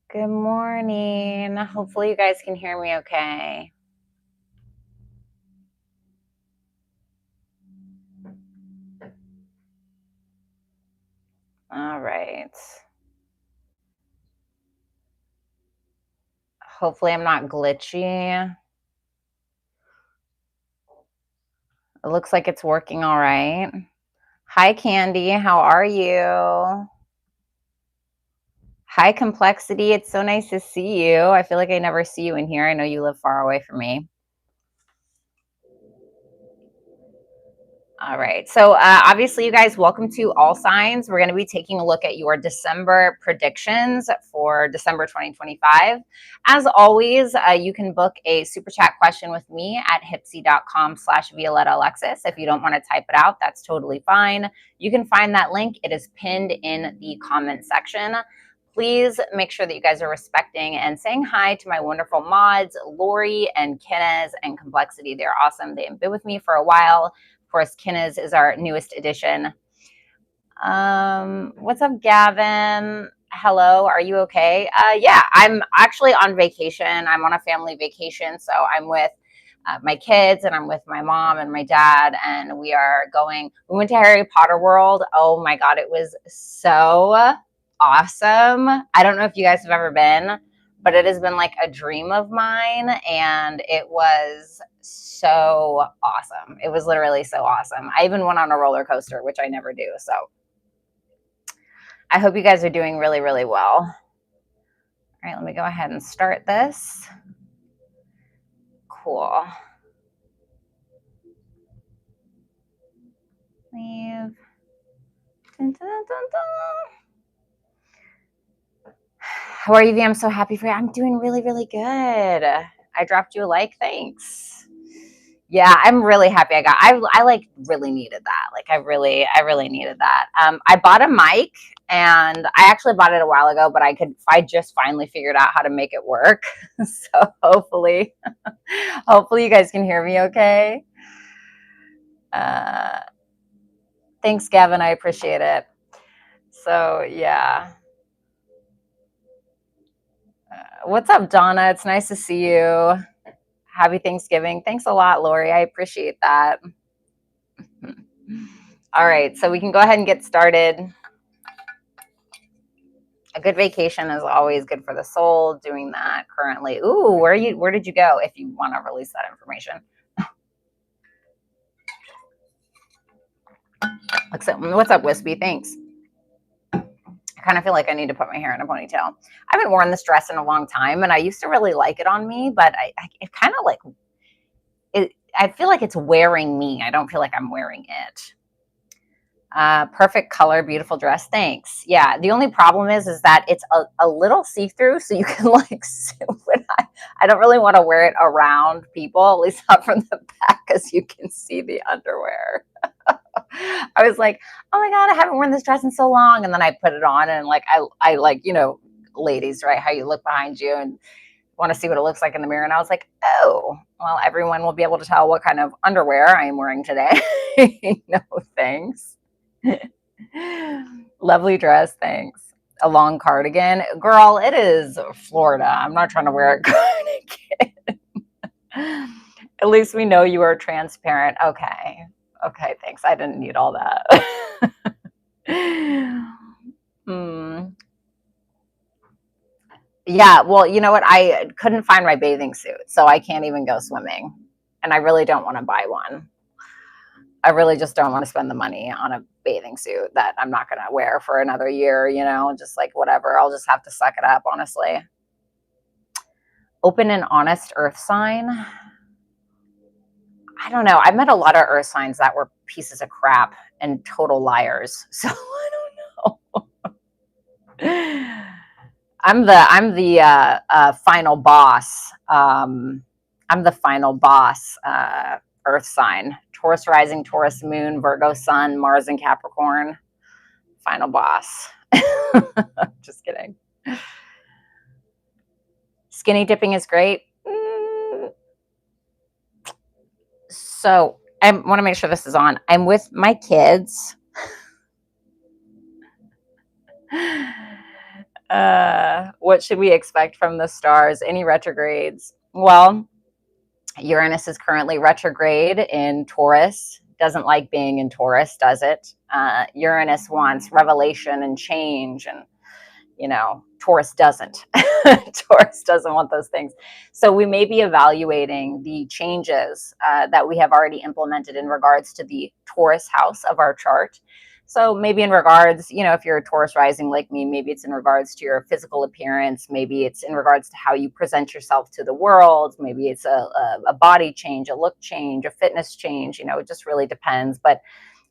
Good morning. Hopefully you guys can hear me okay. All right. Hopefully I'm not glitchy. It looks like it's working all right. Hi, Candy. How are you? Hi, Complexity. It's so nice to see you. I feel like I never see you in here. I know you live far away from me. All right. So, obviously, you guys, welcome to All Signs. We're going to be taking a look at your December predictions for December 2025. As always, you can book a super chat question with me at hipsy.com/Violetta Alexis. If you don't want to type it out, that's totally fine. You can find that link. It is pinned in the comment section. Please make sure that you guys are respecting and saying hi to my wonderful mods, Lori and Kenneth and Complexity. They're awesome. They've been with me for a while. Of course, Kenneth is our newest addition. What's up, Gavin? Hello, are you okay? Yeah, I'm actually on vacation. I'm on a family vacation, so I'm with my kids and I'm with my mom and my dad, and we went to Harry Potter World. Oh my God, it was so awesome. I don't know if you guys have ever been, but it has been like a dream of mine, and it was so awesome. It was literally so awesome. I even went on a roller coaster, which I never do. So I hope you guys are doing really, really well. All right, let me go ahead and start this. Cool. Leave. Dun, dun, dun, dun. How are you, V? I'm so happy for you. I'm doing really, really good. I dropped you a like. Thanks. Yeah, I'm really happy. I like really needed that. Like I really needed that. I bought a mic, and I actually bought it a while ago, but I just finally figured out how to make it work. So hopefully you guys can hear me okay. Thanks, Gavin. I appreciate it. So yeah. What's up, Donna? It's nice to see you. Happy Thanksgiving. Thanks a lot, Lori. I appreciate that. All right, so we can go ahead and get started. A good vacation is always good for the soul. Doing that currently. Ooh, where did you go? If you want to release that information. What's up, Wispy? Thanks. I kind of feel like I need to put my hair in a ponytail. I haven't worn this dress in a long time, and I used to really like it on me, but it kind of like it. I feel like it's wearing me. I don't feel like I'm wearing it. Perfect color, beautiful dress. Thanks. Yeah. The only problem is that it's a little see-through, so you can like I don't really want to wear it around people, at least not from the back, because you can see the underwear. I was like, oh my God, I haven't worn this dress in so long. And then I put it on, and like I like, ladies, right? How you look behind you and want to see what it looks like in the mirror. And I was like, oh, well, everyone will be able to tell what kind of underwear I am wearing today. No, thanks. Lovely dress, thanks. A long cardigan. Girl, it is Florida. I'm not trying to wear a cardigan. At least we know you are transparent. Okay. Okay, thanks. I didn't need all that. Yeah, well, you know what? I couldn't find my bathing suit, so I can't even go swimming. And I really don't want to buy one. I really just don't want to spend the money on a bathing suit that I'm not going to wear for another year, just like whatever. I'll just have to suck it up, honestly. Open and honest earth sign. I don't know. I've met a lot of earth signs that were pieces of crap and total liars. So I don't know. I'm the final boss. I'm the final boss. Earth sign. Taurus rising, Taurus moon, Virgo sun, Mars and Capricorn. Final boss. Just kidding. Skinny dipping is great. So I want to make sure this is on. I'm with my kids. What should we expect from the stars? Any retrogrades? Well, Uranus is currently retrograde in Taurus. Doesn't like being in Taurus, does it? Uranus wants revelation and change, and Taurus doesn't. Taurus doesn't want those things. So we may be evaluating the changes that we have already implemented in regards to the Taurus house of our chart. So maybe in regards, if you're a Taurus rising like me, maybe it's in regards to your physical appearance. Maybe it's in regards to how you present yourself to the world. Maybe it's a body change, a look change, a fitness change. It just really depends. But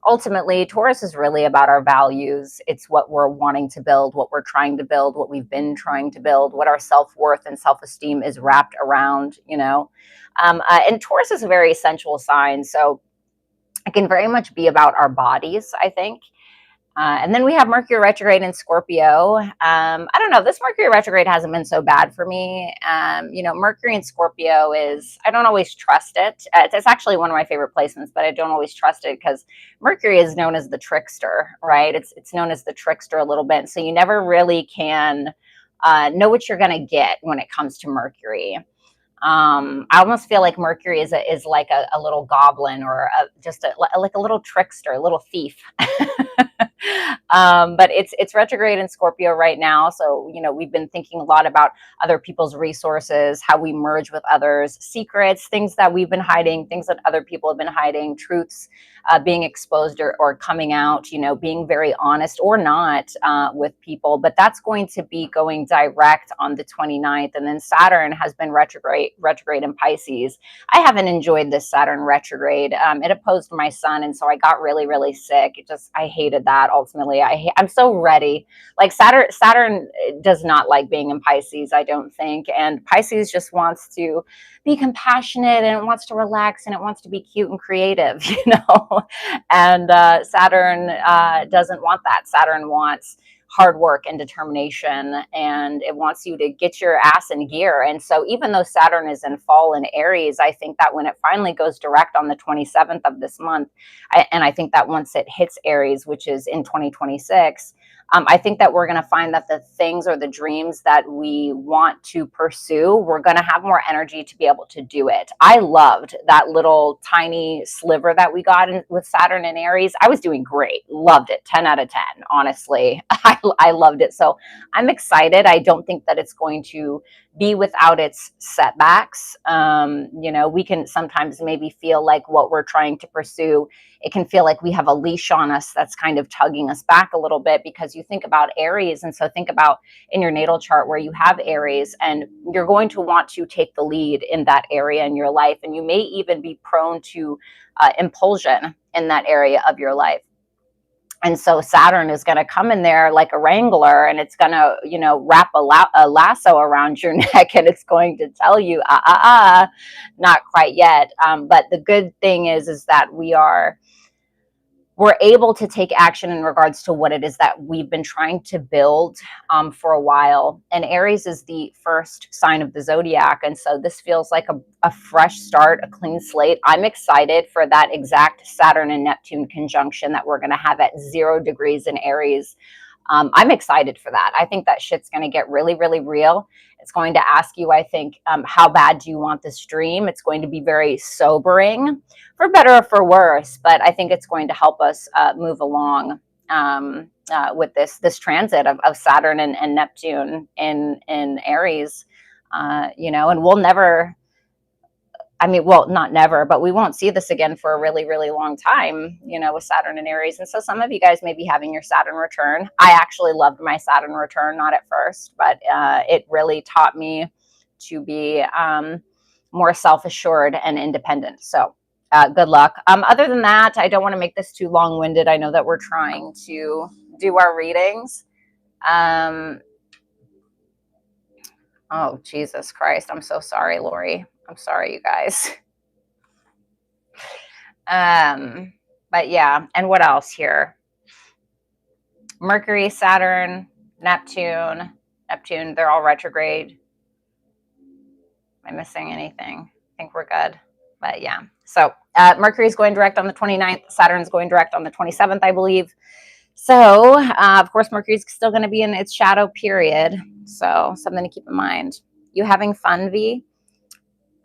ultimately, Taurus is really about our values. It's what we're wanting to build, what we're trying to build, what we've been trying to build, what our self-worth and self-esteem is wrapped around, and Taurus is a very sensual sign. So it can very much be about our bodies, I think. And then we have Mercury retrograde in Scorpio. I don't know. This Mercury retrograde hasn't been so bad for me. Mercury in Scorpio I don't always trust it. It's actually one of my favorite placements, but I don't always trust it because Mercury is known as the trickster, right? It's known as the trickster a little bit. So you never really can know what you're going to get when it comes to Mercury. I almost feel like Mercury is like a little goblin or like a little trickster, a little thief. But it's retrograde in Scorpio right now. So, we've been thinking a lot about other people's resources, how we merge with others, secrets, things that we've been hiding, things that other people have been hiding, truths being exposed or coming out, being very honest or not with people. But that's going to be going direct on the 29th. And then Saturn has been retrograde in Pisces. I haven't enjoyed this Saturn retrograde. It opposed my sun. And so I got really, really sick. I hated that ultimately. I'm so ready. Like Saturn does not like being in Pisces, I don't think. And Pisces just wants to be compassionate and it wants to relax and it wants to be cute and creative, and Saturn doesn't want that. Saturn wants hard work and determination, and it wants you to get your ass in gear. And so even though Saturn is in fall in Aries, I think that when it finally goes direct on the 27th of this month, and I think that once it hits Aries, which is in 2026, I think that we're going to find that the things or the dreams that we want to pursue, we're going to have more energy to be able to do it. I loved that little tiny sliver that we got with Saturn and Aries. I was doing great. Loved it. 10 out of 10, honestly. I loved it. So I'm excited. I don't think that it's going to be without its setbacks. We can sometimes maybe feel like what we're trying to pursue, it can feel like we have a leash on us that's kind of tugging us back a little bit, because you think about Aries. And so think about in your natal chart where you have Aries, and you're going to want to take the lead in that area in your life. And you may even be prone to impulsion in that area of your life. And so Saturn is going to come in there like a wrangler, and it's going to, wrap a lasso around your neck, and it's going to tell you, not quite yet. But the good thing is that we're able to take action in regards to what it is that we've been trying to build for a while. And Aries is the first sign of the Zodiac. And so this feels like a fresh start, a clean slate. I'm excited for that exact Saturn and Neptune conjunction that we're going to have at 0 degrees in Aries. I'm excited for that. I think that shit's going to get really, really real. It's going to ask you, I think, how bad do you want this dream? It's going to be very sobering, for better or for worse. But I think it's going to help us move along with this transit of Saturn and Neptune in Aries. And we'll never. Not never, but we won't see this again for a really, really long time, with Saturn and Aries. And so some of you guys may be having your Saturn return. I actually loved my Saturn return, not at first, but it really taught me to be more self-assured and independent. So good luck. Other than that, I don't want to make this too long-winded. I know that we're trying to do our readings. Oh, Jesus Christ. I'm so sorry, Lori. I'm sorry, you guys. But yeah, and what else here? Mercury, Saturn, Neptune, they're all retrograde. Am I missing anything? I think we're good. But yeah, so Mercury's going direct on the 29th. Saturn's going direct on the 27th, I believe. So, of course, Mercury's still going to be in its shadow period. So, something to keep in mind. You having fun, V?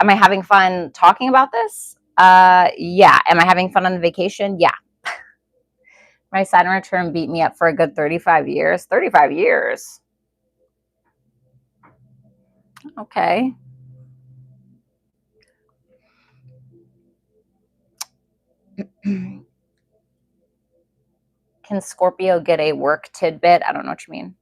Am I having fun talking about this? Yeah. Am I having fun on the vacation? Yeah. My Saturn return beat me up for a good 35 years. 35 years. Okay. Can Scorpio get a work tidbit? I don't know what you mean.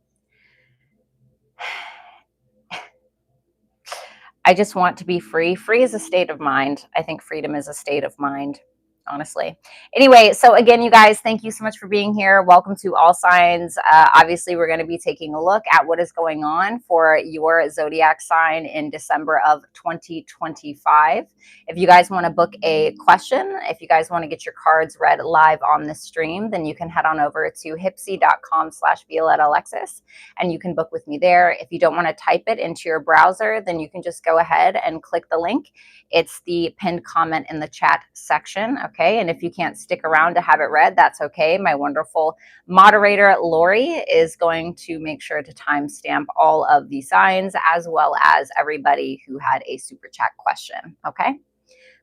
I just want to be free. Free is a state of mind. I think freedom is a state of mind, honestly. Anyway, so again, you guys, thank you so much for being here. Welcome to All Signs. Obviously, we're going to be taking a look at what is going on for your zodiac sign in December of 2025. If you guys want to book a question, if you guys want to get your cards read live on the stream, then you can head on over to hipsy.com/Violetta Alexis and you can book with me there. If you don't want to type it into your browser, then you can just go ahead and click the link. It's the pinned comment in the chat section, okay? And if you can't stick around to have it read, that's okay. My wonderful moderator, Lori, is going to make sure to timestamp all of the signs as well as everybody who had a super chat question, okay?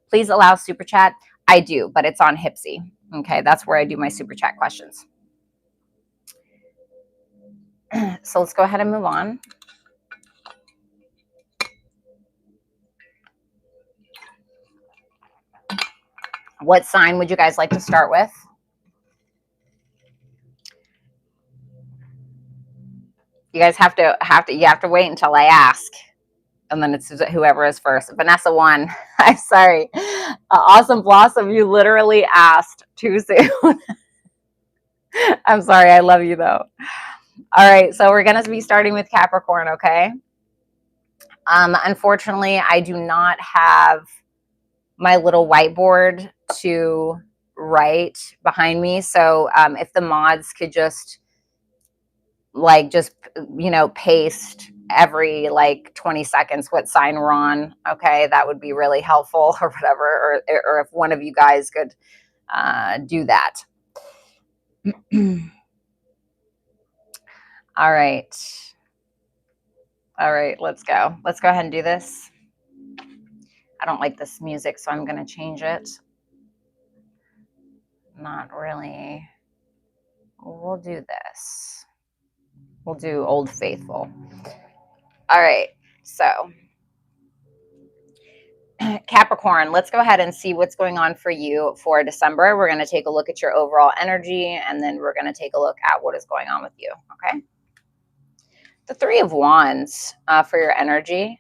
Please allow super chat. I do, but it's on Hipsy, okay? That's where I do my super chat questions. So let's go ahead and move on. What sign would you guys like to start with? You guys have to wait until I ask, and then it's whoever is first. Vanessa won. I'm sorry. Awesome Blossom, you literally asked too soon. I'm sorry. I love you though. All right, so we're gonna be starting with Capricorn, okay? Unfortunately, I do not have my little whiteboard to write behind me. So if the mods could just paste every 20 seconds what sign we're on, okay, that would be really helpful or whatever, or if one of you guys could do that. All right, let's go ahead and do this. I don't like this music, so I'm going to change it. Not really. We'll do this. We'll do Old Faithful. All right, so Capricorn, let's go ahead and see what's going on for you for December. We're going to take a look at your overall energy, and then we're going to take a look at what is going on with you, okay? The Three of Wands for your energy,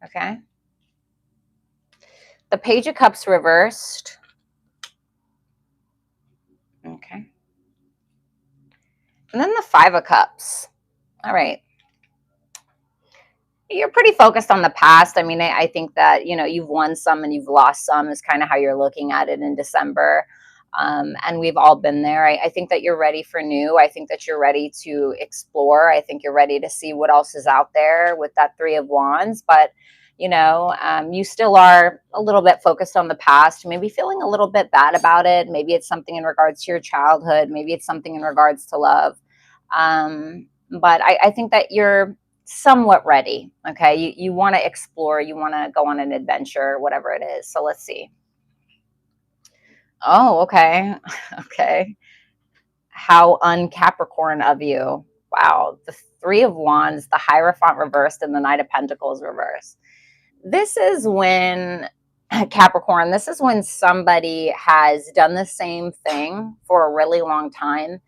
okay? The Page of Cups reversed, okay? And then the Five of Cups. All right. You're pretty focused on the past. I mean, I think that, you've won some and you've lost some is kind of how you're looking at it in December. And we've all been there. I think that you're ready for new. I think that you're ready to explore. I think you're ready to see what else is out there with that Three of Wands. But, you still are a little bit focused on the past, maybe feeling a little bit bad about it. Maybe it's something in regards to your childhood. Maybe it's something in regards to love. But I think that you're somewhat ready, okay? You want to explore, you want to go on an adventure, whatever it is. So let's see. Oh, okay. Okay. How un-Capricorn of you. Wow. The Three of Wands, the Hierophant reversed, and the Knight of Pentacles reversed. This is when, Capricorn, this is when somebody has done the same thing for a really long time,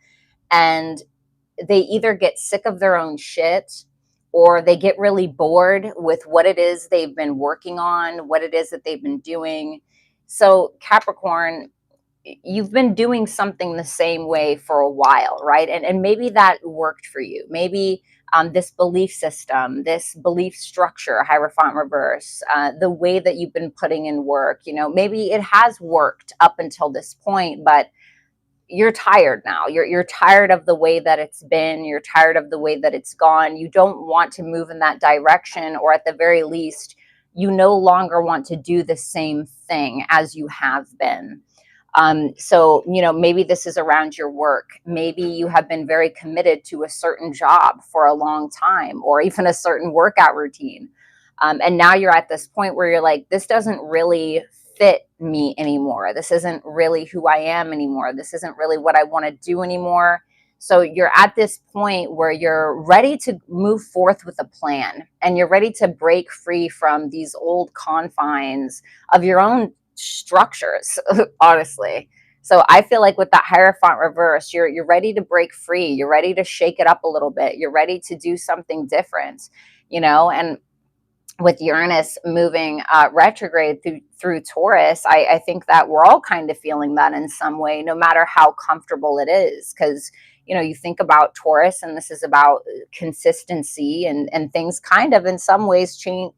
and they either get sick of their own shit, or they get really bored with what it is they've been working on, what it is that they've been doing. So Capricorn, you've been doing something the same way for a while, right? And maybe that worked for you. Maybe this belief system, this belief structure, Hierophant reverse, the way that you've been putting in work, maybe it has worked up until this point, but you're tired now. You're tired of the way that it's been. You're tired of the way that it's gone. You don't want to move in that direction, or at the very least, you no longer want to do the same thing as you have been. So, maybe this is around your work. Maybe you have been very committed to a certain job for a long time, or even a certain workout routine. And now you're at this point where you're like, this doesn't really fit me anymore. This isn't really who I am anymore. This isn't really what I want to do anymore. So you're at this point where you're ready to move forth with a plan, and you're ready to break free from these old confines of your own structures, honestly. So I feel like with that Hierophant reverse, you're ready to break free. You're ready to shake it up a little bit. You're ready to do something different, and with Uranus moving retrograde through Taurus, I think that we're all kind of feeling that in some way, no matter how comfortable it is. Because, you think about Taurus, and this is about consistency, and things kind of in some ways staying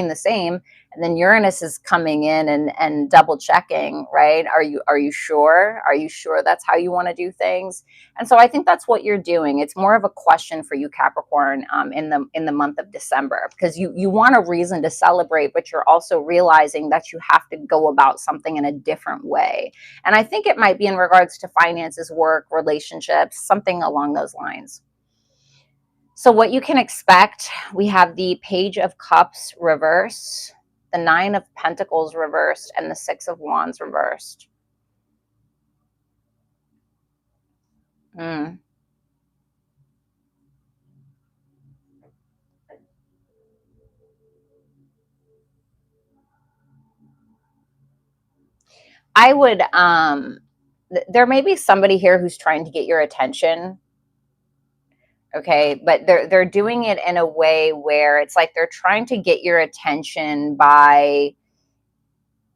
the same. And then Uranus is coming in and double checking, right? Are you sure? Are you sure that's how you want to do things? And so I think that's what you're doing. It's more of a question for you, Capricorn, in the month of December, because you want a reason to celebrate, but you're also realizing that you have to go about something in a different way. And I think it might be in regards to finances, work, relationships, something along those lines. So what you can expect, we have the Page of Cups reverse, the Nine of Pentacles reversed, and the Six of Wands reversed. I would there may be somebody here who's trying to get your attention, okay, but they're doing it in a way where it's like they're trying to get your attention by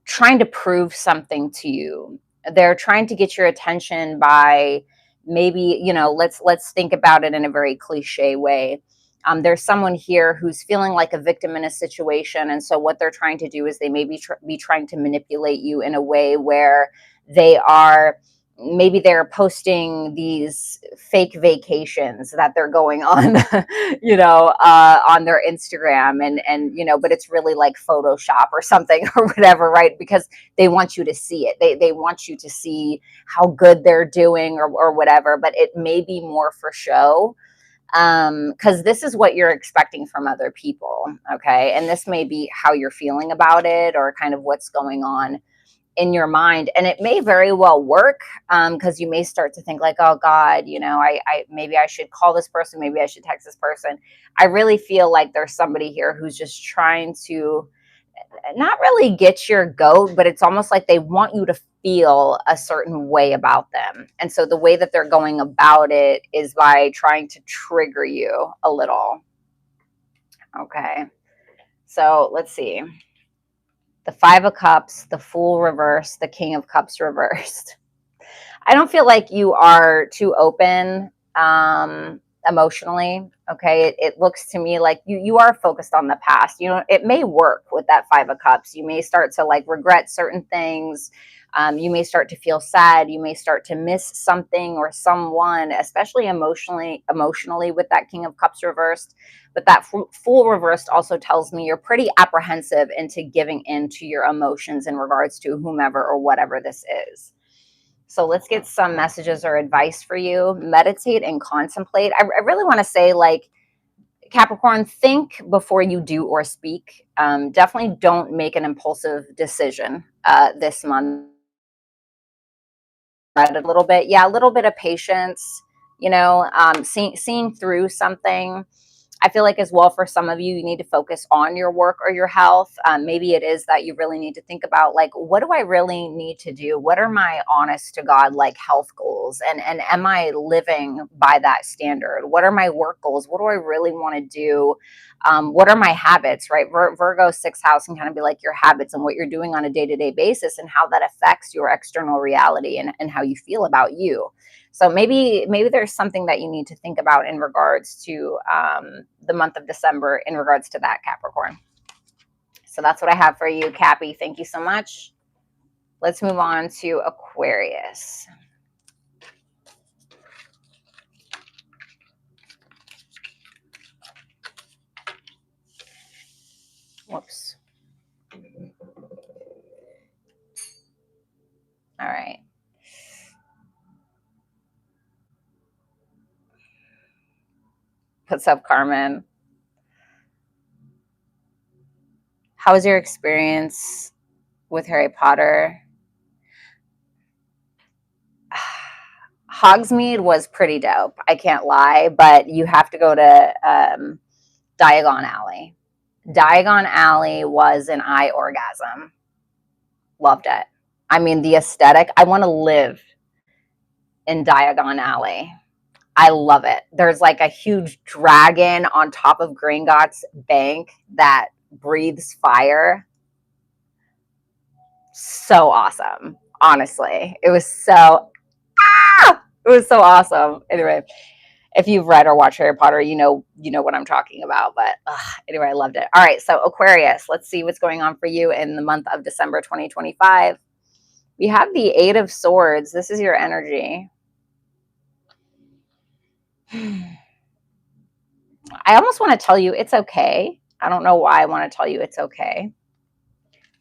trying to prove something to you. They're trying to get your attention by maybe, let's think about it in a very cliche way. There's someone here who's feeling like a victim in a situation, and so what they're trying to do is they may be trying to manipulate you in a way where they are maybe they're posting these fake vacations that they're going on, on their Instagram, and but it's really like Photoshop or something or whatever, right? Because they want you to see it. They want you to see how good they're doing, or whatever, but it may be more for show, because this is what you're expecting from other people, okay? And this may be how you're feeling about it, or kind of what's going on in your mind. And it may very well work, because you may start to think like, oh God, I maybe I should call this person, maybe I should text this person. I really feel like there's somebody here who's just trying to not really get your goat, but it's almost like they want you to feel a certain way about them. And so the way that they're going about it is by trying to trigger you a little. Okay, so let's see. The Five of Cups, the Fool reversed, the King of Cups reversed. I don't feel like you are too open emotionally. Okay, it looks to me like you are focused on the past. It may work with that Five of Cups. You may start to like regret certain things. You may start to feel sad. You may start to miss something or someone, especially emotionally with that King of Cups reversed. But that Fool reversed also tells me you're pretty apprehensive into giving in to your emotions in regards to whomever or whatever this is. So let's get some messages or advice for you. Meditate and contemplate. I really want to say, like, Capricorn, think before you do or speak. Definitely don't make an impulsive decision this month. A little bit, yeah, a little bit of patience, seeing through something. I feel like as well, for some of you, you need to focus on your work or your health. Maybe it is that you really need to think about, like, what do I really need to do? What are my honest to God, like, health goals? And am I living by that standard? What are my work goals? What do I really want to do? What are my habits, right? Virgo 6th house can kind of be like your habits and what you're doing on a day-to-day basis, and how that affects your external reality, and how you feel about you. So maybe there's something that you need to think about in regards to the month of December in regards to that, Capricorn. So that's what I have for you, Cappy. Thank you so much. Let's move on to Aquarius. Whoops. All right. What's up, Carmen? How was your experience with Harry Potter? Hogsmeade was pretty dope. I can't lie, but you have to go to Diagon Alley. Diagon Alley was an eye orgasm. Loved it. I mean, the aesthetic. I want to live in Diagon Alley. I love it. There's like a huge dragon on top of Gringotts Bank that breathes fire. So awesome. Honestly, it was so awesome. Anyway, if you've read or watched Harry Potter, you know what I'm talking about. But anyway, I loved it. All right, so Aquarius, let's see what's going on for you in the month of December 2025. We have the Eight of Swords. This is your energy. I almost want to tell you it's okay. I don't know why I want to tell you it's okay.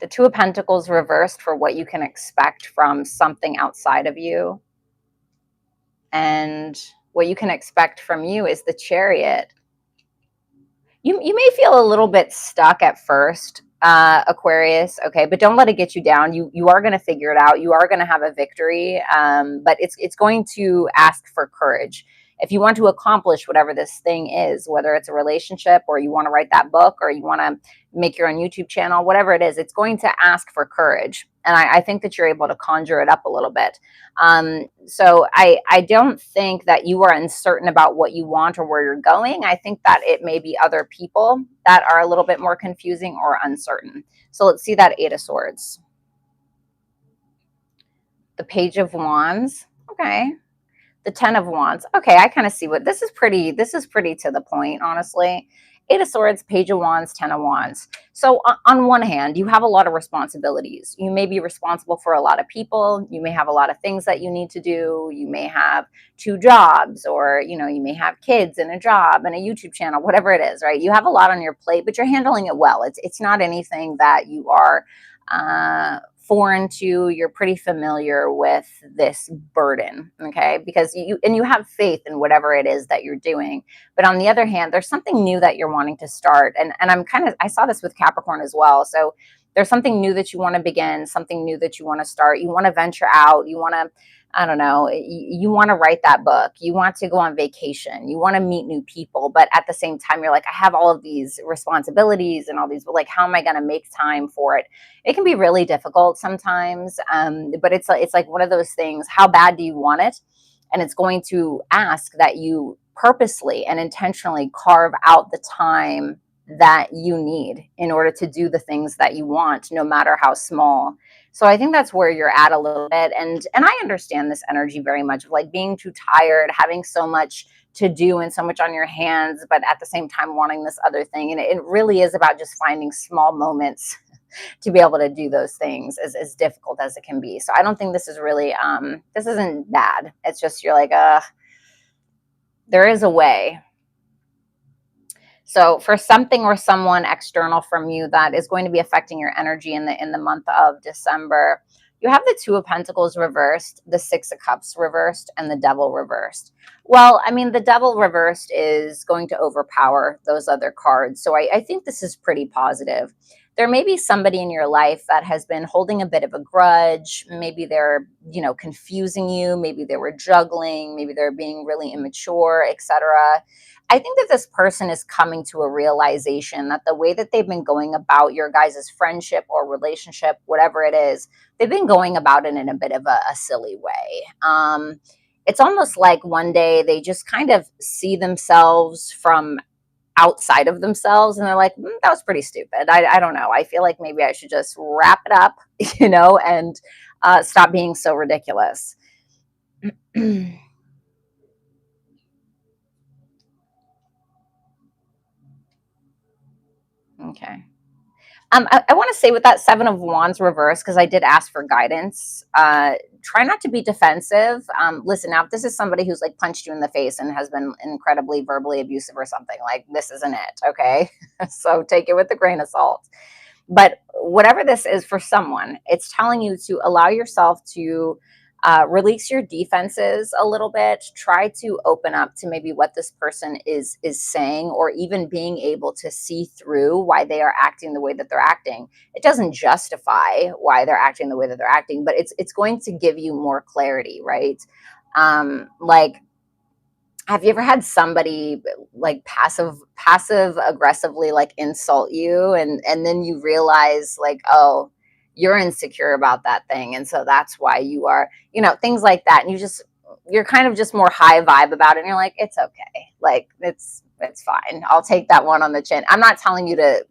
The Two of Pentacles reversed for what you can expect from something outside of you. And what you can expect from you is the Chariot. You may feel a little bit stuck at first, Aquarius, okay, but don't let it get you down. You are going to figure it out. You are going to have a victory, but it's going to ask for courage. If you want to accomplish whatever this thing is, whether it's a relationship or you want to write that book or you want to make your own YouTube channel, whatever it is, it's going to ask for courage. And I think that you're able to conjure it up a little bit. So I don't think that you are uncertain about what you want or where you're going. I think that it may be other people that are a little bit more confusing or uncertain. So let's see that Eight of Swords. The Page of Wands. Okay. The Ten of Wands. Okay, I kind of see what this is pretty to the point, honestly. Eight of Swords, Page of Wands, Ten of Wands. So on one hand, you have a lot of responsibilities. You may be responsible for a lot of people. You may have a lot of things that you need to do. You may have two jobs, or you may have kids and a job and a YouTube channel, whatever it is, right? You have a lot on your plate, but you're handling it well. It's not anything that you are foreign to. You're pretty familiar with this burden, okay? Because you have faith in whatever it is that you're doing. But on the other hand, there's something new that you're wanting to start. And I saw this with Capricorn as well. So there's something new that you want to begin, something new that you want to start. You want to venture out. You want to, I don't know, you want to write that book. You want to go on vacation. You want to meet new people. But at the same time, you're like, I have all of these responsibilities and all these, but like, how am I going to make time for it? It can be really difficult sometimes. But it's like one of those things, how bad do you want it? And it's going to ask that you purposely and intentionally carve out the time that you need in order to do the things that you want, no matter how small. So I think that's where you're at a little bit. And I understand this energy very much of like being too tired, having so much to do and so much on your hands, but at the same time wanting this other thing. And it really is about just finding small moments to be able to do those things, as difficult as it can be. So I don't think this is really, this isn't bad. It's just, you're like, there is a way. So for something or someone external from you that is going to be affecting your energy in the month of December, you have the Two of Pentacles reversed, the Six of Cups reversed, and the Devil reversed. Well, I mean, the Devil reversed is going to overpower those other cards. So I think this is pretty positive. There may be somebody in your life that has been holding a bit of a grudge. Maybe they're, confusing you. Maybe they were juggling. Maybe they're being really immature, etc. I think that this person is coming to a realization that the way that they've been going about your guys' friendship or relationship, whatever it is, they've been going about it in a bit of a silly way. It's almost like one day they just kind of see themselves from outside of themselves and they're like, that was pretty stupid. I don't know. I feel like maybe I should just wrap it up, and stop being so ridiculous. Okay. I want to say with that Seven of Wands reverse, because I did ask for guidance, try not to be defensive. Listen, now, if this is somebody who's like punched you in the face and has been incredibly verbally abusive or something, like, this isn't it, okay? So take it with a grain of salt. But whatever this is for someone, it's telling you to allow yourself to Release your defenses a little bit. Try to open up to maybe what this person is saying, or even being able to see through why they are acting the way that they're acting. It doesn't justify why they're acting the way that they're acting, but it's going to give you more clarity, right? Like, have you ever had somebody like passive aggressively like insult you, and then you realize like, oh, you're insecure about that thing, and so that's why you are, things like that, and you're kind of just more high vibe about it, and you're like, it's okay, like it's fine, I'll take that one on the chin. I'm not telling you to,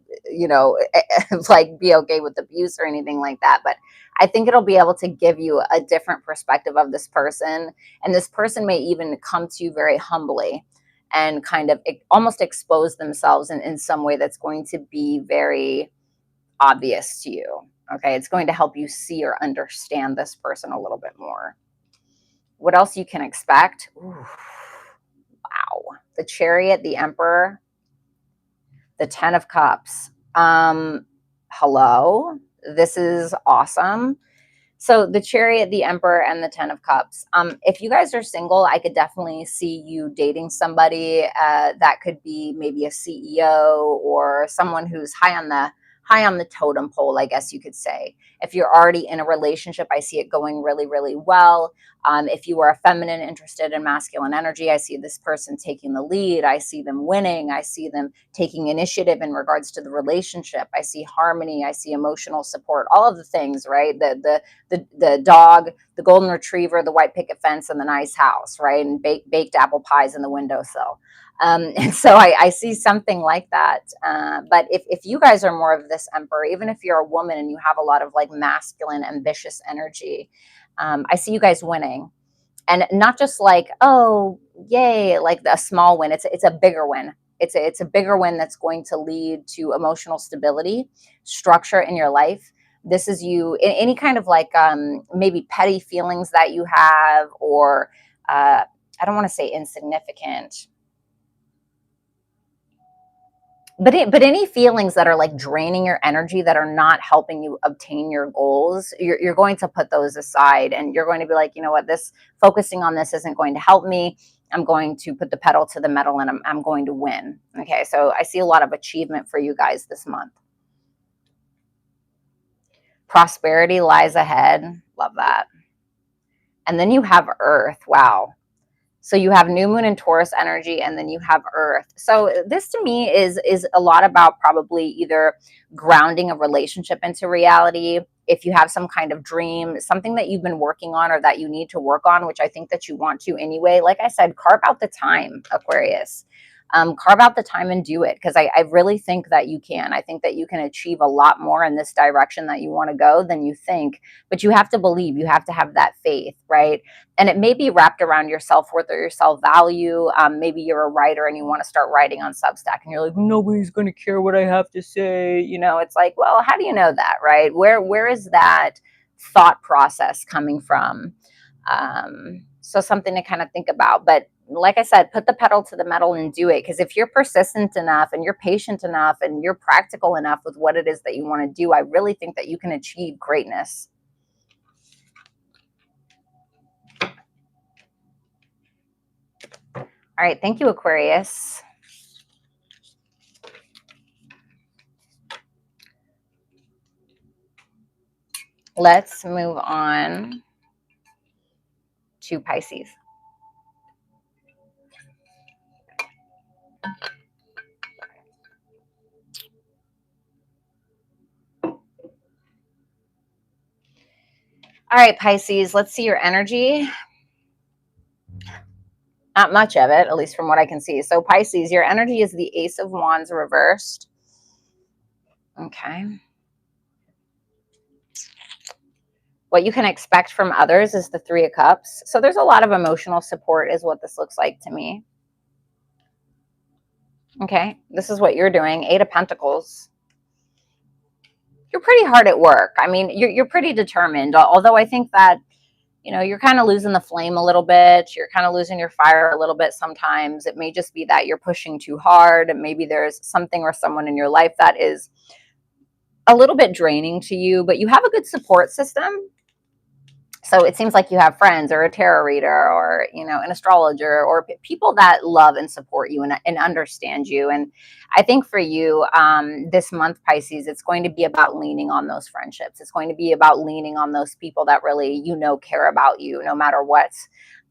like, be okay with abuse or anything like that, but I think it'll be able to give you a different perspective of this person. And this person may even come to you very humbly and kind of almost expose themselves in some way that's going to be very obvious to you. Okay. It's going to help you see or understand this person a little bit more. What else you can expect? Ooh, wow. The Chariot, the Emperor, the Ten of Cups. Hello. This is awesome. So the Chariot, the Emperor, and the Ten of Cups. If you guys are single, I could definitely see you dating somebody that could be maybe a CEO or someone who's high on the totem pole, I guess you could say. If you're already in a relationship, I see it going really, really well. If you are a feminine interested in masculine energy, I see this person taking the lead. I see them winning. I see them taking initiative in regards to the relationship. I see harmony. I see emotional support, all of the things, right? The dog, the golden retriever, the white picket fence, and the nice house, right? And baked apple pies in the windowsill. And so I see something like that. But if you guys are more of this Emperor, even if you're a woman and you have a lot of like masculine, ambitious energy, I see you guys winning. And not just like, oh, yay, like a small win. It's a bigger win. It's a bigger win that's going to lead to emotional stability, structure in your life. This is you, any kind of like maybe petty feelings that you have, or I don't want to say insignificant, but any feelings that are like draining your energy, that are not helping you obtain your goals, you're going to put those aside, and you're going to be like, you know what, this focusing on this isn't going to help me. I'm going to put the pedal to the metal, and I'm going to win. Okay, so I see a lot of achievement for you guys this month. Prosperity lies ahead. Love that. And then you have Earth. Wow. So you have new moon and Taurus energy, and then you have Earth. So this to me is a lot about probably either grounding a relationship into reality. If you have some kind of dream, something that you've been working on or that you need to work on, which I think that you want to anyway, like I said, carve out the time, Aquarius. Carve out the time and do it, because I really think that you can. I think that you can achieve a lot more in this direction that you want to go than you think, but you have to believe, you have to have that faith, right? And it may be wrapped around your self-worth or your self-value. Maybe you're a writer and you want to start writing on Substack, and you're like, nobody's going to care what I have to say. It's like, well, how do you know that, right? Where is that thought process coming from? So something to kind of think about. But like I said, put the pedal to the metal and do it. Because if you're persistent enough and you're patient enough and you're practical enough with what it is that you want to do, I really think that you can achieve greatness. All right. Thank you, Aquarius. Let's move on to Pisces. All right, Pisces, let's see your energy. Not much of it, at least from what I can see. So Pisces, your energy is the Ace of Wands reversed. Okay. What you can expect from others is the Three of Cups. So there's a lot of emotional support is what this looks like to me. Okay, this is what you're doing. Eight of Pentacles. You're pretty hard at work. I mean, you're pretty determined, although I think that, you're kind of losing the flame a little bit. You're kind of losing your fire a little bit sometimes. It may just be that you're pushing too hard. Maybe there's something or someone in your life that is a little bit draining to you, but you have a good support system. So it seems like you have friends or a tarot reader or, an astrologer or people that love and support you and understand you. And I think for you, this month, Pisces, it's going to be about leaning on those friendships. It's going to be about leaning on those people that really, care about you no matter what.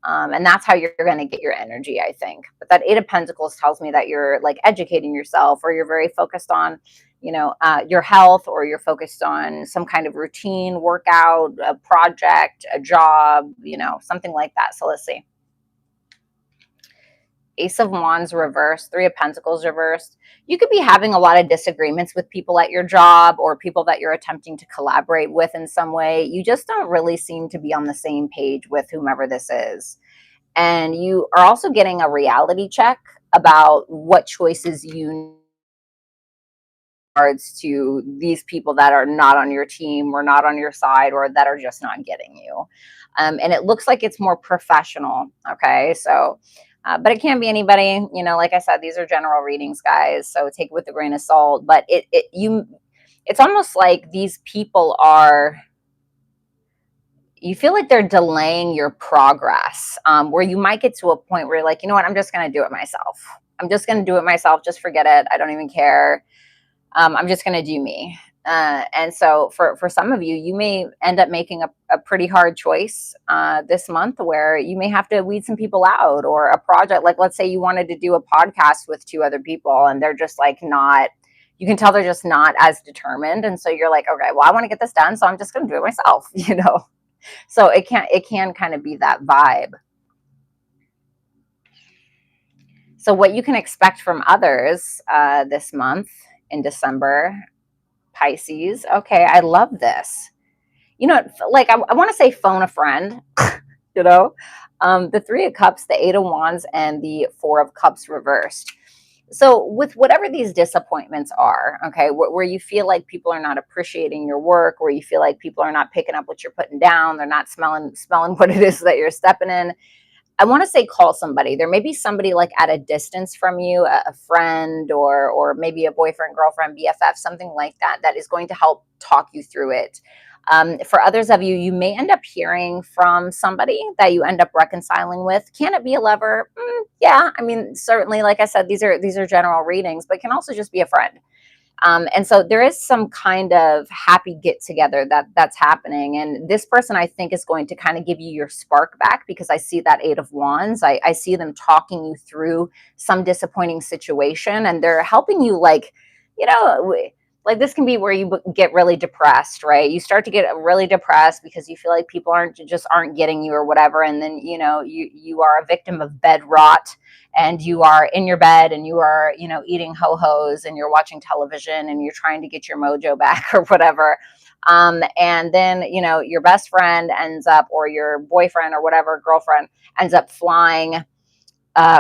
And that's how you're going to get your energy, I think. But that Eight of Pentacles tells me that you're like educating yourself, or you're very focused on, your health, or you're focused on some kind of routine, workout, a project, a job, something like that. So let's see. Ace of Wands reversed, Three of Pentacles reversed. You could be having a lot of disagreements with people at your job, or people that you're attempting to collaborate with in some way. You just don't really seem to be on the same page with whomever this is. And you are also getting a reality check about what choices you regards to these people that are not on your team or not on your side, or that are just not getting you. And it looks like it's more professional. Okay. So, but it can be anybody, like I said, these are general readings, guys. So take it with a grain of salt, but it's almost like these people you feel like they're delaying your progress, where you might get to a point where you're like, you know what, I'm just going to do it myself. I'm just going to do it myself. Just forget it. I don't even care. I'm just going to do me. And so for some of you, you may end up making a pretty hard choice this month, where you may have to weed some people out, or a project. Like, let's say you wanted to do a podcast with two other people, and they're just like not, you can tell they're just not as determined. And so you're like, okay, well, I want to get this done, so I'm just going to do it myself, So it can kind of be that vibe. So what you can expect from others this month in December, Pisces. Okay, I love this. Like I want to say phone a friend, the Three of Cups, the Eight of Wands, and the Four of Cups reversed. So with whatever these disappointments are, okay, where you feel like people are not appreciating your work, where you feel like people are not picking up what you're putting down, they're not smelling what it is that you're stepping in, I want to say call somebody. There may be somebody like at a distance from you, a friend, or maybe a boyfriend, girlfriend, BFF, something like that, that is going to help talk you through it. For others of you, you may end up hearing from somebody that you end up reconciling with. Can it be a lover? Yeah, I mean, certainly, like I said, these are general readings, but it can also just be a friend. And so there is some kind of happy get together that's happening. And this person, I think, is going to kind of give you your spark back, because I see that Eight of Wands. I see them talking you through some disappointing situation, and they're helping you, like, like this can be where you get really depressed, right? You start to get really depressed because you feel like people aren't getting you or whatever. And then, you are a victim of bed rot, and you are in your bed, and you are, eating ho-hos, and you're watching television, and you're trying to get your mojo back or whatever. And then, your best friend ends up, or your boyfriend or whatever, girlfriend ends up flying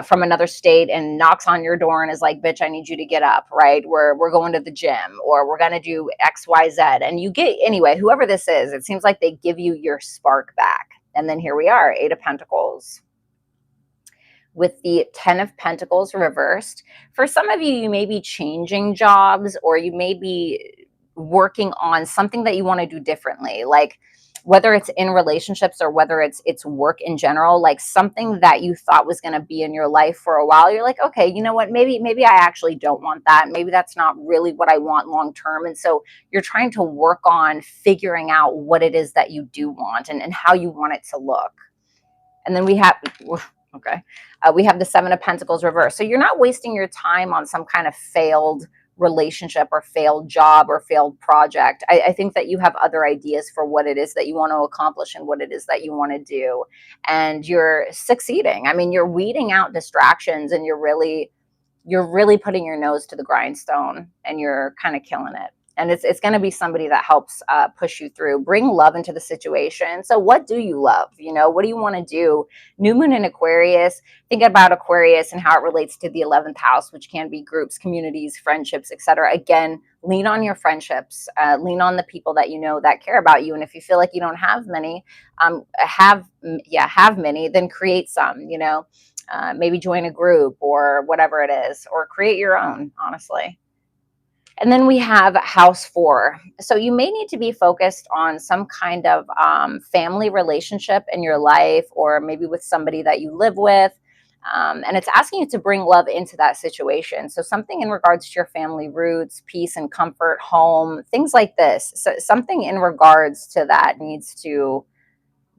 from another state and knocks on your door and is like, bitch, I need you to get up, right? We're going to the gym, or we're going to do X, Y, Z. And you get, anyway, whoever this is, it seems like they give you your spark back. And then here we are, Eight of Pentacles with the 10 of Pentacles reversed. For some of you, you may be changing jobs, or you may be working on something that you want to do differently. Like, whether it's in relationships, or whether it's work in general, like something that you thought was going to be in your life for a while, you're like, okay, you know what, maybe I actually don't want that. Maybe that's not really what I want long term. And so you're trying to work on figuring out what it is that you do want, and how you want it to look. And then we have, okay, we have the Seven of Pentacles reversed. So you're not wasting your time on some kind of failed relationship, or failed job, or failed project. I think that you have other ideas for what it is that you want to accomplish, and what it is that you want to do. And you're succeeding. I mean, you're weeding out distractions, and you're really putting your nose to the grindstone, and you're kind of killing it. And it's going to be somebody that helps push you through, bring love into the situation. So what do you love? What do you want to do? New moon in Aquarius. Think about Aquarius and how it relates to the 11th house, which can be groups, communities, friendships, etc. Again, lean on your friendships. Lean on the people that that care about you. And if you feel like you don't have many, have many, then create some. Maybe join a group, or whatever it is, or create your own, honestly. And then we have house 4. So you may need to be focused on some kind of family relationship in your life, or maybe with somebody that you live with. And it's asking you to bring love into that situation. So something in regards to your family roots, peace and comfort, home, things like this. So something in regards to that needs to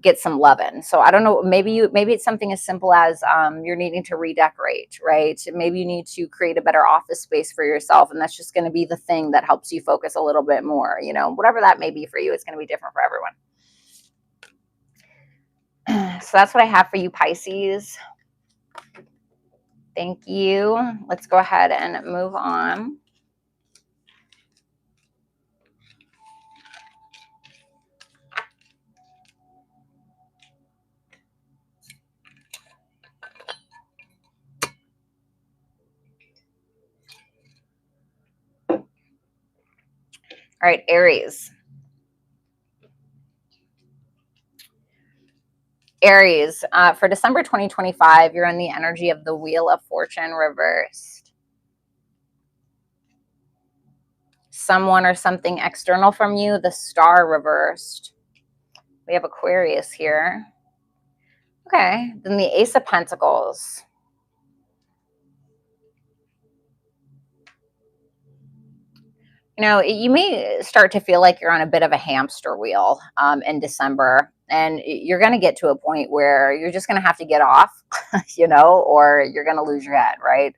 get some love in. So I don't know, maybe it's something as simple as you're needing to redecorate, right? Maybe you need to create a better office space for yourself, and that's just going to be the thing that helps you focus a little bit more. Whatever that may be for you, it's going to be different for everyone. So that's what I have for you, Pisces. Thank you. Let's go ahead and move on. All right, Aries. Aries, for December 2025, you're in the energy of the Wheel of Fortune reversed. Someone or something external from you, the Star reversed. We have Aquarius here. Okay, then the Ace of Pentacles. You may start to feel like you're on a bit of a hamster wheel in December, and you're going to get to a point where you're just going to have to get off, or you're going to lose your head, right?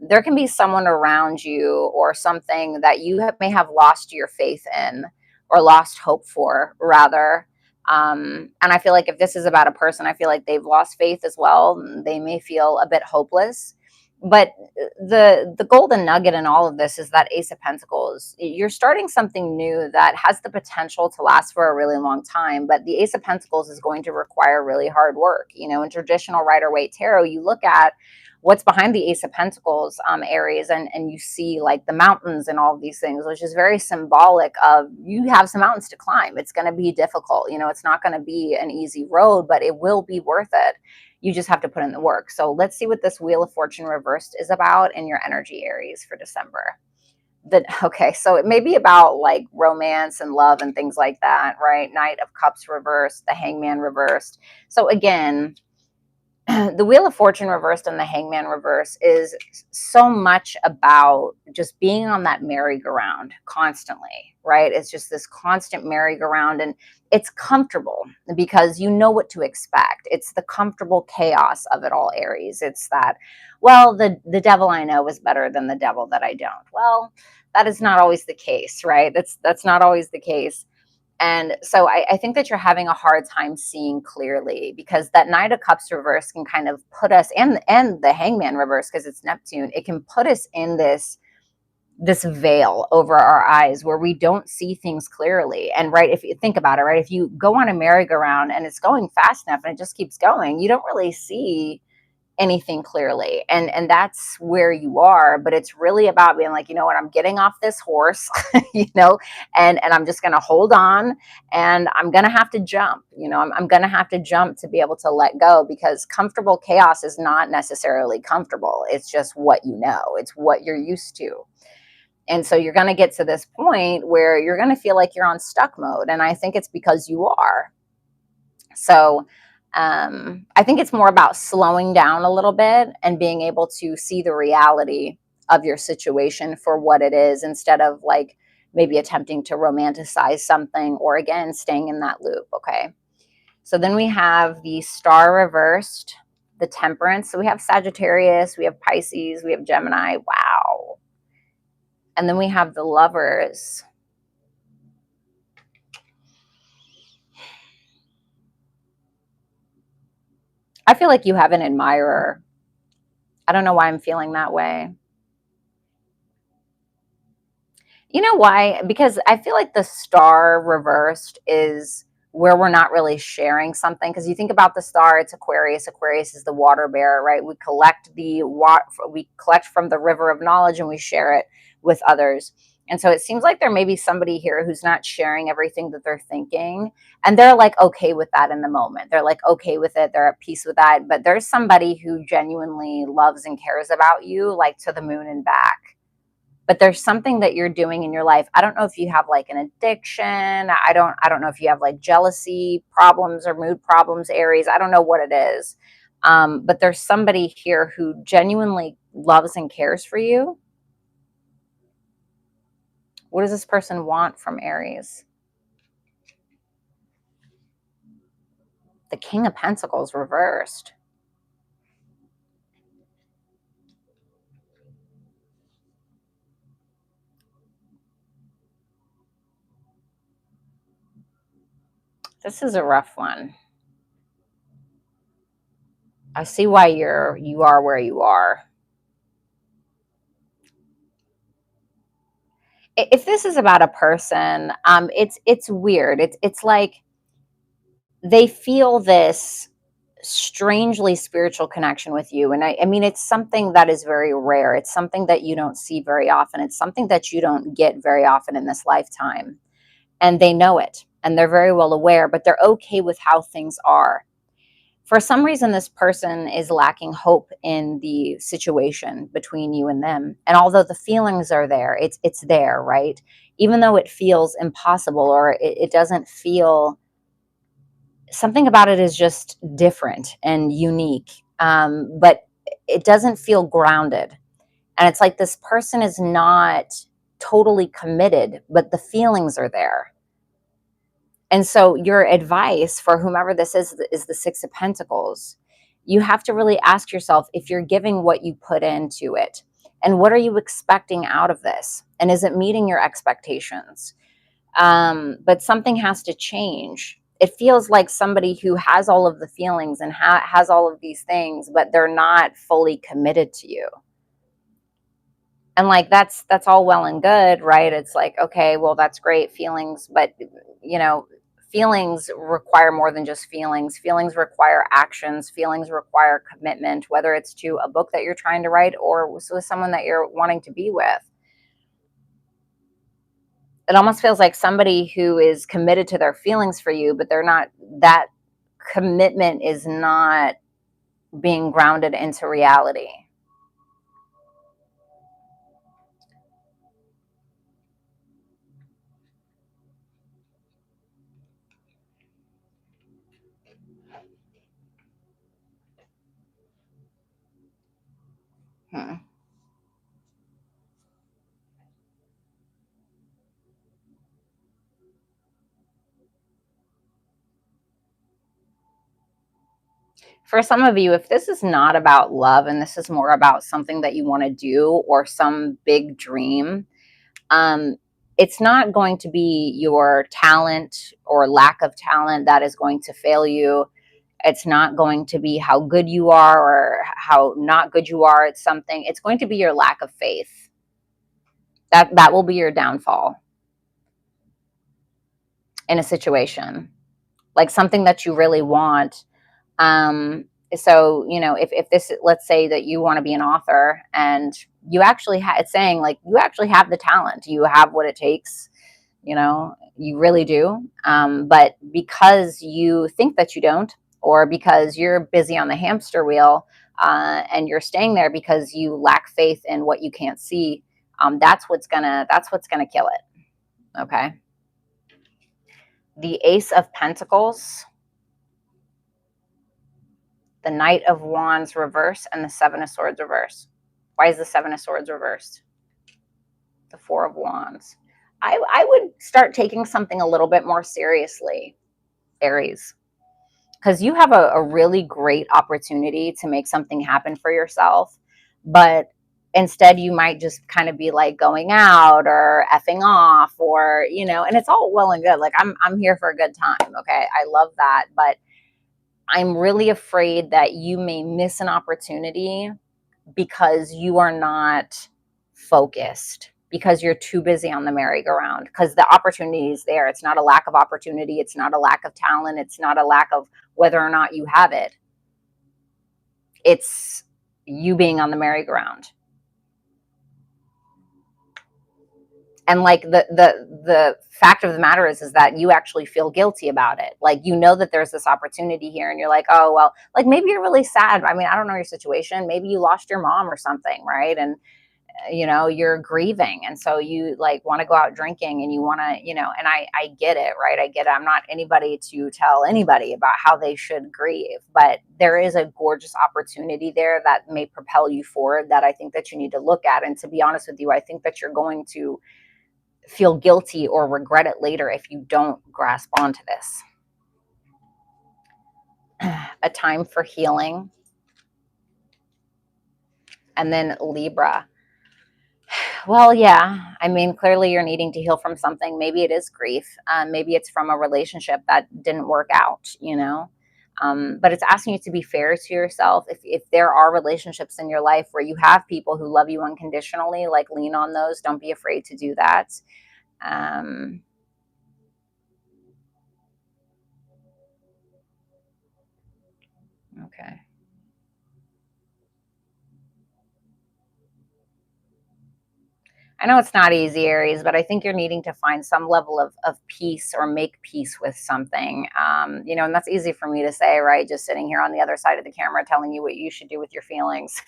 There can be someone around you or something that you may have lost your faith in, or lost hope for, rather. And I feel like if this is about a person, I feel like they've lost faith as well. They may feel a bit hopeless. But the golden nugget in all of this is that Ace of Pentacles. You're starting something new that has the potential to last for a really long time. But the Ace of Pentacles is going to require really hard work. In traditional Rider-Waite Tarot, you look at what's behind the Ace of Pentacles, Aries, and you see like the mountains and all of these things, which is very symbolic of you have some mountains to climb. It's going to be difficult. It's not going to be an easy road, but it will be worth it. You just have to put in the work. So let's see what this Wheel of Fortune reversed is about in your energy, Aries, for December. Okay, so it may be about like romance and love and things like that, right? Knight of Cups reversed, the Hangman reversed. So again, the Wheel of Fortune reversed and the Hangman reverse is so much about just being on that merry-go-round constantly, right? It's just this constant merry-go-round, and it's comfortable because you know what to expect. It's the comfortable chaos of it all, Aries. It's that, well, the devil I know is better than the devil that I don't. Well, that is not always the case, right? That's not always the case. And so I think that you're having a hard time seeing clearly, because that Knight of Cups reverse can kind of put us, and the Hangman reverse, because it's Neptune, it can put us in this veil over our eyes where we don't see things clearly. And right, if you think about it, right, if you go on a merry-go-round and it's going fast enough and it just keeps going, you don't really see anything clearly, and that's where you are. But it's really about being like, you know what, I'm getting off this horse, and I'm just going to hold on, and I'm going to have to jump, I'm going to have to jump to be able to let go, because comfortable chaos is not necessarily comfortable. It's just what it's what you're used to. And so you're going to get to this point where you're going to feel like you're on stuck mode, and I think it's because you are. So I think it's more about slowing down a little bit and being able to see the reality of your situation for what it is, instead of like maybe attempting to romanticize something, or again, staying in that loop. Okay. So then we have the Star reversed, the Temperance. So we have Sagittarius, we have Pisces, we have Gemini. Wow. And then we have the Lovers. I feel like you have an admirer. I don't know why I'm feeling that way. You know why? Because I feel like the Star reversed is where we're not really sharing something. Because you think about the Star, it's Aquarius. Aquarius is the water bearer, right? We collect from the river of knowledge and we share it with others. And so it seems like there may be somebody here who's not sharing everything that they're thinking. And they're like okay with that in the moment. They're like okay with it. They're at peace with that. But there's somebody who genuinely loves and cares about you, like to the moon and back. but there's something that you're doing in your life. I don't know if you have like an addiction. I don't know if you have like jealousy problems or mood problems, Aries. I don't know what it is. But there's somebody here who genuinely loves and cares for you. What does this person want from Aries? The King of Pentacles reversed. This is a rough one. I see why you are where you are. If this is about a person, it's weird. It's like they feel this strangely spiritual connection with you. And I mean, it's something that is very rare. It's something that you don't see very often. It's something that you don't get very often in this lifetime. And they know it and they're very well aware, but they're okay with how things are. For some reason, this person is lacking hope in the situation between you and them. And although the feelings are there, it's there, right? Even though it feels impossible or it doesn't feel, something about it is just different and unique, but it doesn't feel grounded. And it's like this person is not totally committed, but the feelings are there. And so your advice for whomever this is the Six of Pentacles. You have to really ask yourself if you're giving what you put into it. And what are you expecting out of this? And is it meeting your expectations? But something has to change. It feels like somebody who has all of the feelings and has all of these things, but they're not fully committed to you. And like that's all well and good, right? It's like, okay, well, that's great, feelings, but you know, feelings require more than just feelings. Feelings require actions. Feelings require commitment, whether it's to a book that you're trying to write or with someone that you're wanting to be with. It almost feels like somebody who is committed to their feelings for you, but they're not, that commitment is not being grounded into reality. Hmm. For some of you, if this is not about love and this is more about something that you want to do or some big dream, um, it's not going to be your talent or lack of talent that is going to fail you. It's not going to be how good you are or how not good you are at something. It's going to be your lack of faith. That will be your downfall in a situation, like something that you really want. Um, so, you know, if this, let's say that you want to be an author and you actually it's saying like, you actually have the talent, you have what it takes, you know, you really do. But because you think that you don't, or because you're busy on the hamster wheel, and you're staying there because you lack faith in what you can't see, that's what's gonna kill it. Okay. The Ace of Pentacles, the Knight of Wands reverse, and the Seven of Swords reverse. Why is the Seven of Swords reversed? The Four of Wands. I would start taking something a little bit more seriously, Aries, because you have a really great opportunity to make something happen for yourself, but instead you might just kind of be like going out or effing off, or you know, and it's all well and good, like I'm here for a good time, okay, I love that, but I'm really afraid that you may miss an opportunity because you are not focused, because you're too busy on the merry-go-round, because the opportunity is there. It's not a lack of opportunity. It's not a lack of talent. It's not a lack of whether or not you have it. It's you being on the merry-go-round. And like the fact of the matter is that you actually feel guilty about it. Like, you know that there's this opportunity here and you're like, oh, well, like maybe you're really sad. I mean, I don't know your situation. Maybe you lost your mom or something, right? And you know, you're grieving, and so you like want to go out drinking, and you want to, you know, and I get it, right? I get it. I'm not anybody to tell anybody about how they should grieve, but there is a gorgeous opportunity there that may propel you forward, that I think that you need to look at. And to be honest with you, I think that you're going to feel guilty or regret it later if you don't grasp onto this. A time for healing. And then Libra. Well, yeah. I mean, clearly you're needing to heal from something. Maybe it is grief. Maybe it's from a relationship that didn't work out, you know. But it's asking you to be fair to yourself. If there are relationships in your life where you have people who love you unconditionally, like lean on those. Don't be afraid to do that. Um, okay. I know it's not easy, Aries, but I think you're needing to find some level of peace or make peace with something. You know, and that's easy for me to say, right? Just sitting here on the other side of the camera telling you what you should do with your feelings,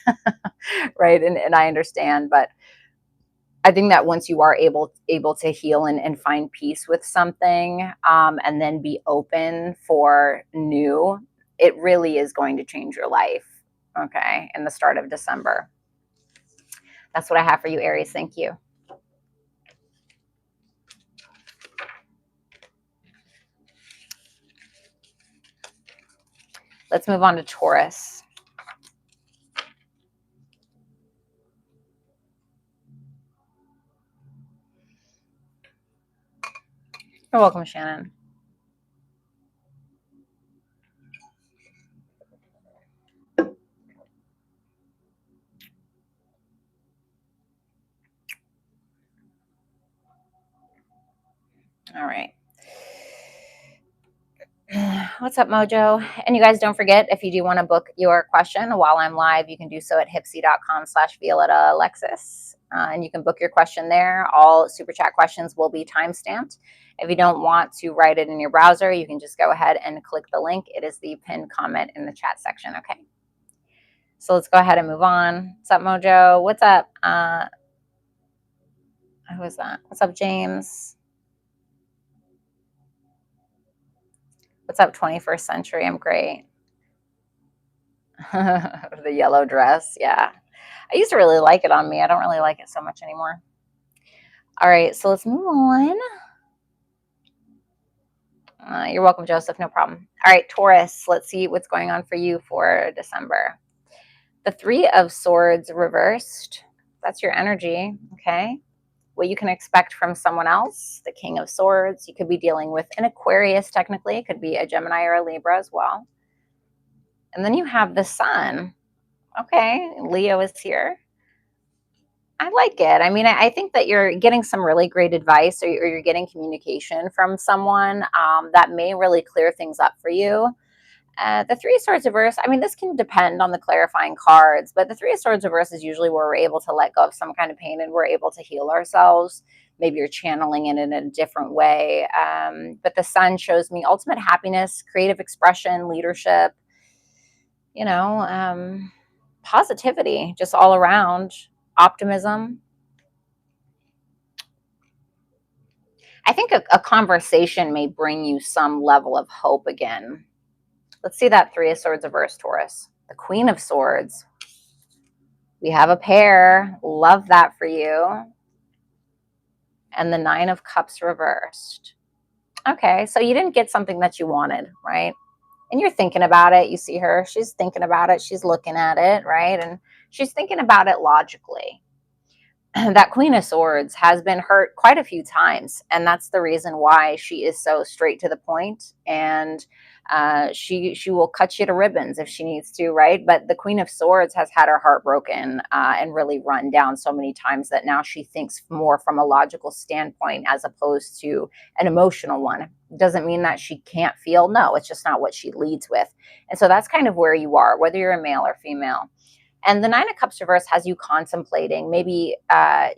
right? And I understand, but I think that once you are able to heal and find peace with something, and then be open for new, it really is going to change your life. Okay, in the start of December. That's what I have for you, Aries. Thank you. Let's move on to Taurus. You're welcome, Shannon. All right. What's up, Mojo? And you guys don't forget, if you do want to book your question while I'm live, you can do so at hipsy.com/Violetta Alexis. And you can book your question there. All super chat questions will be time stamped. If you don't want to write it in your browser, you can just go ahead and click the link. It is the pinned comment in the chat section. Okay. So let's go ahead and move on. What's up, Mojo? What's up? Who is that? What's up, James? What's up, 21st century? I'm great. The yellow dress. Yeah. I used to really like it on me. I don't really like it so much anymore. All right. So let's move on. You're welcome, Joseph. No problem. All right, Taurus. Let's see what's going on for you for December. The Three of Swords reversed. That's your energy. Okay. What you can expect from someone else. The King of Swords. You could be dealing with an Aquarius, technically. It could be a Gemini or a Libra as well. And then you have the Sun. Okay. Leo is here. I like it. I mean, I think that you're getting some really great advice, or you're getting communication from someone that may really clear things up for you. The Three of Swords reverse, I mean, this can depend on the clarifying cards, but the Three of Swords reverse is usually where we're able to let go of some kind of pain and we're able to heal ourselves. Maybe you're channeling it in a different way. But the Sun shows me ultimate happiness, creative expression, leadership, you know, positivity, just all around, optimism. I think a conversation may bring you some level of hope again. Let's see that Three of Swords reverse, Taurus. The Queen of Swords. We have a pair. Love that for you. And the Nine of Cups reversed. Okay, so you didn't get something that you wanted, right? And you're thinking about it. You see her. She's thinking about it. She's looking at it, right? And she's thinking about it logically. That Queen of Swords has been hurt quite a few times, and that's the reason why she is so straight to the point, and she will cut you to ribbons if she needs to, right? But the Queen of Swords has had her heart broken and really run down so many times that now she thinks more from a logical standpoint as opposed to an emotional one. Doesn't mean that she can't feel. No, it's just not what she leads with. And so that's kind of where you are, whether you're a male or female. And the Nine of Cups reverse has you contemplating maybe,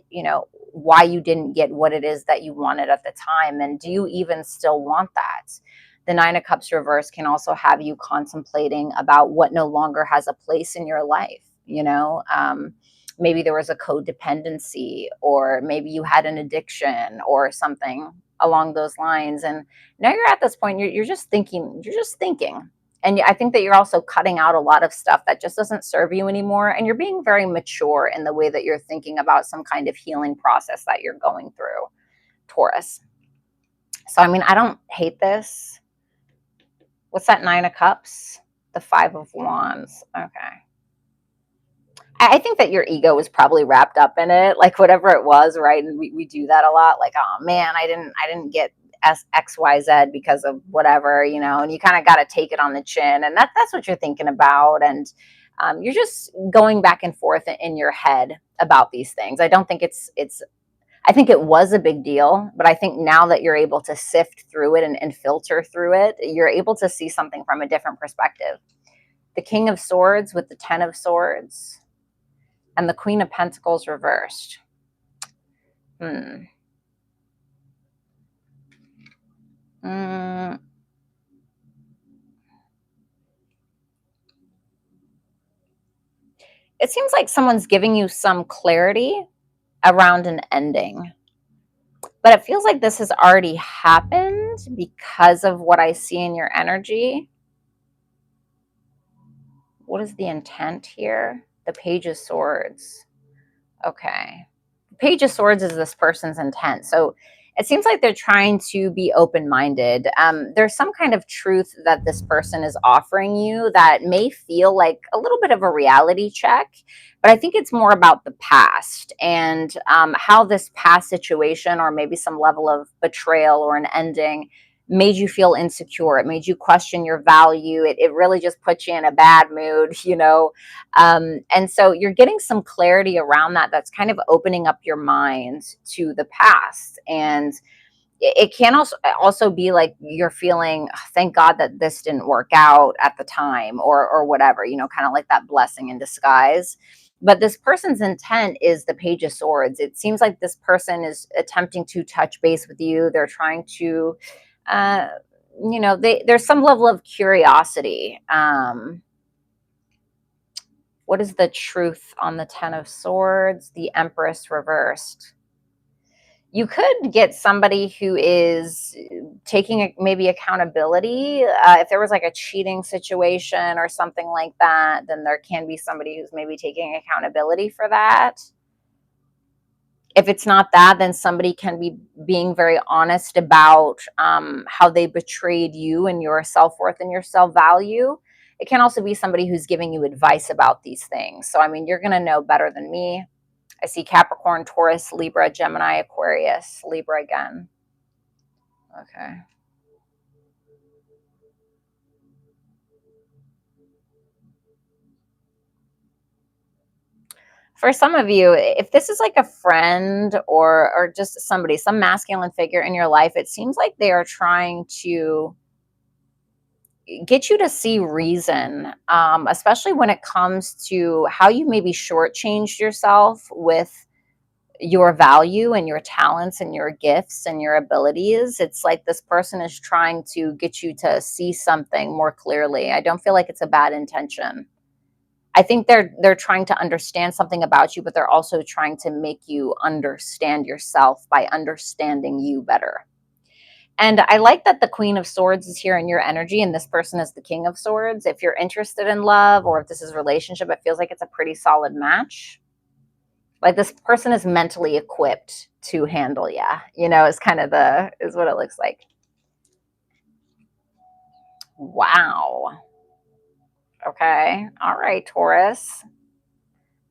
you know, why you didn't get what it is that you wanted at the time. And do you even still want that? The Nine of Cups reverse can also have you contemplating about what no longer has a place in your life. You know, Maybe there was a codependency, or maybe you had an addiction or something along those lines. And now you're at this point, you're just thinking, and I think that you're also cutting out a lot of stuff that just doesn't serve you anymore. And you're being very mature in the way that you're thinking about some kind of healing process that you're going through, Taurus. So, I mean, I don't hate this. What's that 9 of Cups? The 5 of Wands. Okay. I think that your ego was probably wrapped up in it, like whatever it was, right? And we do that a lot. Like, oh man, I didn't get XYZ because of whatever, and you kind of got to take it on the chin. And that's what you're thinking about. And you're just going back and forth in your head about these things. I don't think I think it was a big deal, but I think now that you're able to sift through it and filter through it, you're able to see something from a different perspective. The King of Swords with the 10 of Swords and the Queen of Pentacles reversed. It seems like someone's giving you some clarity around an ending, but it feels like this has already happened because of what I see in your energy. What is the intent here? The Page of Swords. Okay. The Page of Swords is this person's intent. So it seems like they're trying to be open-minded. There's some kind of truth that this person is offering you that may feel like a little bit of a reality check, but I think it's more about the past and how this past situation, or maybe some level of betrayal or an ending, made you feel insecure. It made you question your value. It really just put you in a bad mood, and so you're getting some clarity around that. That's kind of opening up your mind to the past. And it can also be like you're feeling, "Oh, thank God that this didn't work out at the time," or whatever, kind of like that blessing in disguise. But this person's intent is the Page of Swords. It seems like this person is attempting to touch base with you. They're trying to there's some level of curiosity. What is the truth on the 10 of Swords? The Empress reversed. You could get somebody who is taking maybe accountability. If there was like a cheating situation or something like that, then there can be somebody who's maybe taking accountability for that. If it's not that, then somebody can be being very honest about how they betrayed you and your self-worth and your self-value. It can also be somebody who's giving you advice about these things. So, I mean, you're going to know better than me. I see Capricorn, Taurus, Libra, Gemini, Aquarius, Libra again. Okay. For some of you, if this is like a friend or just somebody, some masculine figure in your life, it seems like they are trying to get you to see reason, especially when it comes to how you maybe shortchanged yourself with your value and your talents and your gifts and your abilities. It's like this person is trying to get you to see something more clearly. I don't feel like it's a bad intention. I think they're trying to understand something about you, but they're also trying to make you understand yourself by understanding you better. And I like that the Queen of Swords is here in your energy and this person is the King of Swords. If you're interested in love or if this is a relationship, it feels like it's a pretty solid match. Like this person is mentally equipped to handle you, is kind of is what it looks like. Wow. Okay. All right, Taurus.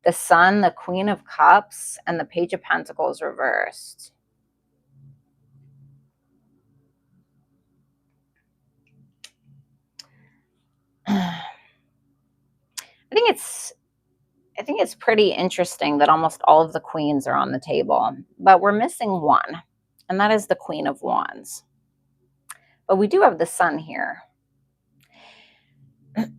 The Sun, the Queen of Cups, and the Page of Pentacles reversed. I think it's pretty interesting that almost all of the queens are on the table, but we're missing one, and that is the Queen of Wands. But we do have the Sun here. I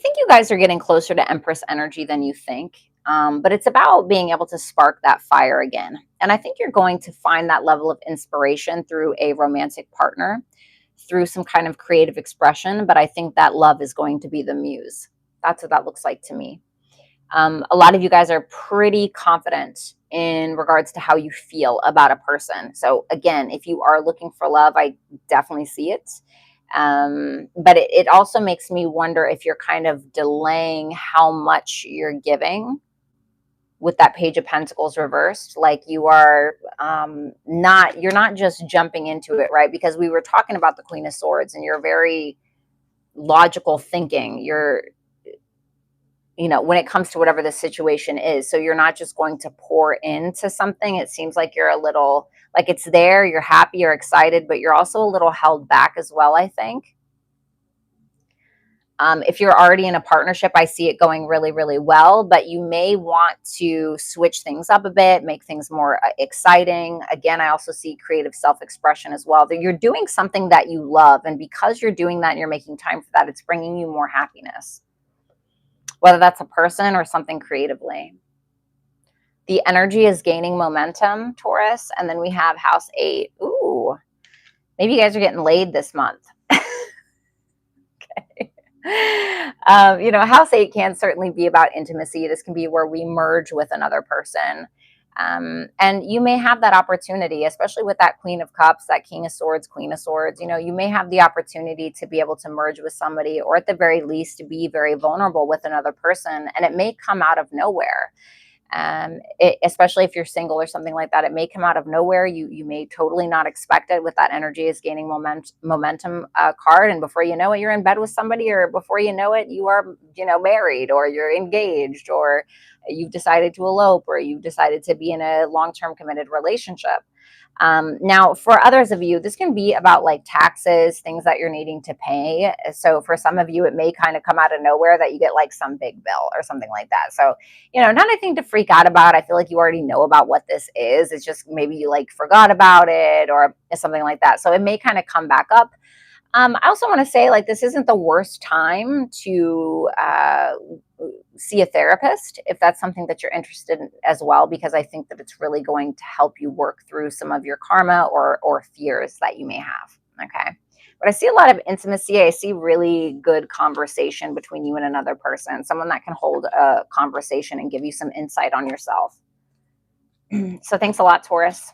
think you guys are getting closer to Empress energy than you think, but it's about being able to spark that fire again. And I think you're going to find that level of inspiration through a romantic partner, through some kind of creative expression, but I think that love is going to be the muse. That's what that looks like to me. A lot of you guys are pretty confident in regards to how you feel about a person. So again, if you are looking for love, I definitely see it. But it also makes me wonder if you're kind of delaying how much you're giving with that Page of Pentacles reversed. Like you are you're not just jumping into it, right? Because we were talking about the Queen of Swords and you're very logical thinking. You're, when it comes to whatever the situation is. So you're not just going to pour into something. It seems like you're a little, like it's there, you're happy, you're excited, but you're also a little held back as well, I think. If you're already in a partnership, I see it going really, really well, but you may want to switch things up a bit, make things more exciting. Again, I also see creative self-expression as well. That you're doing something that you love, and because you're doing that and you're making time for that, it's bringing you more happiness, whether that's a person or something creatively. The energy is gaining momentum, Taurus, and then we have house 8. Ooh, maybe you guys are getting laid this month. Okay. House 8 can certainly be about intimacy. This can be where we merge with another person. And you may have that opportunity, especially with that Queen of Cups, that King of Swords, Queen of Swords. You may have the opportunity to be able to merge with somebody, or at the very least to be very vulnerable with another person. And it may come out of nowhere. Especially if you're single or something like that, it may come out of nowhere. You may totally not expect it. With that energy is gaining momentum card, and before you know it, you're in bed with somebody, or before you know it, you are married, or you're engaged, or you've decided to elope, or you've decided to be in a long-term committed relationship. Now, for others of you, this can be about like taxes, things that you're needing to pay. So for some of you, it may kind of come out of nowhere that you get like some big bill or something like that. So, not a thing to freak out about. I feel like you already know about what this is. It's just maybe you like forgot about it or something like that. So it may kind of come back up. I also want to say, like, this isn't the worst time to see a therapist if that's something that you're interested in as well, because I think that it's really going to help you work through some of your karma or fears that you may have. Okay. But I see a lot of intimacy. I see really good conversation between you and another person, someone that can hold a conversation and give you some insight on yourself. So thanks a lot, Taurus.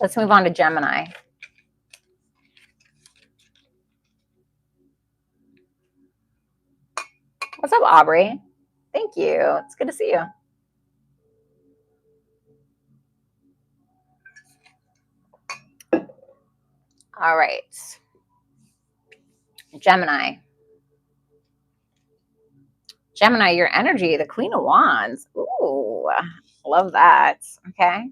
Let's move on to Gemini. What's up, Aubrey? Thank you. It's good to see you. All right. Gemini. Gemini, your energy, the Queen of Wands. Ooh, love that. Okay.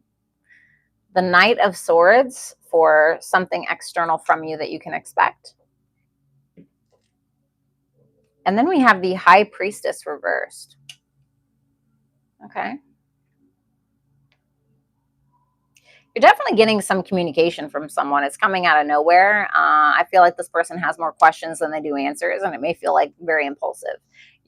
The Knight of Swords for something external from you that you can expect. And then we have the High Priestess reversed. Okay. You're definitely getting some communication from someone. It's coming out of nowhere. I feel like this person has more questions than they do answers, and it may feel like very impulsive.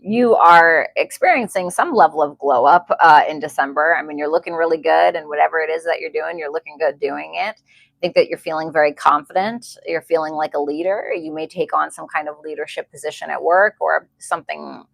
You are experiencing some level of glow up in December. I mean, you're looking really good, and whatever it is that you're doing, you're looking good doing it. I think that you're feeling very confident. You're feeling like a leader. You may take on some kind of leadership position at work or something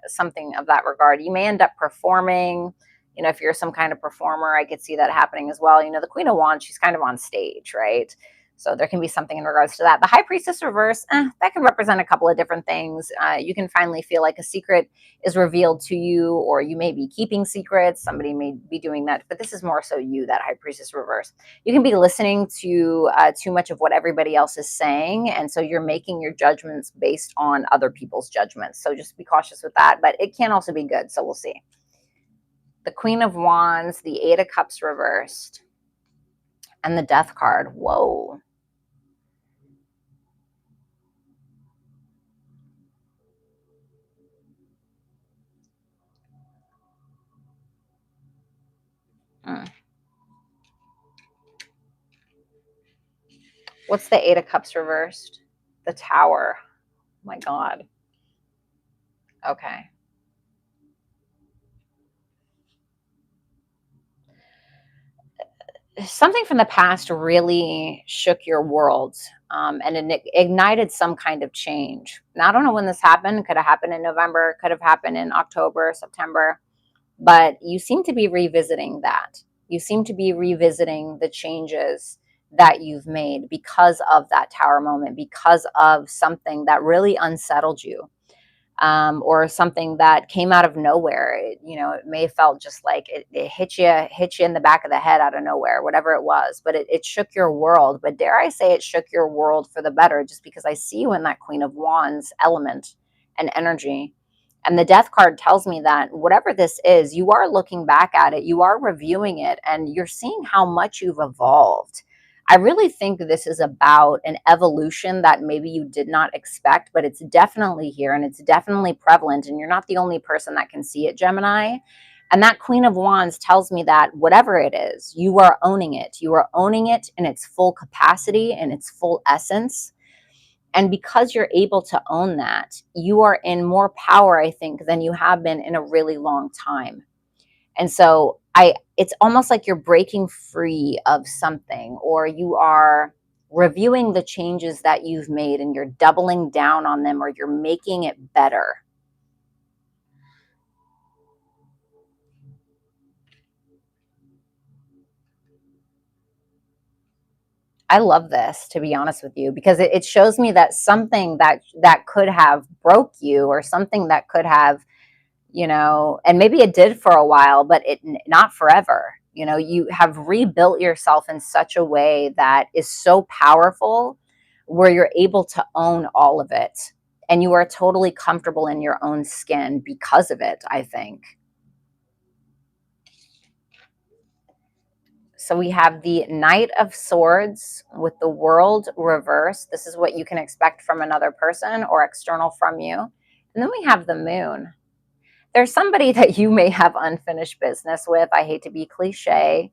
of that regard. You may end up performing. If you're some kind of performer, I could see that happening as well. The Queen of Wands, she's kind of on stage, right? So there can be something in regards to that. The High Priestess reverse, that can represent a couple of different things. You can finally feel like a secret is revealed to you, or you may be keeping secrets. Somebody may be doing that, but this is more so you, that High Priestess reverse. You can be listening to too much of what everybody else is saying, and so you're making your judgments based on other people's judgments. So just be cautious with that, but it can also be good, so we'll see. The Queen of Wands, the Eight of Cups reversed, and the Death card. Whoa. What's the Eight of Cups reversed? The Tower. Oh my God. Okay. something from the past really shook your world, and it ignited some kind of change. Now, I don't know when this happened. Could have happened in November, could have happened in October, September, but you seem to be revisiting that. You seem to be revisiting the changes that you've made because of that tower moment, because of something that really unsettled you, or something that came out of nowhere. It may have felt just like it hit you in the back of the head out of nowhere, whatever it was, but it shook your world. But dare I say, it shook your world for the better, just because I see you in that Queen of Wands element and energy. And the Death card tells me that whatever this is, you are looking back at it, you are reviewing it, and you're seeing how much you've evolved. I really think this is about an evolution that maybe you did not expect, but it's definitely here and it's definitely prevalent. And you're not the only person that can see it, Gemini. And that Queen of Wands tells me that whatever it is, you are owning it. You are owning it in its full capacity and its full essence. And because you're able to own that, you are in more power, I think, than you have been in a really long time. And so it's almost like you're breaking free of something, or you are reviewing the changes that you've made and you're doubling down on them, or you're making it better. I love this, to be honest with you, because it shows me that something that could have broke you, or something that could have, and maybe it did for a while, but it not forever. You have rebuilt yourself in such a way that is so powerful, where you're able to own all of it, and you are totally comfortable in your own skin because of it, I think. So we have the Knight of Swords with the World reversed. This is what you can expect from another person or external from you. And then we have the Moon. There's somebody that you may have unfinished business with. I hate to be cliche.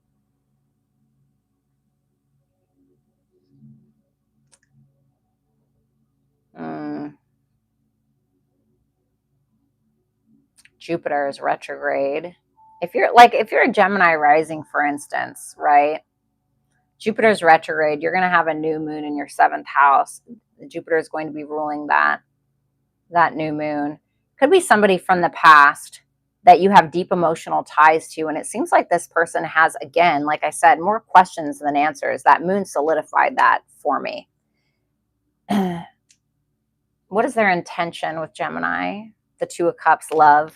Jupiter is retrograde. If you're a Gemini rising, for instance, right? Jupiter's retrograde, you're going to have a new moon in your 7th house. Jupiter is going to be ruling that new moon. Could be somebody from the past that you have deep emotional ties to. And it seems like this person has, again, like I said, more questions than answers. That moon solidified that for me. What is their intention with Gemini? The Two of Cups, love,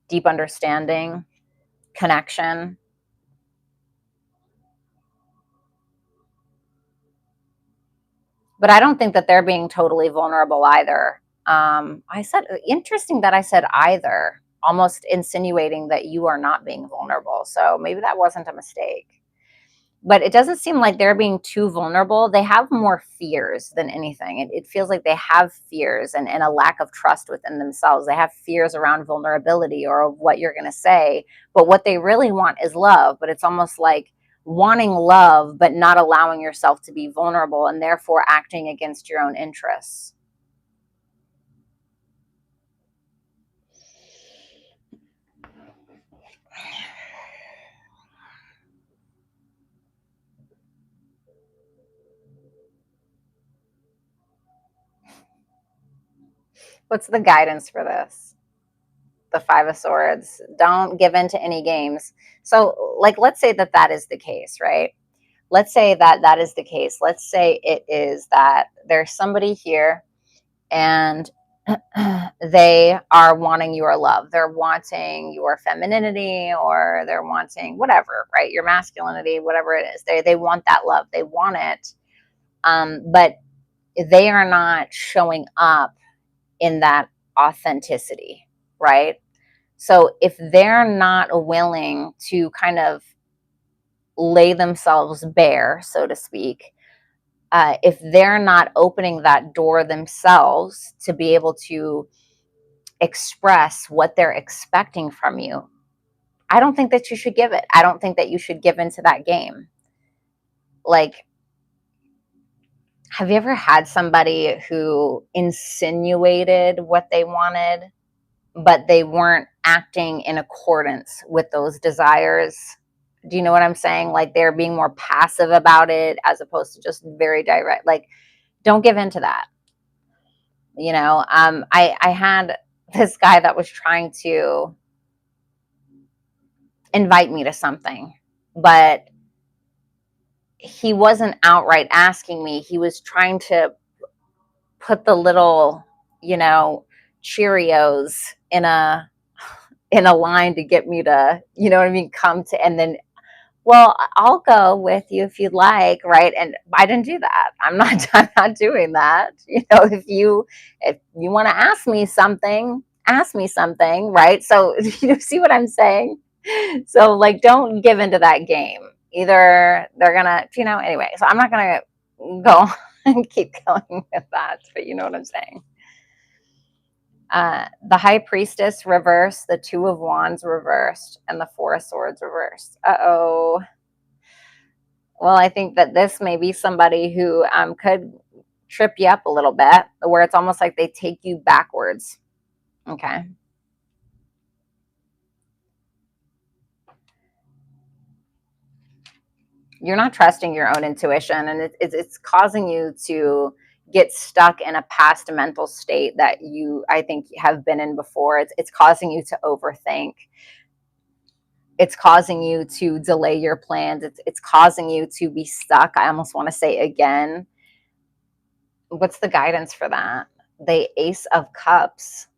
deep understanding, connection. But I don't think that they're being totally vulnerable either. I said, interesting that I said either, almost insinuating that you are not being vulnerable. So maybe that wasn't a mistake. But it doesn't seem like they're being too vulnerable. They have more fears than anything. It feels like they have fears and a lack of trust within themselves. They have fears around vulnerability or what you're going to say. But what they really want is love. But it's almost like wanting love, but not allowing yourself to be vulnerable, and therefore acting against your own interests. What's the guidance for this? The Five of Swords. Don't give in to any games. So, let's say that is the case, right? Let's say that is the case. Let's say it is that there's somebody here and they are wanting your love. They're wanting your femininity, or they're wanting whatever, right? Your masculinity, whatever it is. They want that love. They want it. But they are not showing up in that authenticity, right? So if they're not willing to kind of lay themselves bare, so to speak, if they're not opening that door themselves to be able to express what they're expecting from you, I don't think that you should give it. I don't think that you should give into that game. Like, have you ever had somebody who insinuated what they wanted, but they weren't acting in accordance with those desires? Do you know what I'm saying? Like they're being more passive about it as opposed to just very direct. Like, don't give in to that. I had this guy that was trying to invite me to something, but he wasn't outright asking me. He was trying to put the little, you know, Cheerios in a line to get me to, you know what I mean, come to, and then, well, I'll go with you if you'd like, right? And I didn't do that. I'm not doing that. If you want to ask me something, right? So you see what I'm saying? So like, don't give into that game. Either they're gonna, anyway. So I'm not gonna go and keep going with that, but you know what I'm saying. The High Priestess reversed, the Two of Wands reversed, and the Four of Swords reversed. Uh-oh. Well, I think that this may be somebody who could trip you up a little bit, where it's almost like they take you backwards. Okay. You're not trusting your own intuition, and it's causing you to get stuck in a past mental state that I think, have been in before. It's causing you to overthink. It's causing you to delay your plans. It's causing you to be stuck. I almost want to say again. What's the guidance for that? The Ace of Cups.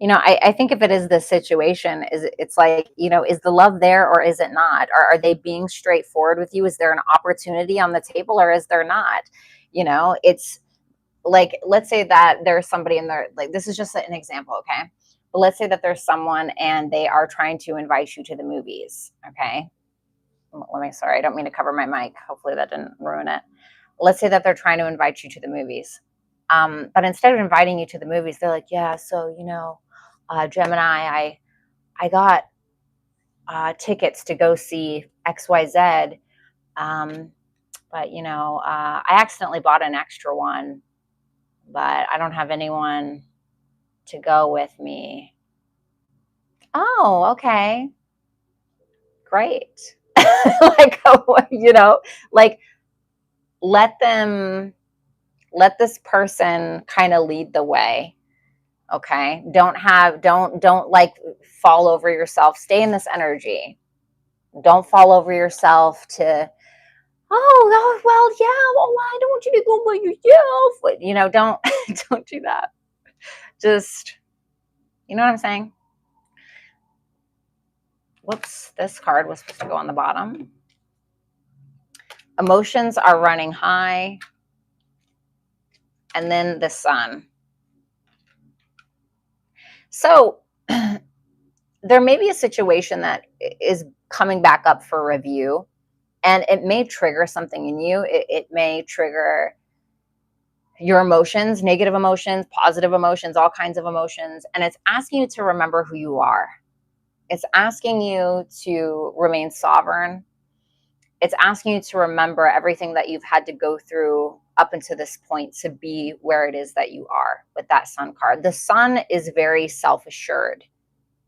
I think if it is this situation, it's like, is the love there or is it not? Are they being straightforward with you? Is there an opportunity on the table or is there not? It's like, let's say that there's somebody in there, like, this is just an example, okay? But let's say that there's someone and they are trying to invite you to the movies, okay? Sorry, I don't mean to cover my mic. Hopefully that didn't ruin it. Let's say that they're trying to invite you to the movies. But instead of inviting you to the movies, they're like, yeah, so, Gemini, I got tickets to go see XYZ. But, I accidentally bought an extra one, but I don't have anyone to go with me. Oh, okay. Great. Like, like, let this person kind of lead the way. Okay. Don't like fall over yourself. Stay in this energy. Don't fall over yourself to, oh, well, yeah, well, I don't want you to go by yourself. But, don't, don't do that. Just, you know what I'm saying? Whoops, this card was supposed to go on the bottom. Emotions are running high. And then the Sun. So there may be a situation that is coming back up for review, and it may trigger something in you. It may trigger your emotions, negative emotions, positive emotions, all kinds of emotions. And it's asking you to remember who you are. It's asking you to remain sovereign. It's asking you to remember everything that you've had to go through up until this point to be where it is that you are with that Sun card. The Sun is very self-assured,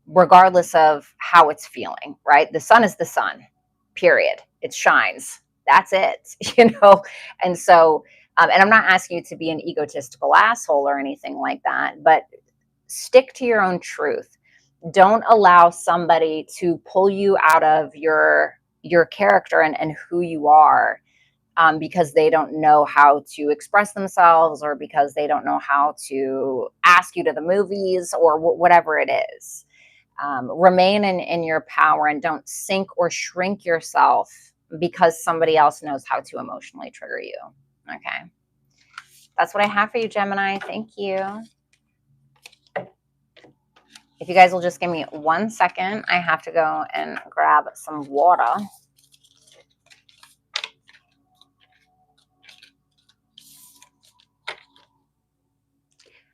regardless of how it's feeling, right? The sun is the sun, period. It shines. That's it, And so, and I'm not asking you to be an egotistical asshole or anything like that, but stick to your own truth. Don't allow somebody to pull you out of your character and who you are, because they don't know how to express themselves, or because they don't know how to ask you to the movies, or whatever it is. Remain in your power, and don't sink or shrink yourself because somebody else knows how to emotionally trigger you. Okay. That's what I have for you, Gemini. Thank you. If you guys will just give me 1 second, I have to go and grab some water.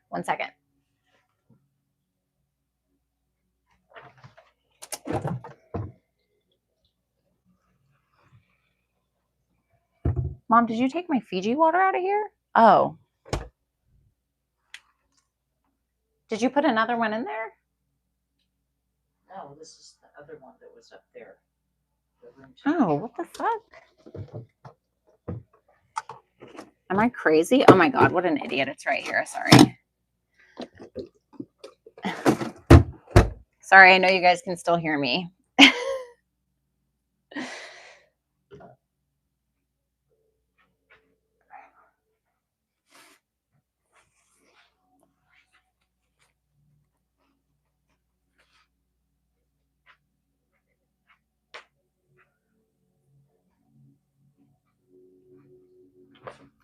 One second. Mom, did you take my Fiji water out of here? Oh. Did you put another one in there? No, this is the other one that was up there. Oh, what the fuck? Am I crazy? Oh my God, what an idiot. It's right here. Sorry. Sorry, I know you guys can still hear me.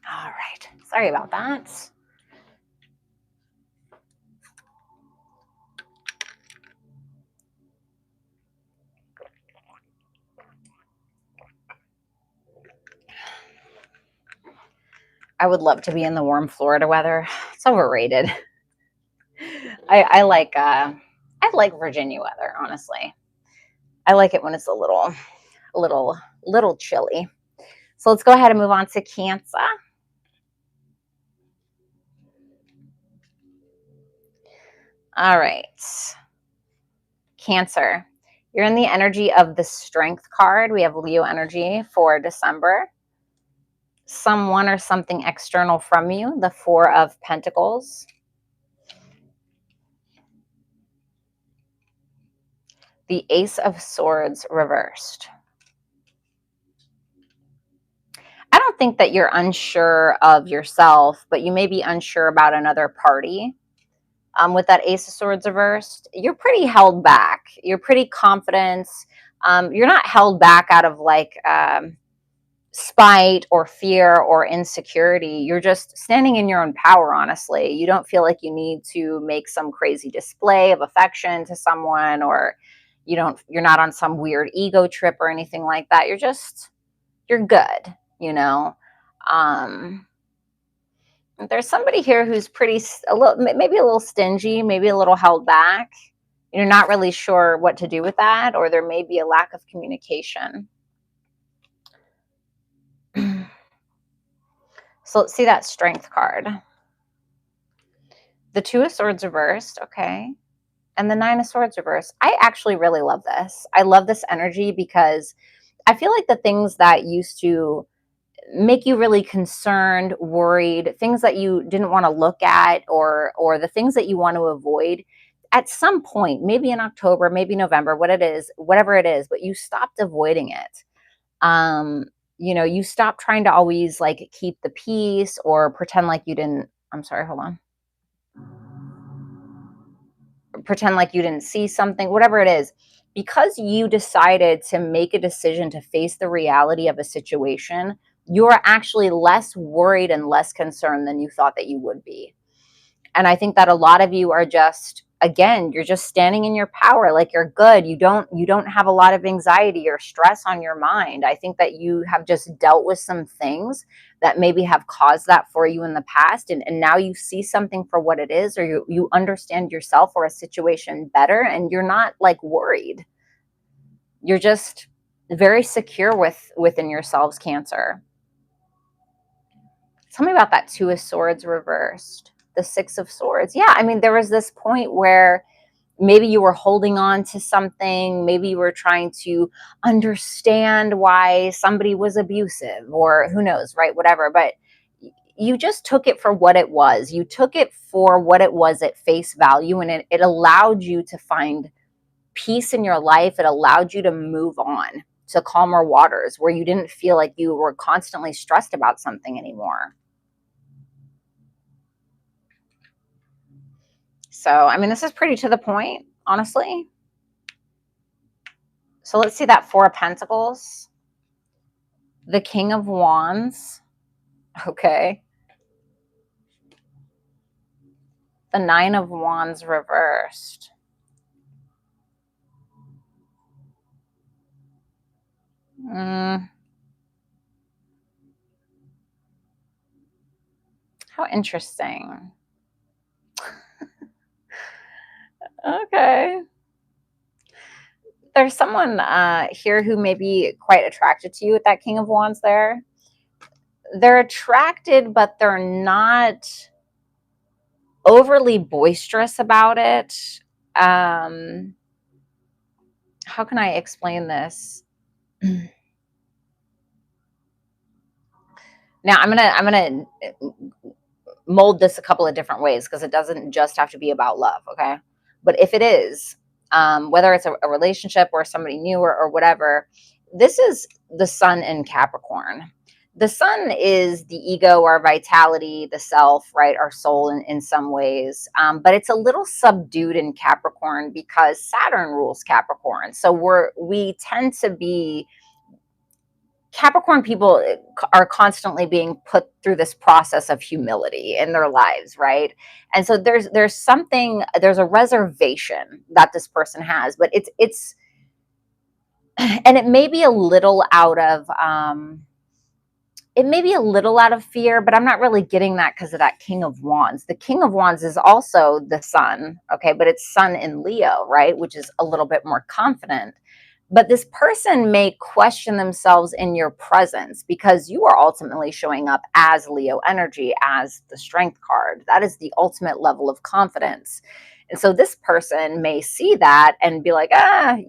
All right. Sorry about that. I would love to be in the warm Florida weather. It's overrated. I like Virginia weather, honestly. I like it when it's a little chilly. So let's go ahead and move on to Cancer. All right. Cancer. You're in the energy of the Strength card. We have Leo energy for December. Someone or something external from you, the Four of Pentacles. The Ace of Swords reversed. I don't think that you're unsure of yourself, but you may be unsure about another party. With that Ace of Swords reversed, you're pretty held back. You're pretty confident. You're not held back out of like spite or fear or insecurity. You're just standing in your own power, honestly. You don't feel like you need to make some crazy display of affection to someone, or you're not on some weird ego trip or anything like that. You're good, you know. There's somebody here who's maybe a little stingy, maybe a little held back. You're not really sure what to do with that, or there may be a lack of communication. So let's see that Strength card. The Two of Swords reversed, okay. And the Nine of Swords reversed. I actually really love this. I love this energy because I feel like the things that used to make you really concerned, worried, things that you didn't want to look at, or the things that you want to avoid, at some point, maybe in October, maybe November, whatever it is, but you stopped avoiding it. You stopped trying to always like keep the peace or pretend like you didn't, I'm sorry, hold on. Pretend like you didn't see something, whatever it is, because you decided to make a decision to face the reality of a situation. You're actually less worried and less concerned than you thought that you would be. And I think that a lot of you are just, again, you're just standing in your power, like you're good. You don't have a lot of anxiety or stress on your mind. I think that you have just dealt with some things that maybe have caused that for you in the past. And now you see something for what it is, or you understand yourself or a situation better, and you're not like worried. You're just very secure within yourselves, Cancer. Tell me about that Two of Swords reversed. The Six of Swords. Yeah, I mean, there was this point where maybe you were holding on to something. Maybe you were trying to understand why somebody was abusive, or who knows, right? Whatever. But you just took it for what it was. You took it for what it was at face value, and it allowed you to find peace in your life. It allowed you to move on to calmer waters where you didn't feel like you were constantly stressed about something anymore. So, I mean, this is pretty to the point, honestly. So let's see that Four of Pentacles. The King of Wands. Okay. The Nine of Wands reversed. How interesting. Okay. There's someone here who may be quite attracted to you with that King of Wands there. They're attracted, but they're not overly boisterous about it. How can I explain this? Now I'm gonna mold this a couple of different ways because it doesn't just have to be about love, okay? But if it is, whether it's a relationship or somebody new or whatever, this is the sun in Capricorn. The sun is the ego, our vitality, the self, right? Our soul in some ways. But it's a little subdued in Capricorn because Saturn rules Capricorn. So we tend to be Capricorn people are constantly being put through this process of humility in their lives, right? And so there's a reservation that this person has, but it's and it may be a little out of fear, but I'm not really getting that because of that King of Wands. The King of Wands is also the sun, okay, but it's sun in Leo, right, which is a little bit more confident. But this person may question themselves in your presence because you are ultimately showing up as Leo energy, as the strength card. That is the ultimate level of confidence. And so this person may see that and be like, I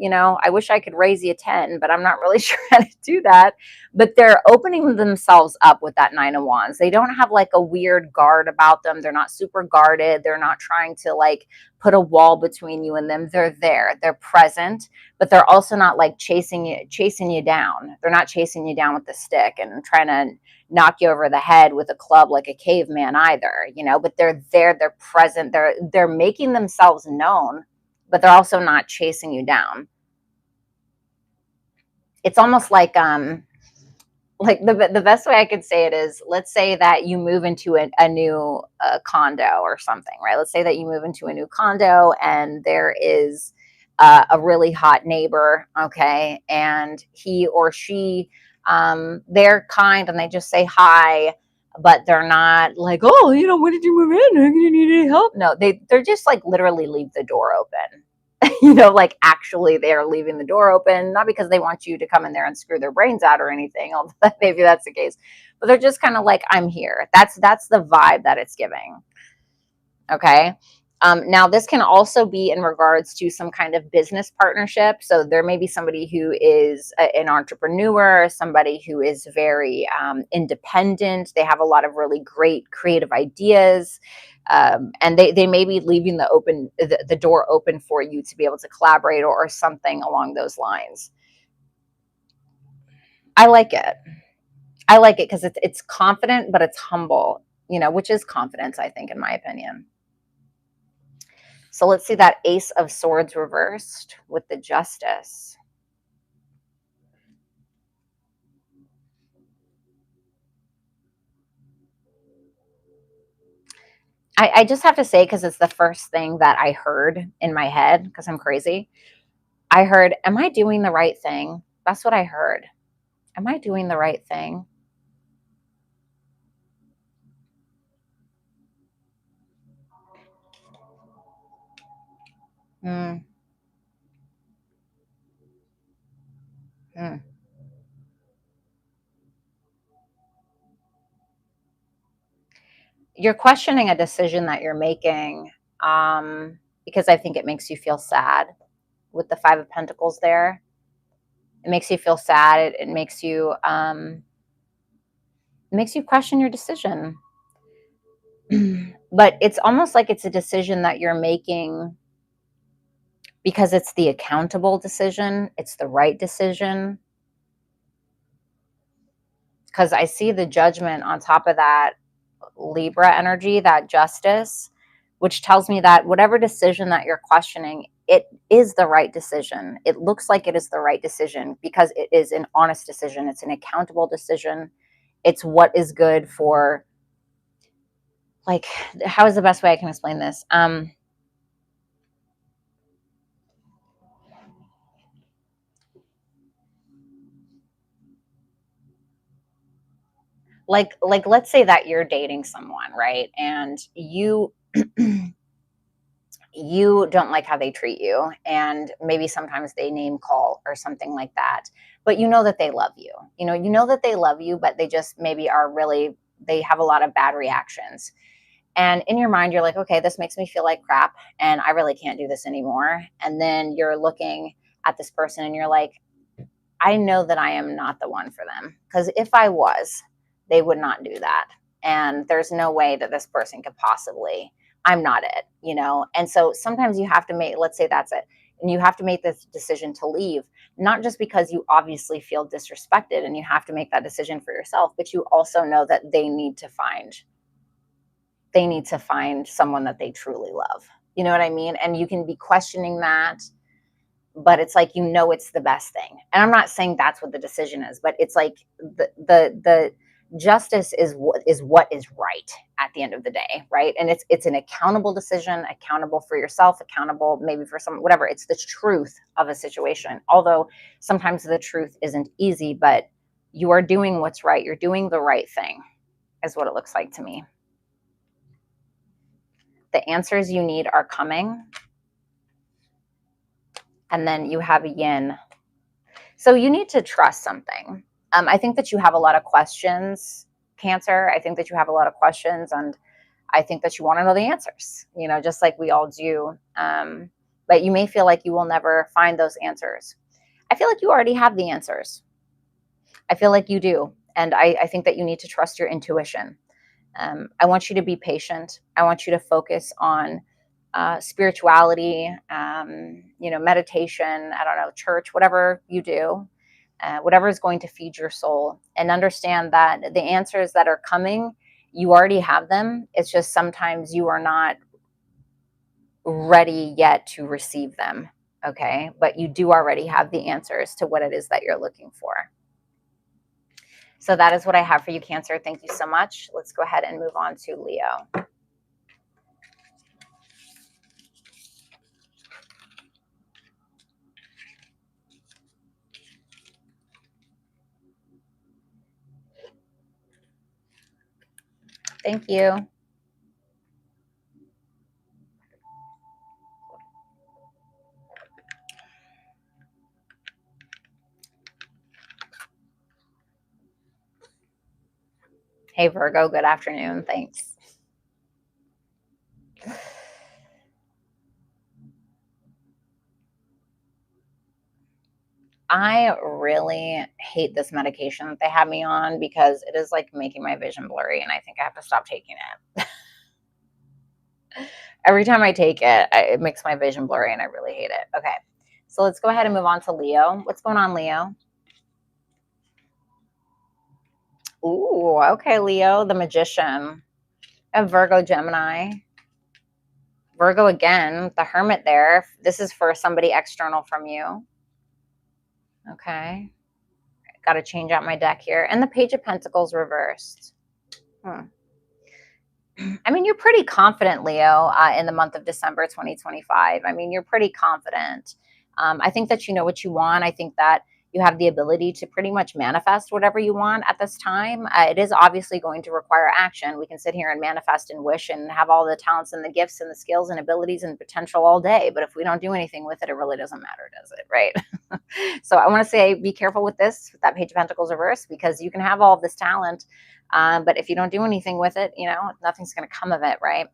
wish I could raise you a 10, but I'm not really sure how to do that. But they're opening themselves up with that Nine of Wands. They don't have like a weird guard about them. They're not super guarded. They're not trying to like put a wall between you and them. They're there. They're present, but they're also not like chasing you down. They're not chasing you down with the stick and trying to knock you over the head with a club like a caveman either, but they're there, they're present, they're making themselves known, but they're also not chasing you down. It's almost like the best way I could say it is, let's say that you move into a new condo or something, right? Let's say that you move into a new condo and there is a really hot neighbor, okay, and he or she, they're kind and they just say hi, but they're not like, oh, when did you move in? Do you need any help? No, they're just like literally leave the door open. Like actually they're leaving the door open, not because they want you to come in there and screw their brains out or anything, although maybe that's the case, but they're just kind of like, I'm here. That's the vibe that it's giving. Okay. Now this can also be in regards to some kind of business partnership. So there may be somebody who is an entrepreneur, somebody who is very independent. They have a lot of really great creative ideas. And they may be leaving the door open for you to be able to collaborate or something along those lines. I like it. I like it because it's confident, but it's humble, which is confidence, I think, in my opinion. So let's see that Ace of Swords reversed with the Justice. I just have to say, because it's the first thing that I heard in my head, because I'm crazy. I heard, am I doing the right thing? That's what I heard. Am I doing the right thing? Hmm. Hmm. You're questioning a decision that you're making, because I think it makes you feel sad with the Five of Pentacles there. It makes you feel sad. It makes you question your decision. But it's almost like it's a decision that you're making because it's the accountable decision. It's the right decision. Because I see the Judgment on top of that Libra energy, that Justice, which tells me that whatever decision that you're questioning, it is the right decision. It looks like it is the right decision because it is an honest decision. It's an accountable decision. It's what is good for, like, how is the best way I can explain this? Like let's say that you're dating someone, right? And you you don't like how they treat you, and maybe sometimes they name call or something like that, but you know that they love you, you know that they love you, but they just maybe are really, they have a lot of bad reactions. And in your mind, you're like, okay, this makes me feel like crap and I really can't do this anymore. And then you're looking at this person and you're like, I know that I am not the one for them. Because if I was, they would not do that. And there's no way that this person could possibly, I'm not it, you know? And so sometimes you have to make, let's say that's it. And you have to make this decision to leave, not just because you obviously feel disrespected and you have to make that decision for yourself, but you also know that they need to find someone that they truly love. You know what I mean? And you can be questioning that, but it's like, you know, it's the best thing. And I'm not saying that's what the decision is, but it's like the justice is what is right at the end of the day, right? And it's an accountable decision, accountable for yourself, accountable maybe for some, whatever. It's the truth of a situation. Although sometimes the truth isn't easy, but you are doing what's right. You're doing the right thing, is what it looks like to me. The answers you need are coming. And then you have a yin. So you need to trust something. I think that you have a lot of questions, Cancer. I think that you have a lot of questions, and I think that you want to know the answers, you know, just like we all do. But you may feel like you will never find those answers. I feel like you already have the answers. I feel like you do. And I think that you need to trust your intuition. I want you to be patient. I want you to focus on spirituality, you know, meditation, I don't know, church, whatever you do, whatever is going to feed your soul, and understand that the answers that are coming, you already have them. It's just sometimes you are not ready yet to receive them. Okay. But you do already have the answers to what it is that you're looking for. So that is what I have for you, Cancer. Thank you so much. Let's go ahead and move on to Leo. Thank you. Hey, Virgo, good afternoon. Thanks. I really hate this medication that they have me on because it is like making my vision blurry, and I think I have to stop taking it. Every time I take it, it makes my vision blurry, and I really hate it. Okay, so let's go ahead and move on to Leo. What's going on, Leo? Ooh, okay, Leo, the Magician. A Virgo, Gemini. Virgo again, the Hermit there. This is for somebody external from you. Okay. Got to change out my deck here. And the Page of Pentacles reversed. I mean, you're pretty confident, Leo, in the month of December 2025. I mean, you're pretty confident. I think that you know what you want. I think that you have the ability to pretty much manifest whatever you want at this time. It is obviously going to require action. We can sit here and manifest and wish and have all the talents and the gifts and the skills and abilities and potential all day. But if we don't do anything with it, it really doesn't matter, does it? Right? So I want to say, be careful with this, with that Page of Pentacles reverse, because you can have all of this talent. But if you don't do anything with it, you know, nothing's going to come of it, right?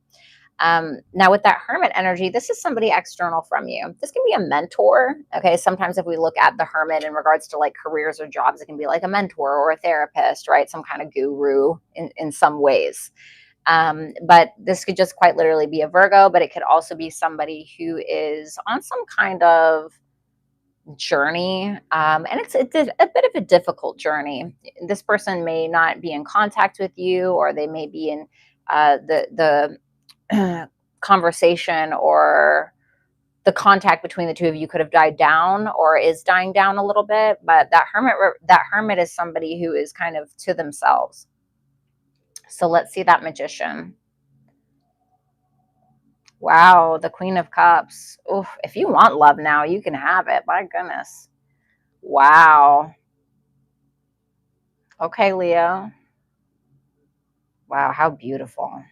Now with that Hermit energy, this is somebody external from you. This can be a mentor. Okay. Sometimes if we look at the Hermit in regards to like careers or jobs, it can be like a mentor or a therapist, right? Some kind of guru in some ways. But this could just quite literally be a Virgo, but it could also be somebody who is on some kind of journey, and it's a bit of a difficult journey. This person may not be in contact with you, or they may be in the conversation, or the contact between the two of you could have died down or is dying down a little bit. But that hermit is somebody who is kind of to themselves. So let's see that Magician. Wow, the Queen of Cups. Oof, if you want love now, you can have it. My goodness. Wow. Okay, Leo. Wow, how beautiful.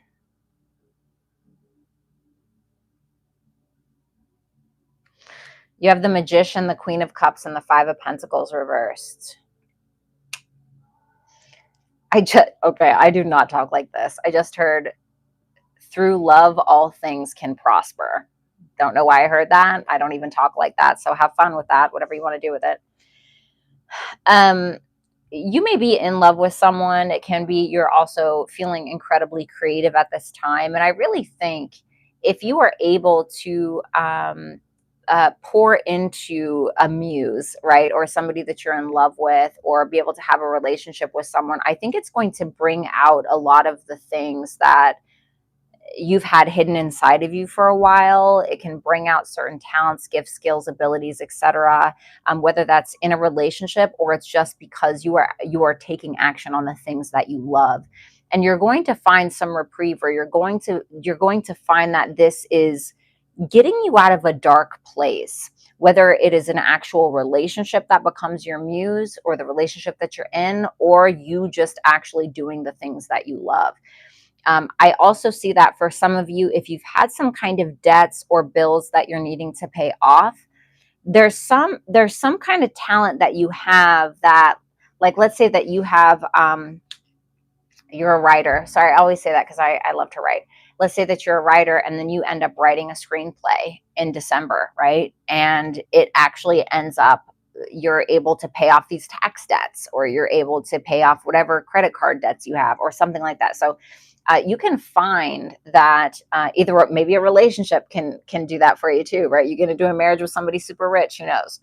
You have the Magician, the Queen of Cups, and the Five of Pentacles reversed. Okay, I do not talk like this. I just heard through love, all things can prosper. Don't know why I heard that. I don't even talk like that. So have fun with that, whatever you want to do with it. You may be in love with someone. It can be you're also feeling incredibly creative at this time. And I really think if you are able to pour into a muse, right, or somebody that you're in love with, or be able to have a relationship with someone, I think it's going to bring out a lot of the things that you've had hidden inside of you for a while. It can bring out certain talents, gifts, skills, abilities, etc. Whether that's in a relationship or it's just because you are taking action on the things that you love, and you're going to find some reprieve, or you're going to find that this is getting you out of a dark place. Whether it is an actual relationship that becomes your muse, or the relationship that you're in, or you just actually doing the things that you love. I also see that for some of you, if you've had some kind of debts or bills that you're needing to pay off, there's some kind of talent that you have that, like, let's say that you have, you're a writer. Sorry, I always say that because I love to write. Let's say that you're a writer and then you end up writing a screenplay in December, right? And it actually ends up, you're able to pay off these tax debts, or you're able to pay off whatever credit card debts you have, or something like that. So you can find that either maybe a relationship can do that for you too, right? You get into a marriage with somebody super rich, who knows?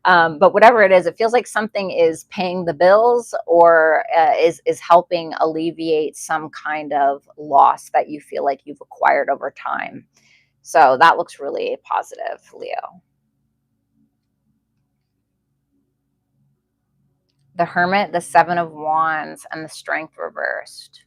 But whatever it is, it feels like something is paying the bills, or is helping alleviate some kind of loss that you feel like you've acquired over time. So that looks really positive, Leo. The Hermit, the Seven of Wands, and the Strength reversed.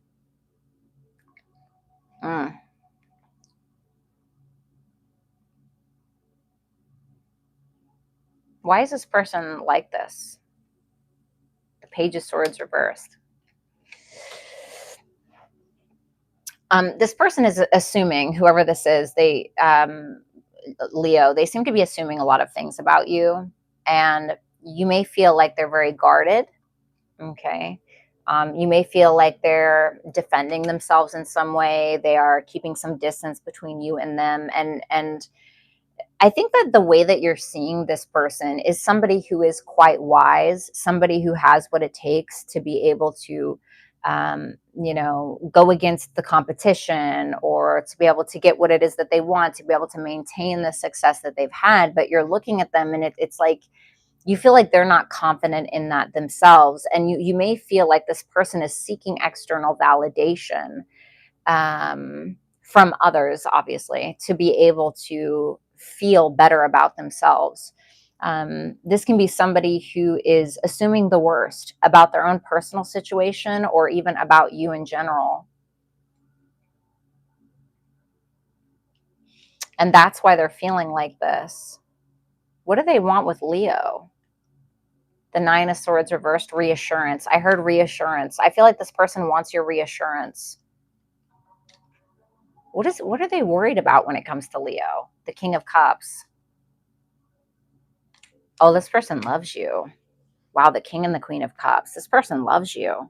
Why is this person like this? The Page of Swords reversed. This person is assuming, whoever this is, Leo, they seem to be assuming a lot of things about you, and you may feel like they're very guarded. Okay. You may feel like they're defending themselves in some way. They are keeping some distance between you and them. And I think that the way that you're seeing this person is somebody who is quite wise, somebody who has what it takes to be able to, go against the competition, or to be able to get what it is that they want, to be able to maintain the success that they've had. But you're looking at them and it's like, you feel like they're not confident in that themselves. And you may feel like this person is seeking external validation from others, obviously, to be able to feel better about themselves. This can be somebody who is assuming the worst about their own personal situation, or even about you in general. And that's why they're feeling like this. What do they want with Leo? The Nine of Swords reversed, reassurance. I heard reassurance. I feel like this person wants your reassurance. What are they worried about when it comes to Leo? The King of Cups. Oh, this person loves you. Wow, the King and the Queen of Cups. This person loves you.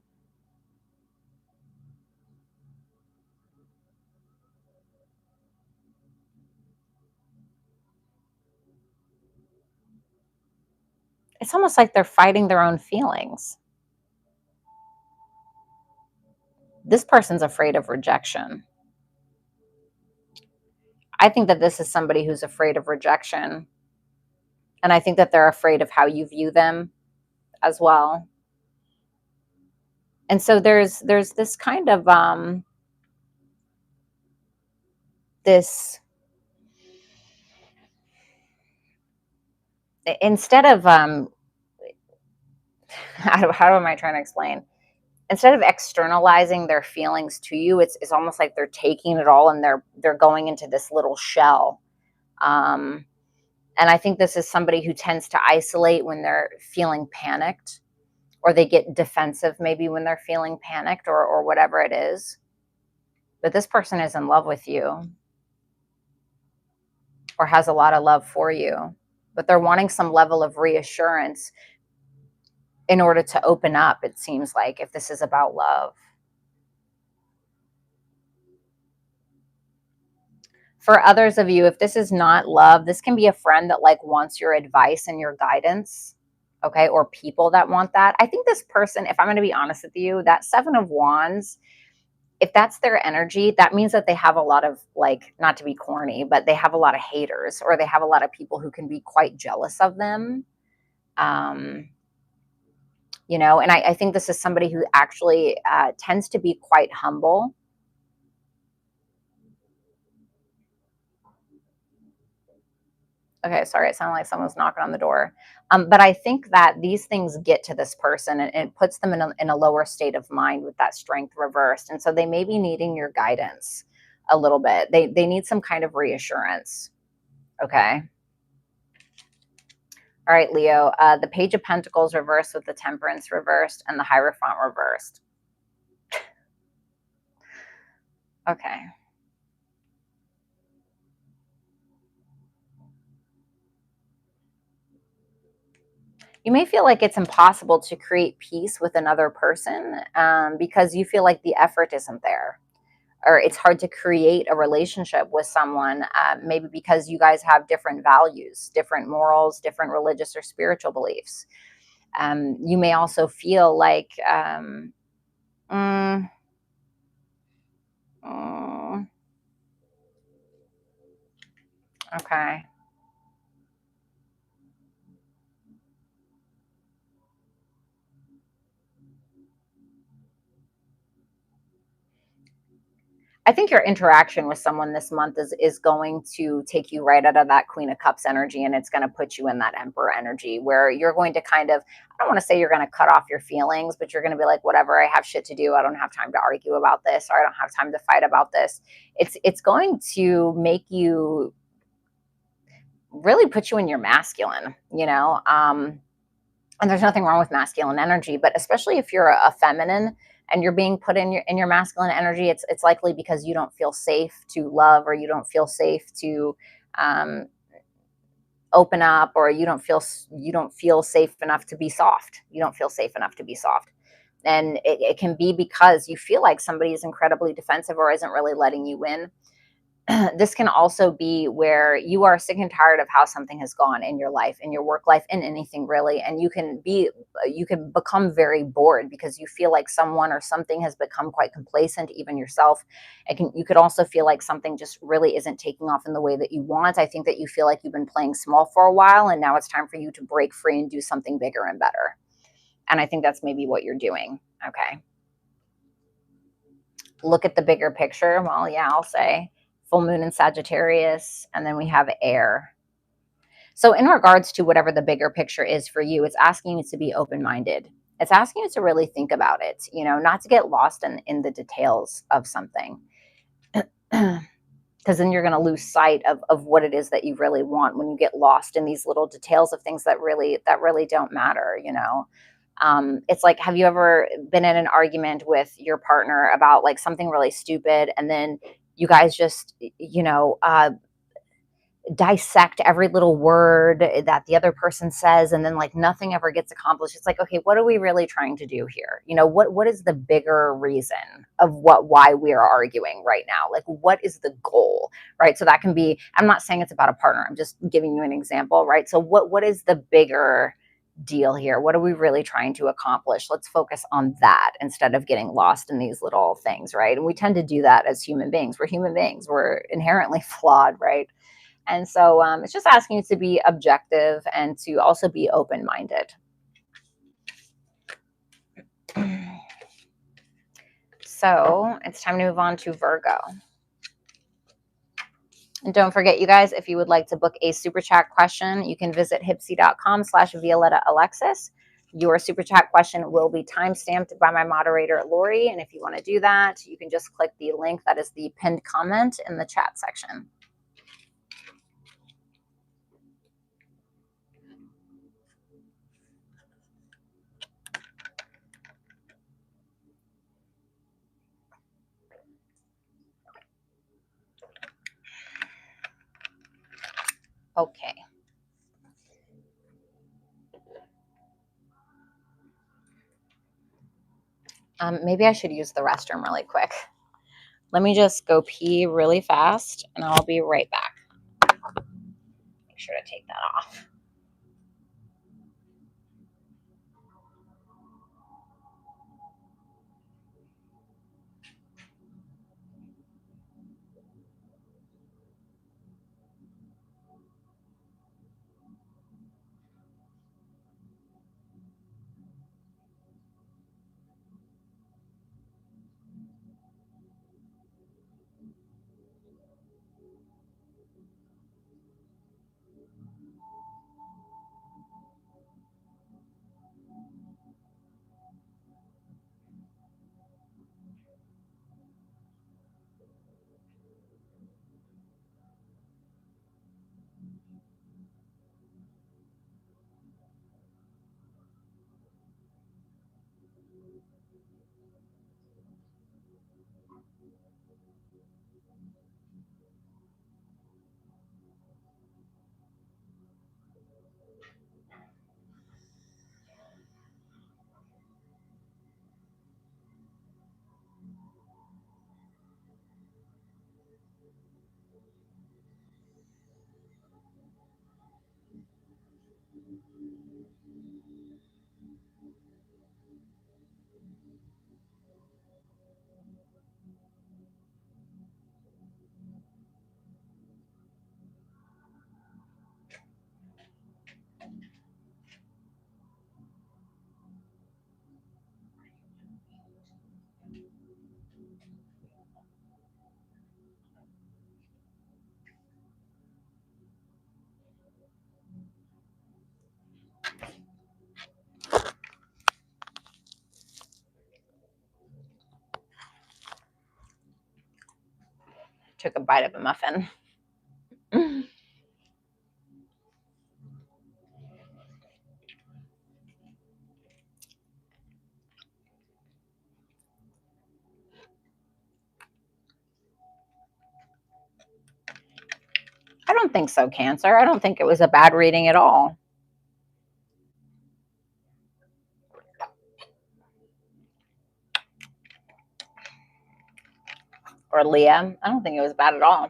It's almost like they're fighting their own feelings. This person's afraid of rejection. I think that this is somebody who's afraid of rejection. And I think that they're afraid of how you view them as well. And so there's this kind of this, instead of how am I trying to explain? Instead of externalizing their feelings to you, it's almost like they're taking it all and they're going into this little shell. And I think this is somebody who tends to isolate when they're feeling panicked, or they get defensive maybe when they're feeling panicked, or whatever it is. But this person is in love with you, or has a lot of love for you, but they're wanting some level of reassurance in order to open up, it seems like, if this is about love. For others of you, if this is not love, this can be a friend that like wants your advice and your guidance. Okay. Or people that want that. I think this person, if I'm going to be honest with you, that Seven of Wands, if that's their energy, that means that they have a lot of, like, not to be corny, but they have a lot of haters, or they have a lot of people who can be quite jealous of them. Um, and I think this is somebody who actually tends to be quite humble. Okay, sorry, it sounded like someone was knocking on the door. But I think that these things get to this person, and it puts them in a lower state of mind with that strength reversed. And so they may be needing your guidance a little bit. They need some kind of reassurance. Okay. All right, Leo, the Page of Pentacles reversed with the Temperance reversed and the Hierophant reversed. Okay. You may feel like it's impossible to create peace with another person because you feel like the effort isn't there, or it's hard to create a relationship with someone, maybe because you guys have different values, different morals, different religious or spiritual beliefs. You may also feel like, mm, mm, okay. I think your interaction with someone this month is going to take you right out of that Queen of Cups energy, and it's going to put you in that Emperor energy, where you're going to kind of, I don't want to say you're going to cut off your feelings, but you're going to be like, whatever, I have shit to do. I don't have time to argue about this, or I don't have time to fight about this. It's going to make you really put you in your masculine, and there's nothing wrong with masculine energy, but especially if you're a feminine and you're being put in your masculine energy, it's likely because you don't feel safe to love, or you don't feel safe to um, open up, or you don't feel safe enough to be soft. You don't feel safe enough to be soft. And it can be because you feel like somebody is incredibly defensive or isn't really letting you in. This can also be where you are sick and tired of how something has gone in your life, in your work life, in anything really, and you can become very bored because you feel like someone or something has become quite complacent, even yourself. You could also feel like something just really isn't taking off in the way that you want. I think that you feel like you've been playing small for a while, and now it's time for you to break free and do something bigger and better. And I think that's maybe what you're doing. Okay. Look at the bigger picture. Well, yeah, I'll say full moon in Sagittarius, and then we have air. So in regards to whatever the bigger picture is for you, it's asking you to be open-minded. It's asking you to really think about it, not to get lost in the details of something. Because then you're going to lose sight of what it is that you really want when you get lost in these little details of things that really don't matter. It's like, have you ever been in an argument with your partner about like something really stupid, and then you guys just dissect every little word that the other person says, and then like nothing ever gets accomplished? It's like, okay, what are we really trying to do here? What is the bigger reason of why we are arguing right now? Like, what is the goal, right? So that can be, I'm not saying it's about a partner, I'm just giving you an example, right? So what is the bigger deal here? What are we really trying to accomplish? Let's focus on that instead of getting lost in these little things, right? And we tend to do that as human beings. We're human beings, we're inherently flawed, right? And so it's just asking you to be objective and to also be open-minded. So it's time to move on to Virgo. And don't forget, you guys, if you would like to book a super chat question, you can visit hipsy.com/Violetta Alexis. Your super chat question will be time-stamped by my moderator, Lori. And if you want to do that, you can just click the link that is the pinned comment in the chat section. Okay. Maybe I should use the restroom really quick. Let me just go pee really fast and I'll be right back. Make sure to take that off. Took a bite of a muffin. I don't think so, Cancer. I don't think it was a bad reading at all. Or Leah, I don't think it was bad at all.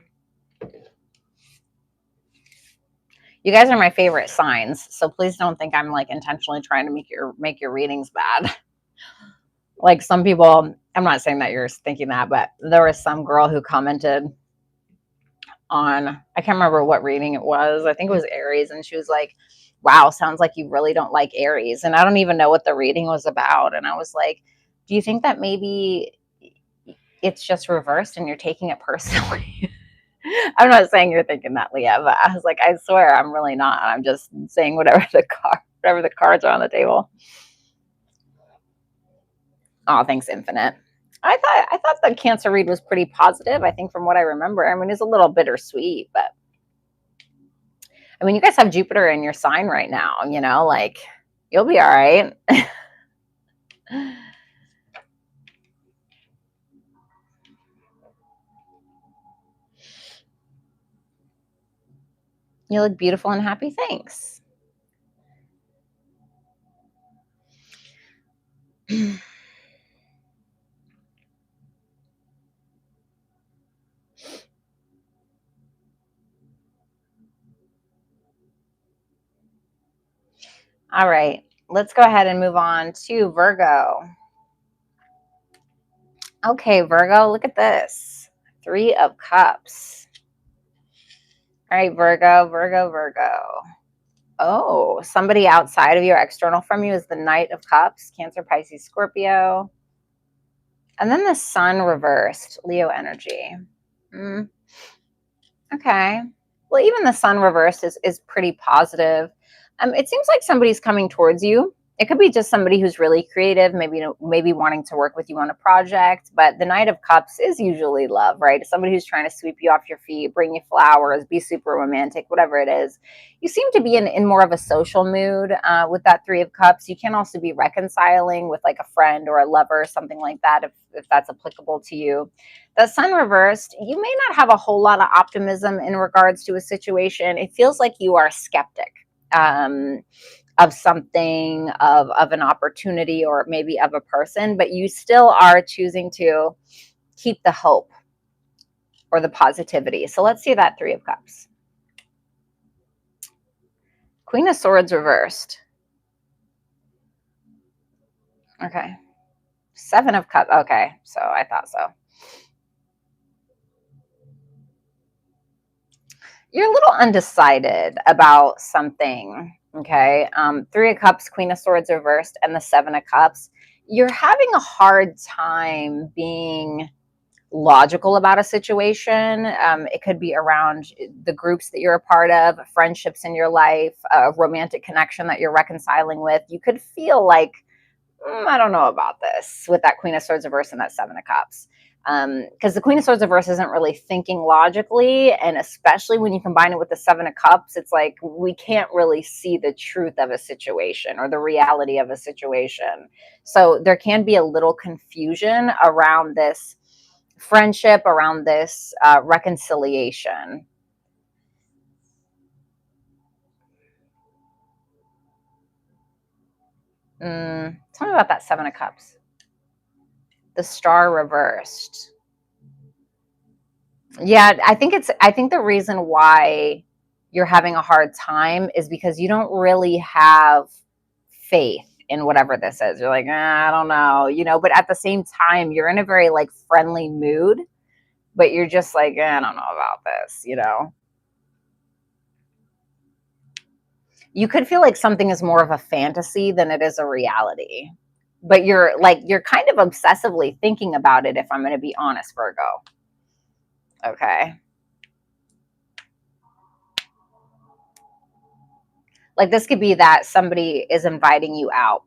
You guys are my favorite signs, so please don't think I'm like intentionally trying to make your readings bad. Like some people, I'm not saying that you're thinking that, but there was some girl who commented on, I can't remember what reading it was. I think it was Aries, and she was like, "Wow, sounds like you really don't like Aries." And I don't even know what the reading was about. And I was like, "Do you think that maybe it's just reversed and you're taking it personally?" I'm not saying you're thinking that, Leah, but I was like, I swear I'm really not. I'm just saying whatever the cards are on the table. Oh, thanks, Infinite. I thought the Cancer read was pretty positive. I think from what I remember, I mean, it's a little bittersweet, but I mean, you guys have Jupiter in your sign right now. You know, like you'll be all right. You look beautiful and happy. Thanks. All right, let's go ahead and move on to Virgo. Okay, Virgo, look at this. 3 of Cups. All right, Virgo, Virgo, Virgo. Oh, somebody outside of you, external from you, is the Knight of Cups, Cancer, Pisces, Scorpio. And then the Sun reversed, Leo energy. Okay. Well, even the Sun reversed is pretty positive. It seems like somebody's coming towards you. It could be just somebody who's really creative, maybe wanting to work with you on a project. But the Knight of Cups is usually love, right? Somebody who's trying to sweep you off your feet, bring you flowers, be super romantic, whatever it is. You seem to be in more of a social mood with that 3 of Cups. You can also be reconciling with like a friend or a lover, something like that, if that's applicable to you. The Sun reversed, you may not have a whole lot of optimism in regards to a situation. It feels like you are skeptic of something, of an opportunity, or maybe of a person, but you still are choosing to keep the hope or the positivity. So let's see that Three of Cups. Queen of Swords reversed. Okay. Seven of Cups. Okay, so I thought so. You're a little undecided about something, okay? Three of Cups, Queen of Swords reversed, and the Seven of Cups. You're having a hard time being logical about a situation. It could be around the groups that you're a part of, friendships in your life, a romantic connection that you're reconciling with. You could feel like, I don't know about this with that Queen of Swords reverse and that Seven of Cups. Because the Queen of Swords reverse isn't really thinking logically, and especially when you combine it with the Seven of Cups, it's like we can't really see the truth of a situation or the reality of a situation. So there can be a little confusion around this friendship, around this reconciliation. Tell me about that Seven of Cups. The Star reversed. Yeah, I think the reason why you're having a hard time is because you don't really have faith in whatever this is. You're like, I don't know, but at the same time, you're in a very like friendly mood, but you're just like, I don't know about this. You could feel like something is more of a fantasy than it is a reality. But you're kind of obsessively thinking about it, if I'm going to be honest, Virgo. Okay. Like this could be that somebody is inviting you out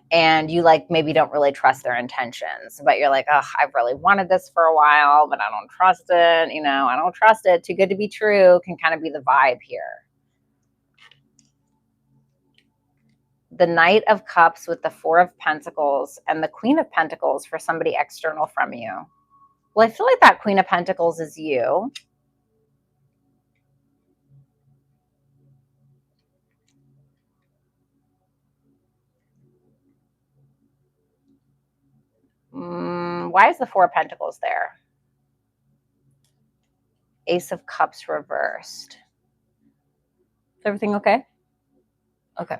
and you like maybe don't really trust their intentions, but you're like, oh, I've really wanted this for a while, but I don't trust it. I don't trust it. Too good to be true can kind of be the vibe here. The Knight of Cups with the Four of Pentacles and the Queen of Pentacles for somebody external from you. Well, I feel like that Queen of Pentacles is you. Why is the Four of Pentacles there? Ace of Cups reversed. Is everything okay? Okay.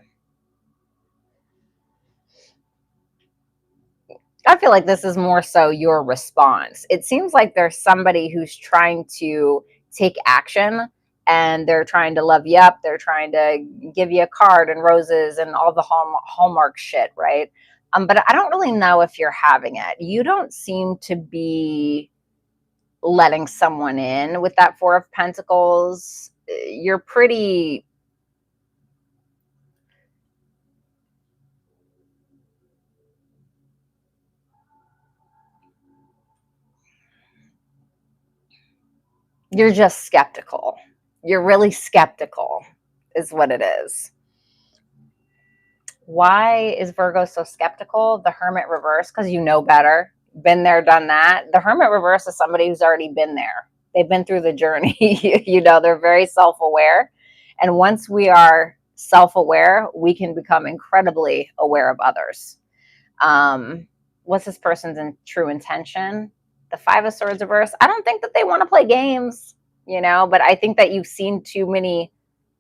I feel like this is more so your response. It seems like there's somebody who's trying to take action and they're trying to love you up. They're trying to give you a card and roses and all the Hallmark shit, right? But I don't really know if you're having it. You don't seem to be letting someone in with that Four of Pentacles. You're pretty... You're just skeptical. You're really skeptical is what it is. Why is Virgo so skeptical? The Hermit reverse, because you know better. Been there, done that. The Hermit reverse is somebody who's already been there. They've been through the journey. They're very self-aware. And once we are self-aware, we can become incredibly aware of others. What's this person's true intention? The Five of Swords reverse. I don't think that they want to play games, but I think that you've seen too many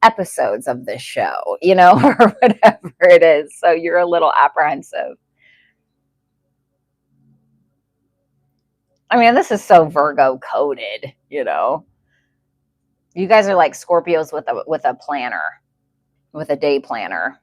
episodes of this show, or whatever it is. So you're a little apprehensive. I mean, this is so Virgo coded, You guys are like Scorpios with a planner, with a day planner.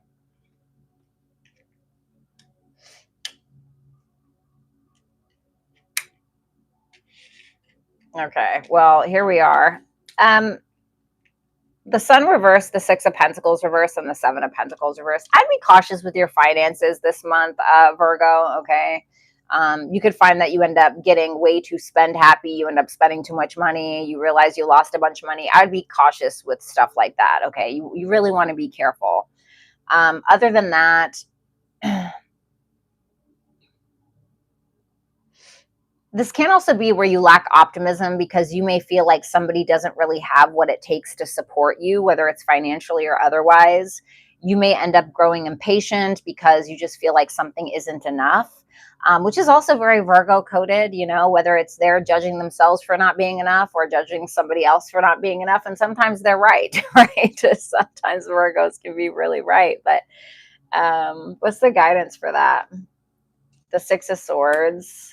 Okay, well, here we are. The Sun reversed, the Six of Pentacles reversed, and the Seven of Pentacles reversed. I'd be cautious with your finances this month, Virgo, okay? You could find that you end up getting way too spend happy. You end up spending too much money. You realize you lost a bunch of money. I'd be cautious with stuff like that, okay? You really want to be careful. Other than that, this can also be where you lack optimism because you may feel like somebody doesn't really have what it takes to support you, whether it's financially or otherwise. You may end up growing impatient because you just feel like something isn't enough, which is also very Virgo coded, you know, whether it's they're judging themselves for not being enough or judging somebody else for not being enough. And sometimes they're right, right? Sometimes Virgos can be really right. But what's the guidance for that? The Six of Swords.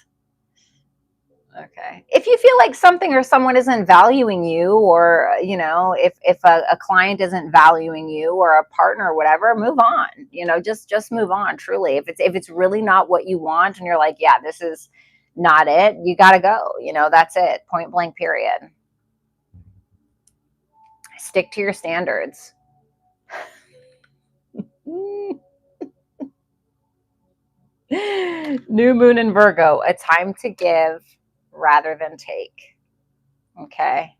Okay. If you feel like something or someone isn't valuing you, or, you know, if a client isn't valuing you, or a partner or whatever, move on, you know, just move on. Truly. If it's really not what you want and you're like, yeah, this is not it, you got to go, you know, that's it. Point blank, period. Stick to your standards. New moon in Virgo, a time to give rather than take. Okay.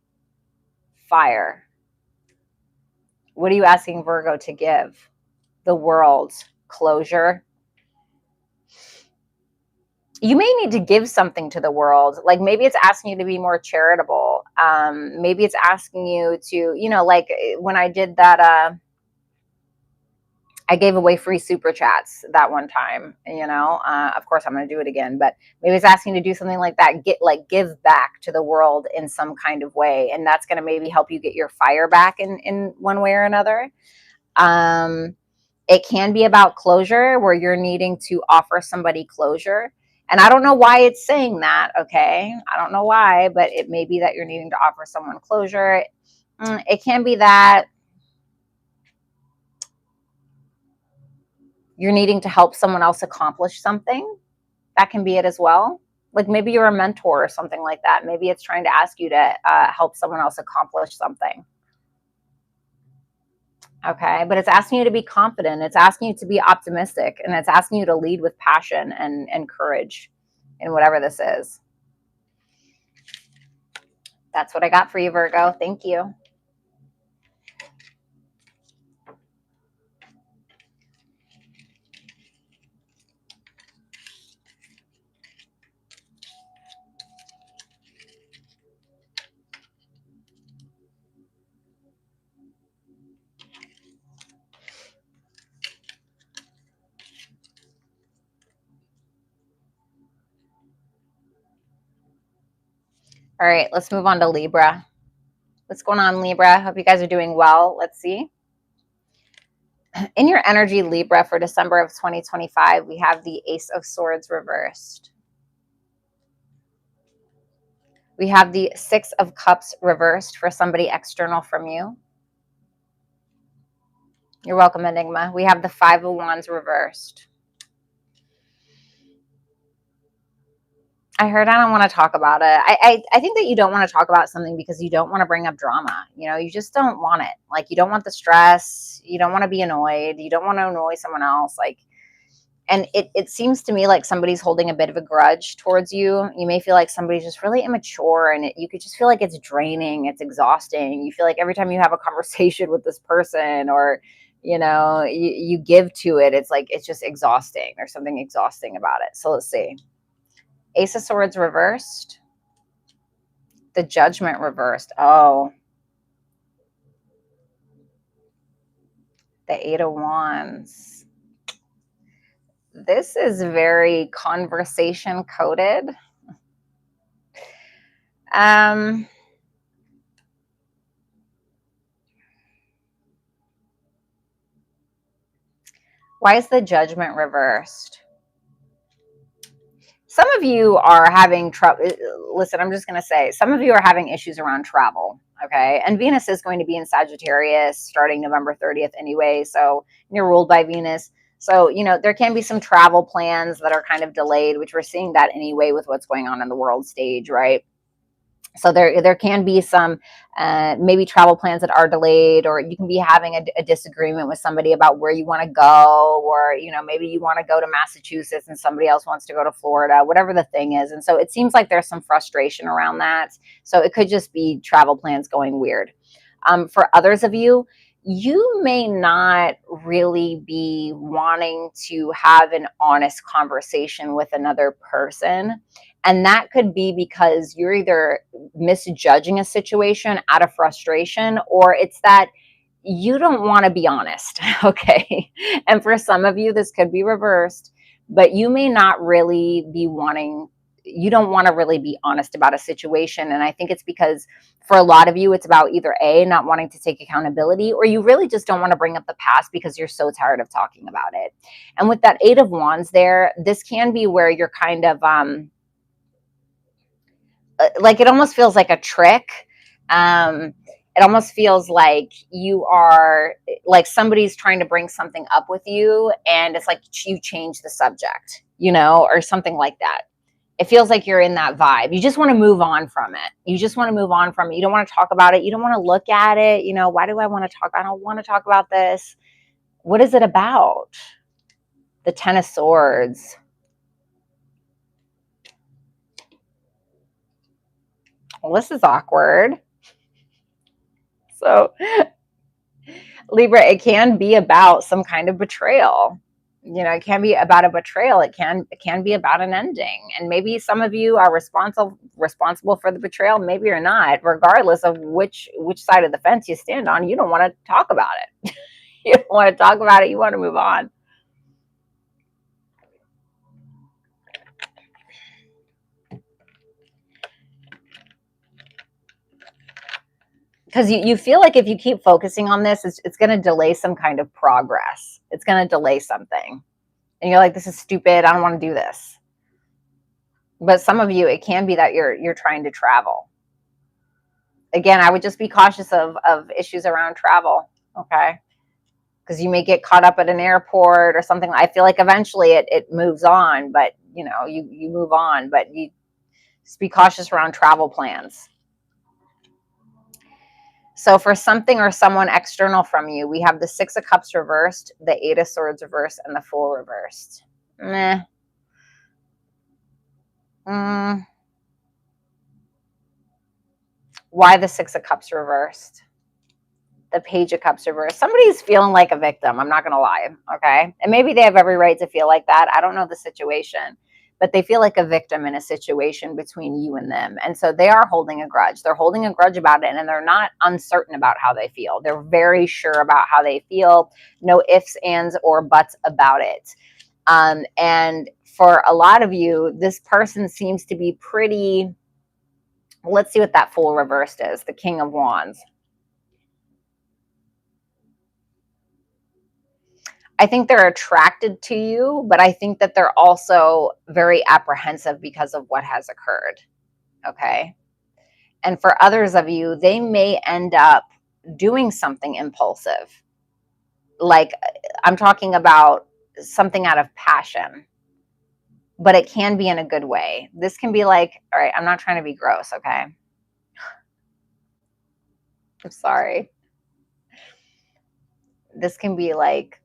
Fire. What are you asking Virgo to give? The world. Closure. You may need to give something to the world. Like maybe it's asking you to be more charitable. Maybe it's asking you to, you know, like when I did that, I gave away free super chats that one time, you know, of course I'm going to do it again, but maybe it's asking you to do something like that. Give back to the world in some kind of way. And that's going to maybe help you get your fire back in one way or another. It can be about closure, where you're needing to offer somebody closure. And I don't know why it's saying that. Okay. I don't know why, but it may be that you're needing to offer someone closure. It can be that you're needing to help someone else accomplish something. That can be it as well. Like maybe you're a mentor or something like that. Maybe it's trying to ask you to help someone else accomplish something. Okay, but it's asking you to be confident. It's asking you to be optimistic, and it's asking you to lead with passion and courage in whatever this is. That's what I got for you, Virgo. Thank you. All right, let's move on to Libra. What's going on, Libra? Hope you guys are doing well. Let's see. In your energy, Libra, for December of 2025, we have the Ace of Swords reversed. We have the Six of Cups reversed for somebody external from you. You're welcome, Enigma. We have the Five of Wands reversed. I heard I don't want to talk about it. I think that you don't want to talk about something because you don't want to bring up drama. You know, you just don't want it. Like, you don't want the stress. You don't want to be annoyed. You don't want to annoy someone else. Like, and it seems to me like somebody's holding a bit of a grudge towards you. You may feel like somebody's just really immature, and you could just feel like it's draining. It's exhausting. You feel like every time you have a conversation with this person, or, you know, you give to it, it's like, it's just exhausting. There's something exhausting about it. So let's see. Ace of Swords reversed. The Judgment reversed. Oh. The Eight of Wands. This is very conversation coded. Why is the Judgment reversed? Some of you are having trouble. Listen, I'm just going to say, some of you are having issues around travel. Okay. And Venus is going to be in Sagittarius starting November 30th anyway. So you're ruled by Venus. So, you know, there can be some travel plans that are kind of delayed, which we're seeing that anyway with what's going on in the world stage, right? So there can be some maybe travel plans that are delayed, or you can be having a disagreement with somebody about where you want to go, or, you know, maybe you want to go to Massachusetts and somebody else wants to go to Florida, whatever the thing is. And so it seems like there's some frustration around that. So it could just be travel plans going weird. For others of you, you may not really be wanting to have an honest conversation with another person. And that could be because you're either misjudging a situation out of frustration, or it's that you don't want to be honest, okay? And for some of you, this could be reversed, but you may not really be wanting, you don't want to really be honest about a situation. And I think it's because for a lot of you, it's about either A, not wanting to take accountability, or you really just don't want to bring up the past because you're so tired of talking about it. And with that Eight of Wands there, this can be where you're kind of, like it almost feels like a trick. It almost feels like you are like somebody's trying to bring something up with you, and it's like you change the subject, you know, or something like that. It feels like you're in that vibe. You just want to move on from it. You just want to move on from it. You don't want to talk about it. You don't want to look at it. You know, why do I want to talk? I don't want to talk about this. What is it about? The Ten of Swords. Well, this is awkward. So, Libra, it can be about some kind of betrayal. You know, it can be about a betrayal. It can be about an ending. And maybe some of you are responsible for the betrayal. Maybe you're not. Regardless of which side of the fence you stand on, you don't want to talk about it. You don't want to talk about it. You want to move on. Because you feel like if you keep focusing on this, it's going to delay some kind of progress. It's going to delay something. And you're like, this is stupid. I don't want to do this. But some of you, it can be that you're trying to travel. Again, I would just be cautious of issues around travel, okay? Because you may get caught up at an airport or something. I feel like eventually it moves on, but you know, you move on, but you just be cautious around travel plans. So for something or someone external from you, we have the Six of Cups reversed, the Eight of Swords reversed, and the Fool reversed. Meh. Why the Six of Cups reversed? The Page of Cups reversed. Somebody's feeling like a victim. I'm not going to lie. Okay. And maybe they have every right to feel like that. I don't know the situation, but they feel like a victim in a situation between you and them. And so they are holding a grudge. They're holding a grudge about it, and they're not uncertain about how they feel. They're very sure about how they feel. No ifs, ands, or buts about it. And for a lot of you, this person seems to be pretty, let's see what that Fool reversed is. The King of Wands. I think they're attracted to you, but I think that they're also very apprehensive because of what has occurred. Okay. And for others of you, they may end up doing something impulsive. Like I'm talking about something out of passion, but it can be in a good way. This can be like, all right, I'm not trying to be gross. Okay. I'm sorry. This can be like,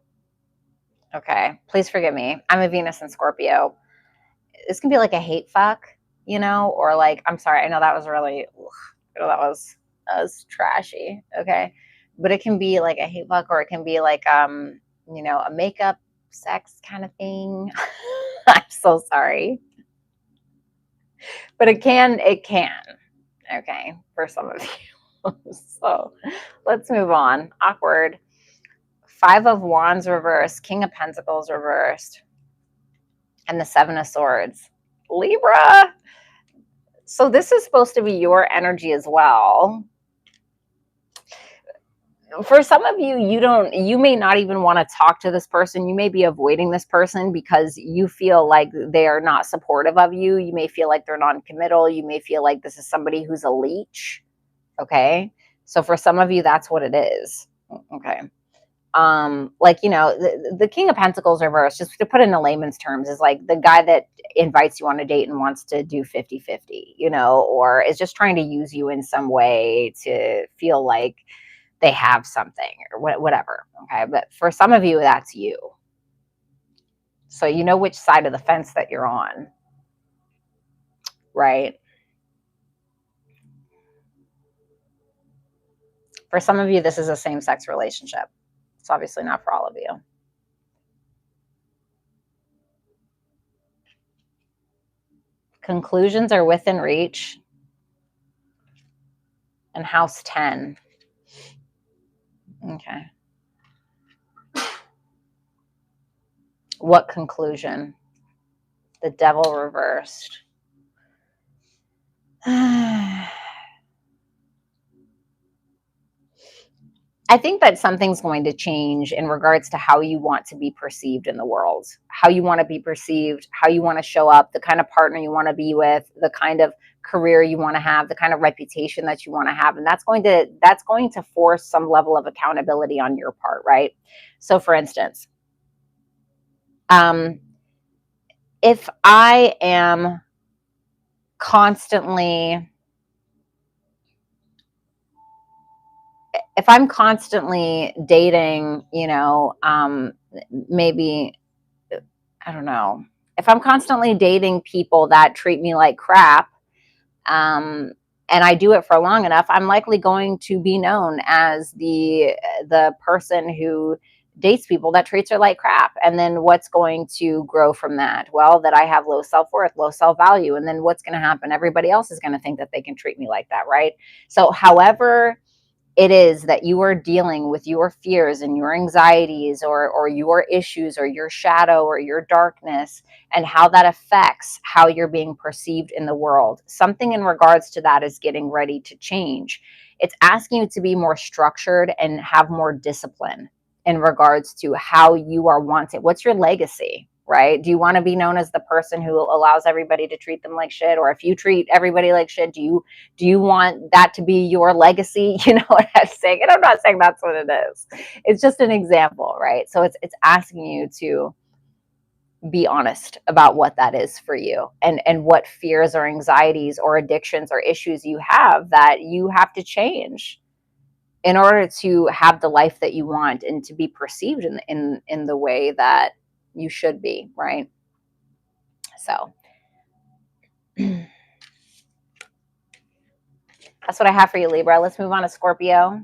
okay, please forgive me. I'm a Venus and Scorpio. This can be like a hate fuck, you know, or like, I'm sorry, I know that was really, that was trashy. Okay. But it can be like a hate fuck, or it can be like, you know, a makeup sex kind of thing. I'm so sorry. But it can, okay, for some of you. So let's move on. Awkward. Five of Wands reversed, King of Pentacles reversed, and the Seven of Swords. Libra. So this is supposed to be your energy as well. For some of you, you may not even want to talk to this person. You may be avoiding this person because you feel like they are not supportive of you. You may feel like they're non-committal. You may feel like this is somebody who's a leech. Okay. So for some of you, that's what it is. Okay. Like, you know, the King of Pentacles reverse, just to put it in a layman's terms, is like the guy that invites you on a date and wants to do 50-50, you know, or is just trying to use you in some way to feel like they have something or whatever. Okay. But for some of you, that's you. So you know which side of the fence that you're on, right? For some of you, this is a same-sex relationship. It's obviously not for all of you. Conclusions are within reach. And house 10. Okay. What conclusion? The Devil reversed. I think that something's going to change in regards to how you want to be perceived in the world, how you want to be perceived, how you want to show up, the kind of partner you want to be with, the kind of career you want to have, the kind of reputation that you want to have. And that's going to force some level of accountability on your part, right? So for instance, if I am constantly if I'm constantly dating, maybe, I don't know, if I'm constantly dating people that treat me like crap, and I do it for long enough, I'm likely going to be known as the person who dates people that treats her like crap. And then what's going to grow from that? Well, that I have low self-worth, low self-value. And then what's going to happen? Everybody else is going to think that they can treat me like that, right? So however it is that you are dealing with your fears and your anxieties or your issues or your shadow or your darkness, and how that affects how you're being perceived in the world. Something in regards to that is getting ready to change. It's asking you to be more structured and have more discipline in regards to how you are wanting. What's your legacy? Right? Do you want to be known as the person who allows everybody to treat them like shit? Or if you treat everybody like shit, do you want that to be your legacy? You know what I'm saying? And I'm not saying that's what it is. It's just an example, right? So it's asking you to be honest about what that is for you, and what fears or anxieties or addictions or issues you have that you have to change in order to have the life that you want and to be perceived in the way that you should be, right? So that's what I have for you, Libra. Let's move on to Scorpio.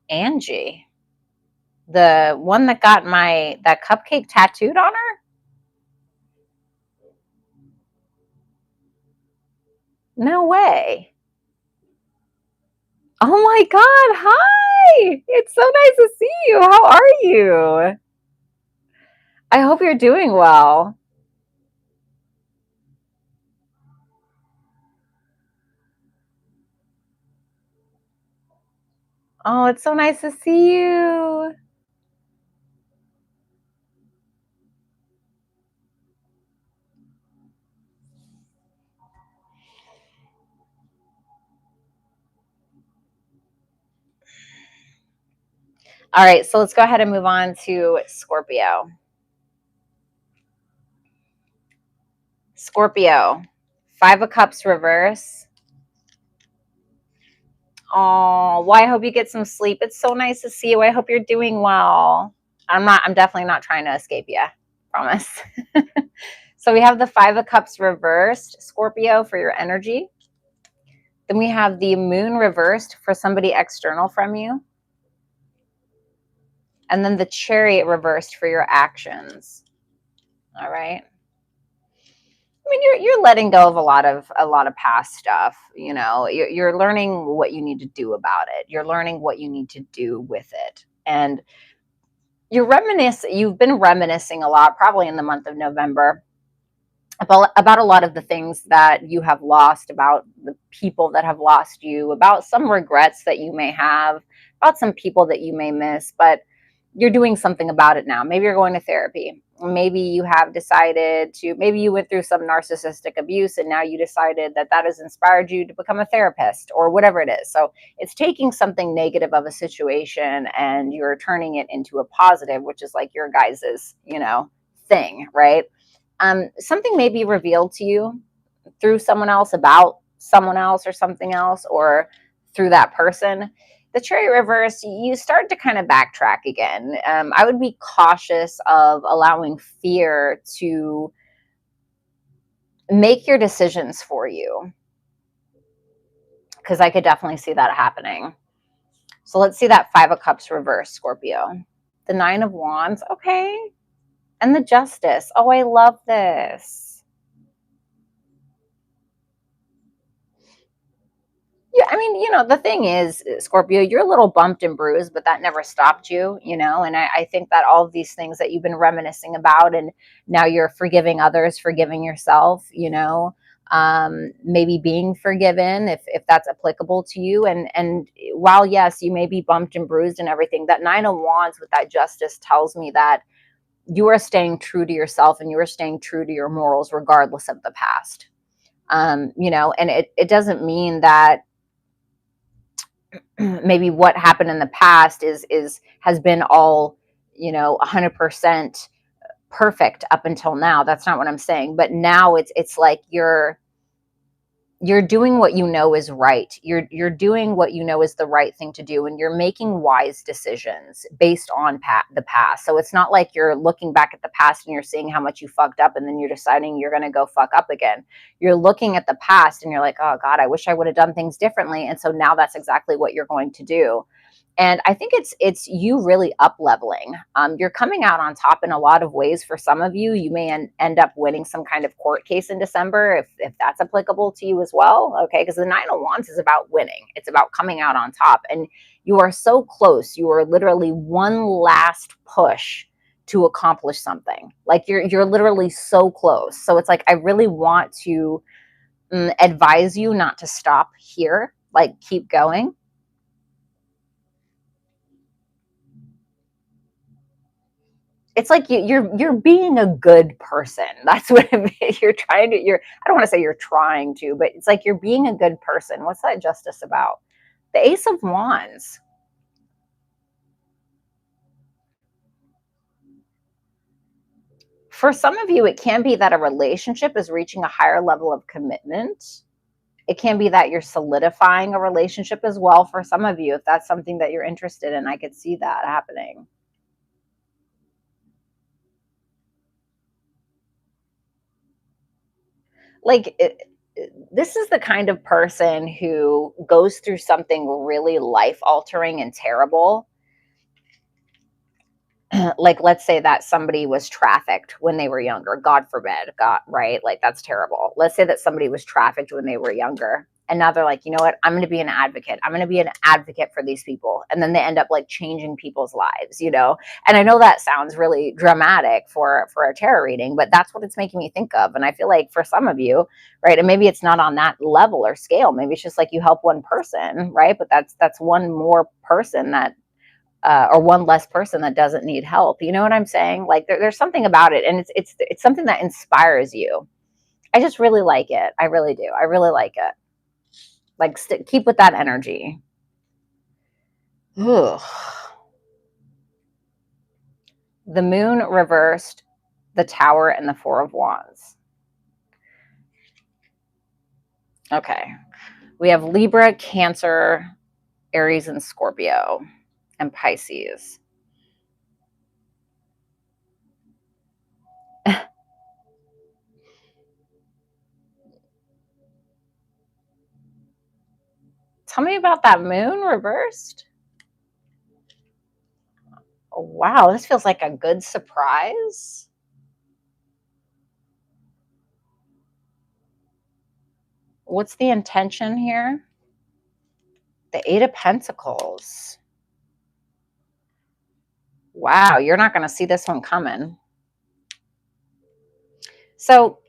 Angie, the one that got that cupcake tattooed on her? No way. Oh my God. Hi. It's so nice to see you. How are you? I hope you're doing well. Oh, it's so nice to see you. All right, so let's go ahead and move on to Scorpio. Scorpio, 5 of Cups reverse. Oh, well, I hope you get some sleep. It's so nice to see you. I hope you're doing well. I'm definitely not trying to escape you. Promise. So we have the 5 of Cups reversed, Scorpio, for your energy. Then we have the Moon reversed for somebody external from you. And then the Chariot reversed for your actions. All right. I mean, you're letting go of a lot of past stuff. You know, you're learning what you need to do about it. You're learning what you need to do with it, and you've been reminiscing a lot, probably in the month of November, about a lot of the things that you have lost, about the people that have lost you, about some regrets that you may have, about some people that you may miss. But you're doing something about it now. Maybe you're going to therapy. Maybe you have decided to, maybe you went through some narcissistic abuse and now you decided that that has inspired you to become a therapist or whatever it is. So it's taking something negative of a situation and you're turning it into a positive, which is like your guys's, thing, right? Something may be revealed to you through someone else, about someone else or something else, or through that person. The Chariot reverse, you start to kind of backtrack again. I would be cautious of allowing fear to make your decisions for you, because I could definitely see that happening. So let's see that Five of Cups reverse, Scorpio. The Nine of Wands, okay. And the Justice. Oh, I love this. Yeah, I mean, the thing is, Scorpio, you're a little bumped and bruised, but that never stopped you, and I think that all of these things that you've been reminiscing about, and now you're forgiving others, forgiving yourself, maybe being forgiven if that's applicable to you. And while, yes, you may be bumped and bruised and everything, that Nine of Wands with that Justice tells me that you are staying true to yourself and you are staying true to your morals, regardless of the past. And it doesn't mean that maybe what happened in the past has been all 100% perfect up until now. That's not what I'm saying, but now it's like you're doing what you know is right. You're doing what you know is the right thing to do, and you're making wise decisions based on the past. So it's not like you're looking back at the past and you're seeing how much you fucked up and then you're deciding you're going to go fuck up again. You're looking at the past and you're like, oh God, I wish I would have done things differently. And so now that's exactly what you're going to do. And I think it's you really up leveling. You're coming out on top in a lot of ways. For some of you, you may end up winning some kind of court case in December, if that's applicable to you as well. Okay, because the Nine of Wands is about winning. It's about coming out on top, and you are so close. You are literally one last push to accomplish something. Like you're literally so close. So it's like I really want to advise you not to stop here. Like keep going. It's like you're being a good person. That's what you're trying to. I don't want to say you're trying to, but it's like you're being a good person. What's that Justice about? The Ace of Wands. For some of you, it can be that a relationship is reaching a higher level of commitment. It can be that you're solidifying a relationship as well. For some of you, if that's something that you're interested in, I could see that happening. Like this is the kind of person who goes through something really life altering and terrible. Like let's say that somebody was trafficked when they were younger, God forbid, God, right? Like that's terrible. Let's say that somebody was trafficked when they were younger and now they're like, you know what, I'm going to be an advocate. I'm going to be an advocate for these people. And then they end up like changing people's lives, and I know that sounds really dramatic for a tarot reading, but that's what it's making me think of. And I feel like for some of you, right, and maybe it's not on that level or scale, maybe it's just like you help one person, right, but that's one more person that or one less person that doesn't need help. You know what I'm saying? Like there's something about it, and it's something that inspires you. I just really like it. I really do. I really like it. Like keep with that energy. Ugh. The Moon reversed, the Tower, and the Four of Wands. Okay, we have Libra, Cancer, Aries, and Scorpio, and Pisces. Tell me about that Moon reversed. Oh, wow, this feels like a good surprise. What's the intention here? The Eight of Pentacles. Wow, you're not going to see this one coming. So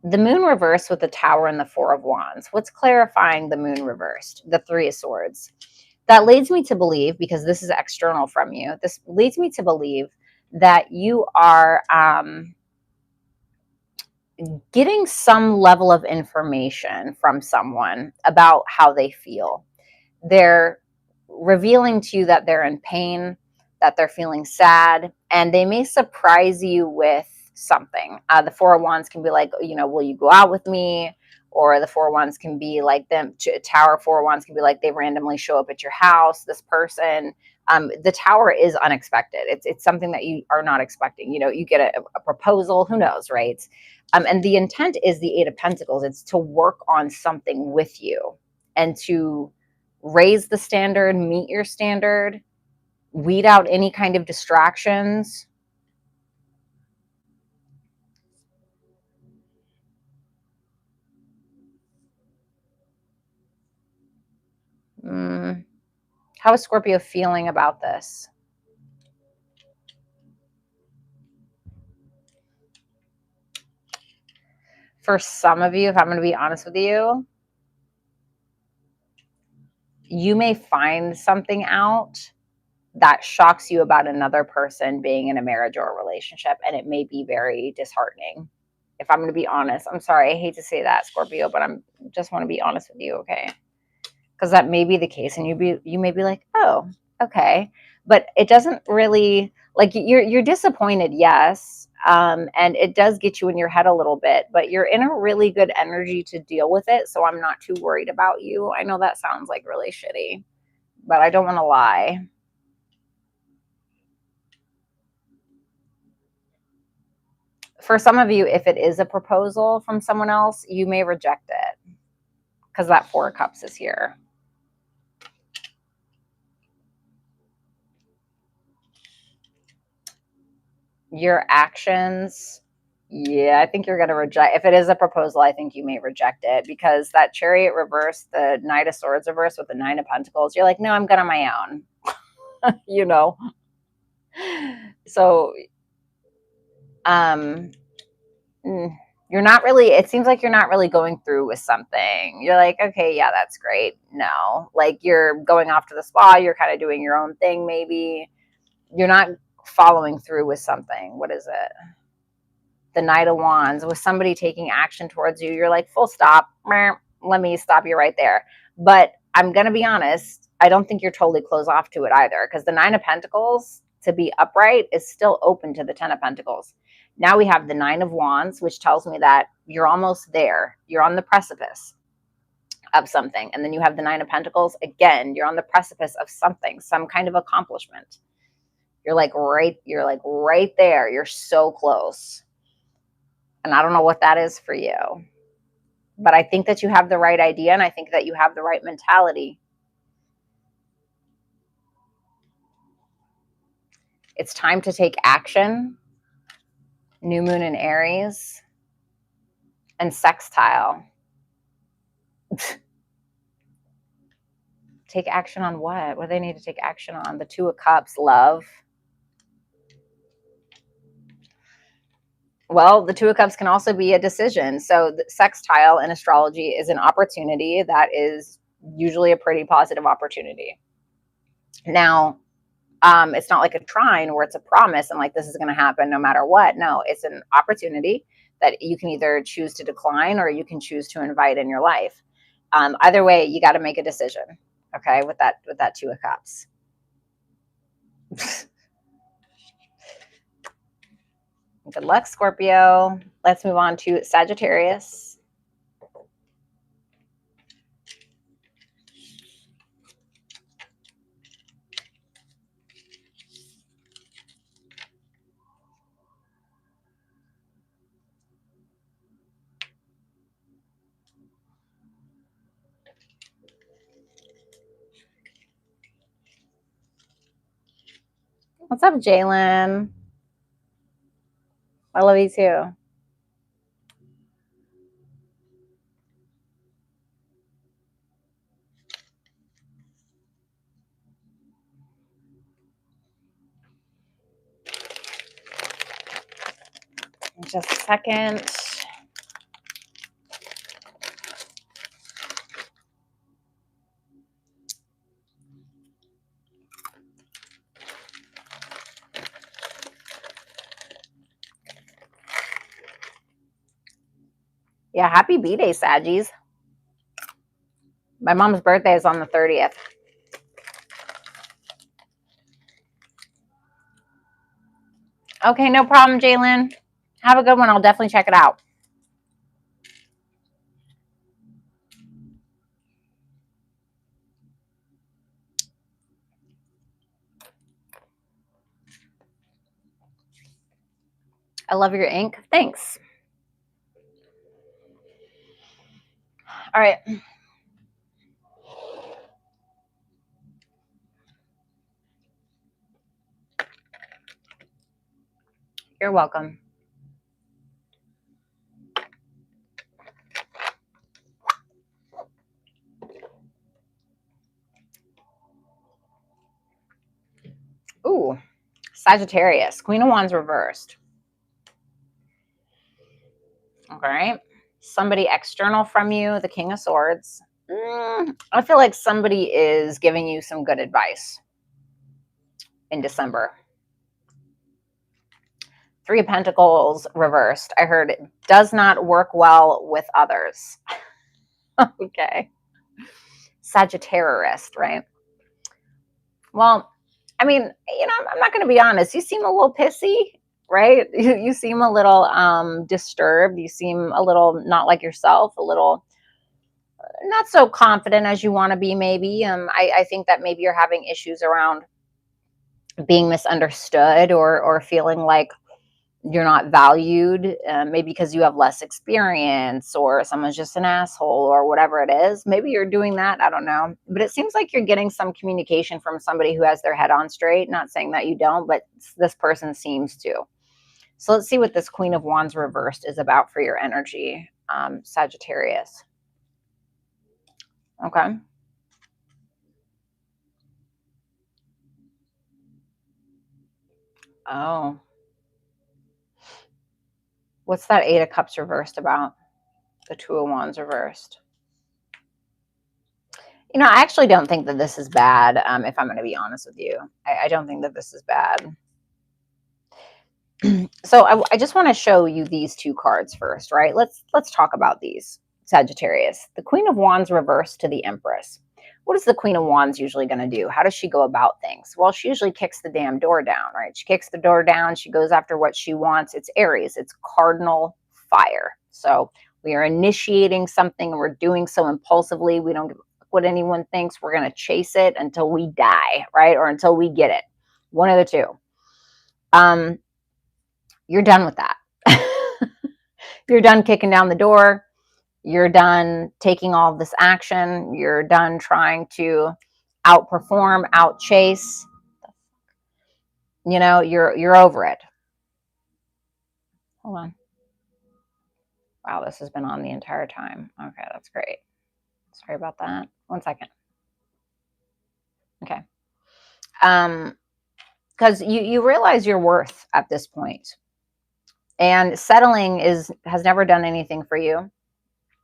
the Moon reversed with the Tower and the Four of Wands. What's clarifying the Moon reversed? The Three of Swords. That leads me to believe, because this is external from you, this leads me to believe that you are getting some level of information from someone about how they feel. They're revealing to you that they're in pain, that they're feeling sad, and they may surprise you with something. The Four of Wands can be like, you know, will you go out with me? Or the Four of Wands can be like them. Tower Four of Wands can be like they randomly show up at your house. This person. The Tower is unexpected. It's something that you are not expecting. You know, you get a proposal. Who knows, right? And the intent is the Eight of Pentacles. It's to work on something with you and to raise the standard, meet your standard, weed out any kind of distractions. How is Scorpio feeling about this? For some of you, if I'm going to be honest with you, you may find something out that shocks you about another person being in a marriage or a relationship, and it may be very disheartening. If I'm going to be honest, I'm sorry, I hate to say that, Scorpio, but I'm just want to be honest with you, okay? Because that may be the case, and you may be like, oh, okay, but it doesn't really, like, you're disappointed, yes, and it does get you in your head a little bit, but you're in a really good energy to deal with it, so I'm not too worried about you. I know that sounds like really shitty, but I don't want to lie. For some of you, if it is a proposal from someone else, you may reject it because that Four of Cups is here. Your actions, yeah, I think you're going to reject. If it is a proposal, I think you may reject it because that Chariot reverse, the Knight of Swords reverse with the Nine of Pentacles, you're like, no, I'm good on my own. You know? So, you're not really, it seems like you're not really going through with something. You're like, okay, yeah, that's great. No, like you're going off to the spa, you're kind of doing your own thing, maybe. You're not following through with something. What is it? The Knight of Wands, with somebody taking action towards you, you're like, full stop. Let me stop you right there. But I'm going to be honest, I don't think you're totally closed off to it either, because the Nine of Pentacles, to be upright, is still open to the Ten of Pentacles. Now we have the Nine of Wands, which tells me that you're almost there. You're on the precipice of something. And then you have the Nine of Pentacles. Again, you're on the precipice of something, some kind of accomplishment. You're like right there. You're so close. And I don't know what that is for you. But I think that you have the right idea, and I think that you have the right mentality. It's time to take action. New moon in Aries and sextile. Take action on what? What do they need to take action on? The Two of Cups, love. Well, the Two of Cups can also be a decision. So the sextile in astrology is an opportunity that is usually a pretty positive opportunity. Now, it's not like a trine where it's a promise and like this is going to happen no matter what. No, it's an opportunity that you can either choose to decline or you can choose to invite in your life. Either way, you got to make a decision. Okay, with that Two of Cups. Good luck, Scorpio. Let's move on to Sagittarius. What's up, Jalen? I love you too. Just a second. Yeah, happy B-Day, Saggies. My mom's birthday is on the 30th. Okay, no problem, Jalen. Have a good one. I'll definitely check it out. I love your ink. Thanks. All right. You're welcome. Ooh, Sagittarius. Queen of Wands reversed. Okay. Somebody external from you, the King of Swords. I feel like somebody is giving you some good advice in December. Three of Pentacles reversed. I heard it does not work well with others. Okay. Sagittarius, right? Well, I mean, you know, I'm not going to be honest. You seem a little pissy, right? You seem a little disturbed. You seem a little not like yourself, a little not so confident as you want to be, maybe. I think that maybe you're having issues around being misunderstood or feeling like you're not valued, maybe because you have less experience or someone's just an asshole or whatever it is. Maybe you're doing that. I don't know. But it seems like you're getting some communication from somebody who has their head on straight. Not saying that you don't, but this person seems to. So let's see what this Queen of Wands reversed is about for your energy, Sagittarius. Okay. Oh. What's that Eight of Cups reversed about? The Two of Wands reversed. You know, I actually don't think that this is bad, if I'm going to be honest with you. I don't think that this is bad. So I just want to show you these two cards first, right? Let's talk about these, Sagittarius. The Queen of Wands reversed to the Empress. What is the Queen of Wands usually going to do? How does she go about things? Well, she usually kicks the damn door down, right? She kicks the door down. She goes after what she wants. It's Aries. It's cardinal fire. So we are initiating something and we're doing so impulsively. We don't give a fuck what anyone thinks. We're going to chase it until we die, right? Or until we get it. One of the two. You're done with that. You're done kicking down the door. You're done taking all of this action. You're done trying to outperform, outchase. You know, you're over it. Hold on. Wow, this has been on the entire time. Okay, that's great. Sorry about that. 1 second. Okay. Because you realize your worth at this point. And settling has never done anything for you.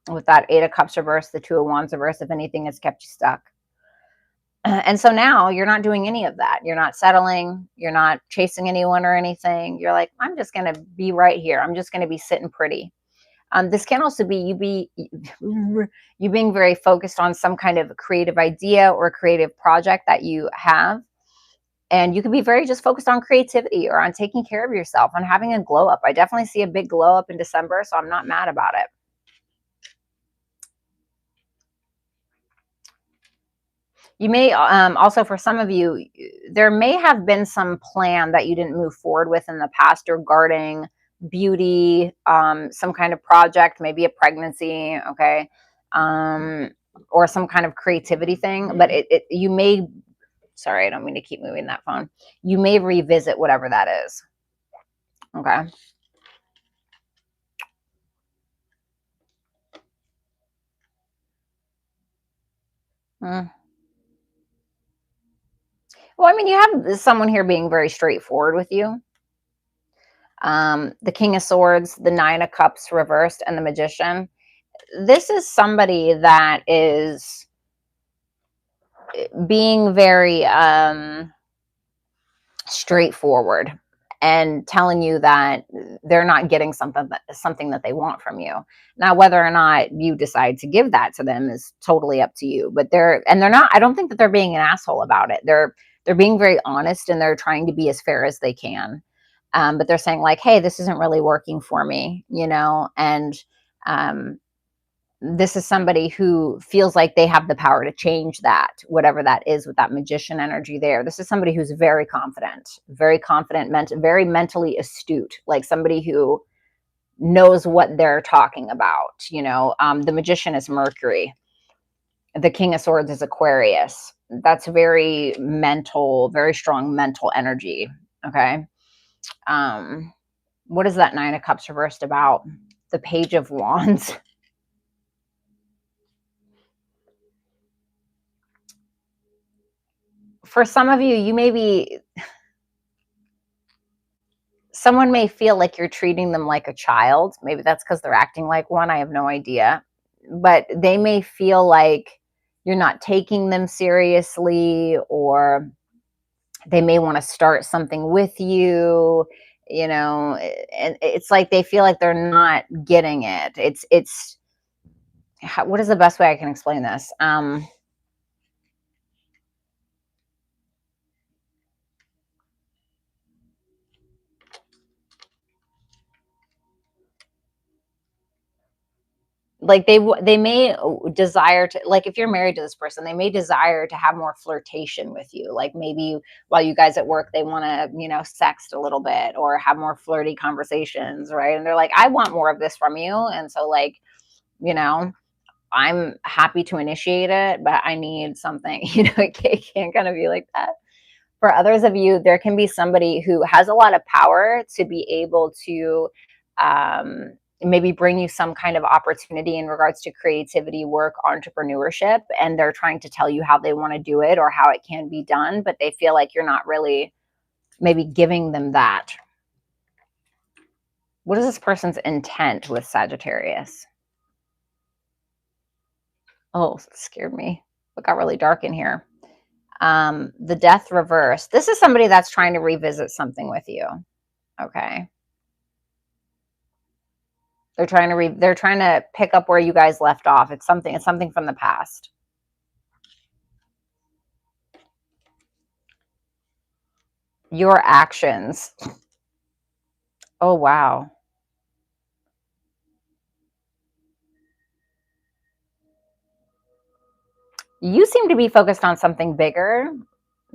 With that Eight of Cups reverse, the Two of Wands reverse, if anything, it's kept you stuck. And so now you're not doing any of that. You're not settling. You're not chasing anyone or anything. You're like, I'm just going to be right here. I'm just going to be sitting pretty. This can also be you being very focused on some kind of creative idea or creative project that you have. And you can be very just focused on creativity or on taking care of yourself, on having a glow up. I definitely see a big glow up in December, so I'm not mad about it. You may also, for some of you, there may have been some plan that you didn't move forward with in the past regarding beauty, some kind of project, maybe a pregnancy, okay, or some kind of creativity thing. But you may, sorry, I don't mean to keep moving that phone. You may revisit whatever that is, okay. Well, I mean, you have someone here being very straightforward with you. The King of Swords, the Nine of Cups reversed, and the Magician. This is somebody that is being very straightforward. and telling you that they're not getting something that they want from you. Now, whether or not you decide to give that to them is totally up to you. But they're not. I don't think that they're being an asshole about it. They're being very honest, and they're trying to be as fair as they can. But they're saying like, hey, this isn't really working for me, and um, this is somebody who feels like they have the power to change that, whatever that is, with that magician energy there. This is somebody who's very confident, very mentally astute, like somebody who knows what they're talking about. The magician is Mercury. The King of Swords is Aquarius. That's very mental, very strong mental energy. Okay. What is that Nine of Cups reversed about? The Page of Wands. For some of you, someone may feel like you're treating them like a child. Maybe that's because they're acting like one. I have no idea. But they may feel like you're not taking them seriously, or they may want to start something with you, and it's like they feel like they're not getting it. What is the best way I can explain this? Like they may desire to, like, if you're married to this person, they may desire to have more flirtation with you. Like maybe while you guys at work, they want to, sext a little bit or have more flirty conversations, right? And they're like, I want more of this from you. And so like, I'm happy to initiate it, but I need something. It can't kind of be like that. For others of you, there can be somebody who has a lot of power to be able to maybe bring you some kind of opportunity in regards to creativity, work, entrepreneurship, and they're trying to tell you how they want to do it or how it can be done, but they feel like you're not really maybe giving them that. What is this person's intent with Sagittarius? Oh, it scared me. It got really dark in here. The Death reverse. This is somebody that's trying to revisit something with you. Okay. They're trying to pick up where you guys left off. It's something from the past. Your actions. Oh, wow. You seem to be focused on something bigger,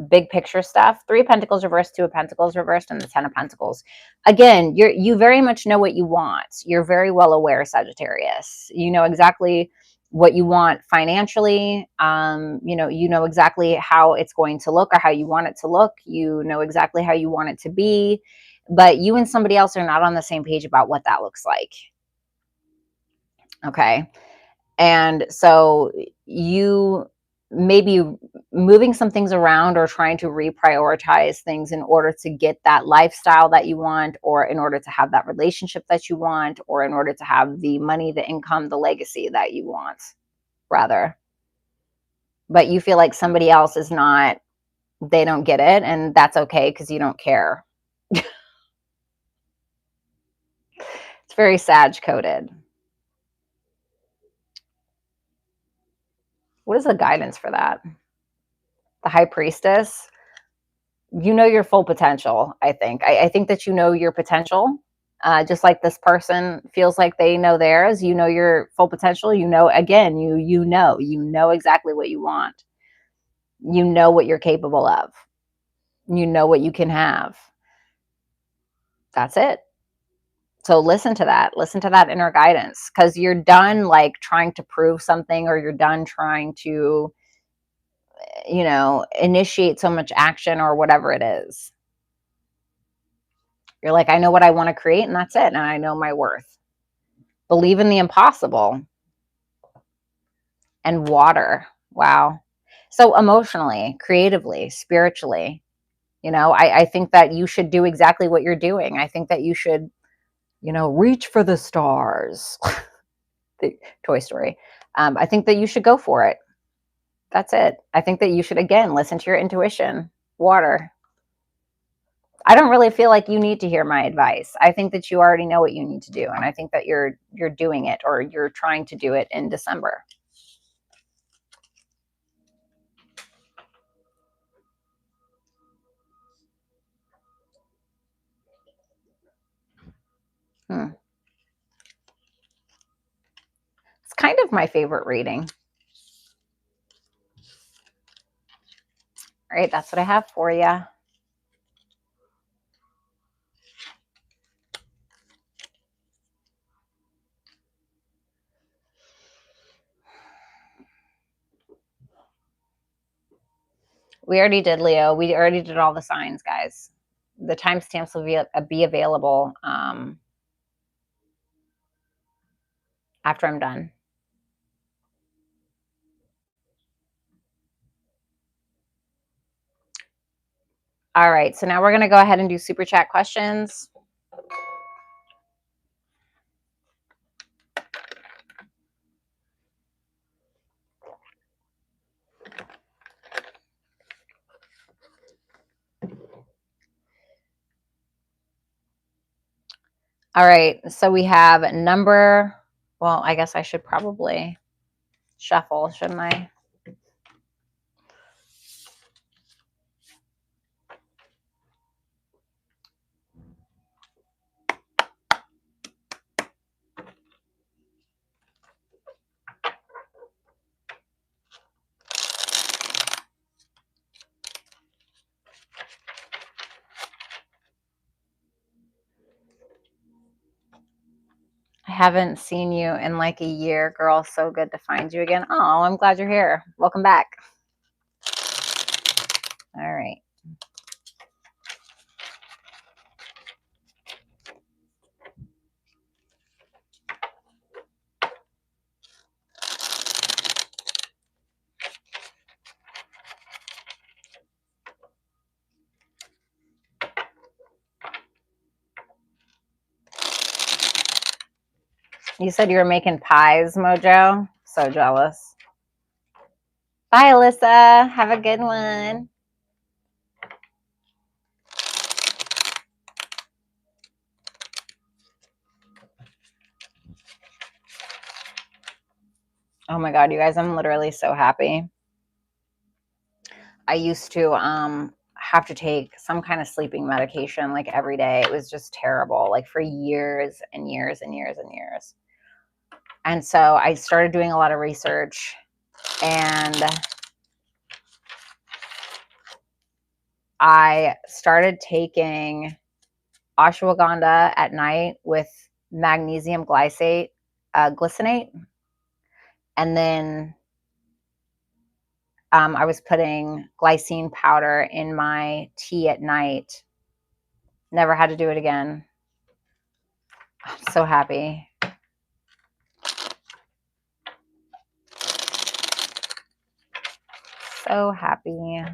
big picture stuff. 3 of Pentacles reversed, 2 of Pentacles reversed, and the 10 of Pentacles. Again, you very much know what you want. You're very well aware, Sagittarius. You know exactly what you want financially. You know exactly how it's going to look or how you want it to look. You know exactly how you want it to be. But you and somebody else are not on the same page about what that looks like. Okay. And so you may be moving some things around or trying to reprioritize things in order to get that lifestyle that you want, or in order to have that relationship that you want, or in order to have the money, the income, the legacy that you want, rather. But you feel like somebody else is not, they don't get it, and that's okay because you don't care. It's very Sag coded. What is the guidance for that? The High Priestess. You know your full potential, I think. I think that you know your potential. Just like this person feels like they know theirs. You know your full potential. You know, again, you know exactly what you want. You know what you're capable of. You know what you can have. That's it. So listen to that. Listen to that inner guidance, because you're done like trying to prove something, or you're done trying to, initiate so much action or whatever it is. You're like, I know what I want to create, and that's it. And I know my worth. Believe in the impossible. And water. Wow. So emotionally, creatively, spiritually, I think that you should do exactly what you're doing. I think that you should, reach for the stars. The Toy Story. I think that you should go for it. That's it. I think that you should, again, listen to your intuition. Water. I don't really feel like you need to hear my advice. I think that you already know what you need to do, and I think that you're doing it, or you're trying to do it in December. It's kind of my favorite reading. All right, that's what I have for you. We already did Leo. We already did all the signs, guys. The timestamps will be available after I'm done. All right, so now we're going to go ahead and do super chat questions. All right, so we have number, well, I guess I should probably shuffle, shouldn't I? I haven't seen you in like a year, girl. So good to find you again. Oh, I'm glad you're here. Welcome back. All right. You said you were making pies, Mojo. So jealous. Bye, Alyssa. Have a good one. Oh my God, you guys, I'm literally so happy. I used to have to take some kind of sleeping medication like every day. It was just terrible, like for years and years and years and years. And so I started doing a lot of research, and I started taking ashwagandha at night with magnesium glycinate, and then I was putting glycine powder in my tea at night. Never had to do it again. I'm so happy. So happy.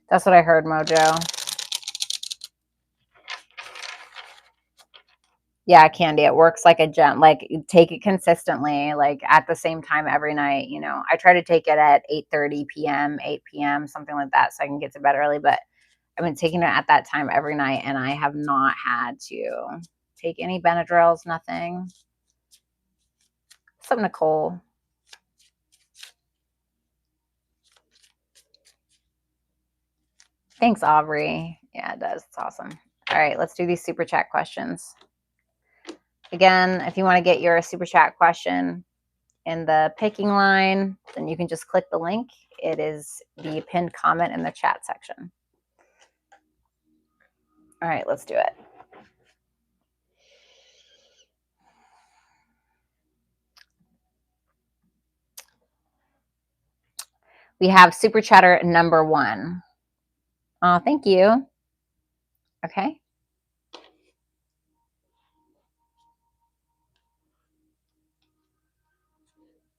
That's what I heard, Mojo. Yeah, Candy, it works like a gem. Like, you take it consistently, like at the same time every night. You know, I try to take it at 8:30 p.m., 8 p.m., something like that, so I can get to bed early. But I've been taking it at that time every night, and I have not had to take any Benadryls, nothing. What's up, Nicole? Thanks, Aubrey. Yeah, it does. It's awesome. All right, let's do these super chat questions. Again, if you want to get your super chat question in the picking line, then you can just click the link. It is the pinned comment in the chat section. All right, let's do it. We have super chatter number 1. Oh, thank you. Okay.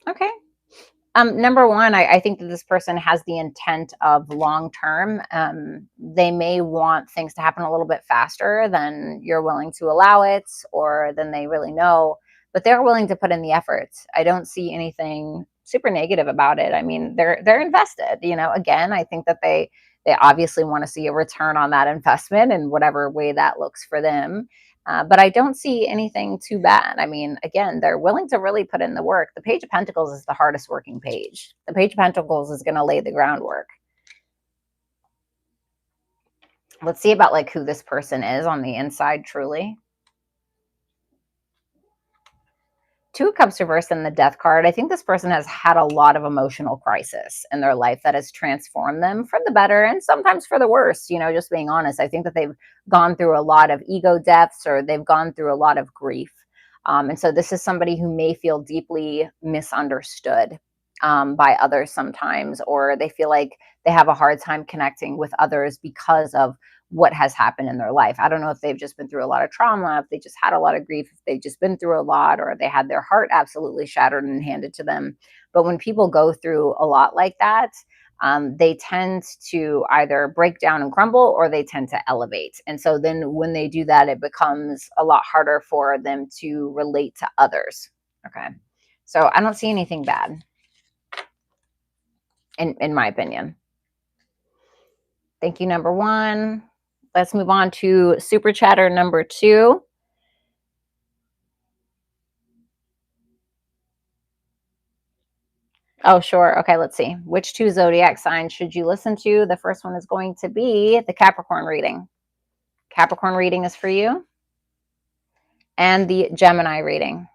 Okay. Number 1, I think that this person has the intent of long term. They may want things to happen a little bit faster than you're willing to allow it, or than they really know, but they're willing to put in the effort. I don't see anything super negative about it. I mean, they're invested, you know. Again, I think that they obviously want to see a return on that investment in whatever way that looks for them. But I don't see anything too bad. I mean, again, they're willing to really put in the work. The Page of Pentacles is the hardest working page. The Page of Pentacles is going to lay the groundwork. Let's see about like who this person is on the inside truly. Two of Cups reversed and the Death card. I think this person has had a lot of emotional crisis in their life that has transformed them for the better and sometimes for the worse. You know, just being honest, I think that they've gone through a lot of ego deaths or they've gone through a lot of grief. And so this is somebody who may feel deeply misunderstood by others sometimes, or they feel like they have a hard time connecting with others because of what has happened in their life. I don't know if they've just been through a lot of trauma, if they just had a lot of grief, if they've just been through a lot, or they had their heart absolutely shattered and handed to them. But when people go through a lot like that, they tend to either break down and crumble or they tend to elevate. And so then when they do that, it becomes a lot harder for them to relate to others. Okay. So I don't see anything bad in my opinion. Thank you, number one. Let's move on to super chatter number 2. Oh, sure. Okay, let's see. Which 2 zodiac signs should you listen to? The first one is going to be the Capricorn reading. Capricorn reading is for you. And the Gemini reading.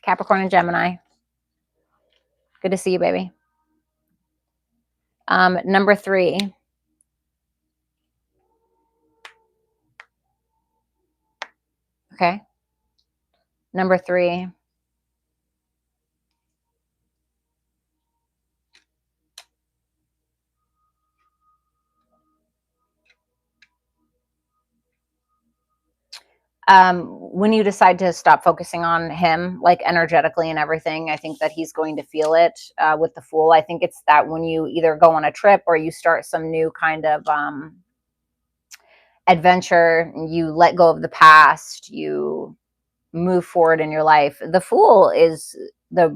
Capricorn and Gemini. Good to see you, baby. Number 3. Okay. Number 3. When you decide to stop focusing on him, like energetically and everything, I think that he's going to feel it with the Fool. I think it's that when you either go on a trip or you start some new kind of adventure, you let go of the past, you move forward in your life. The Fool is the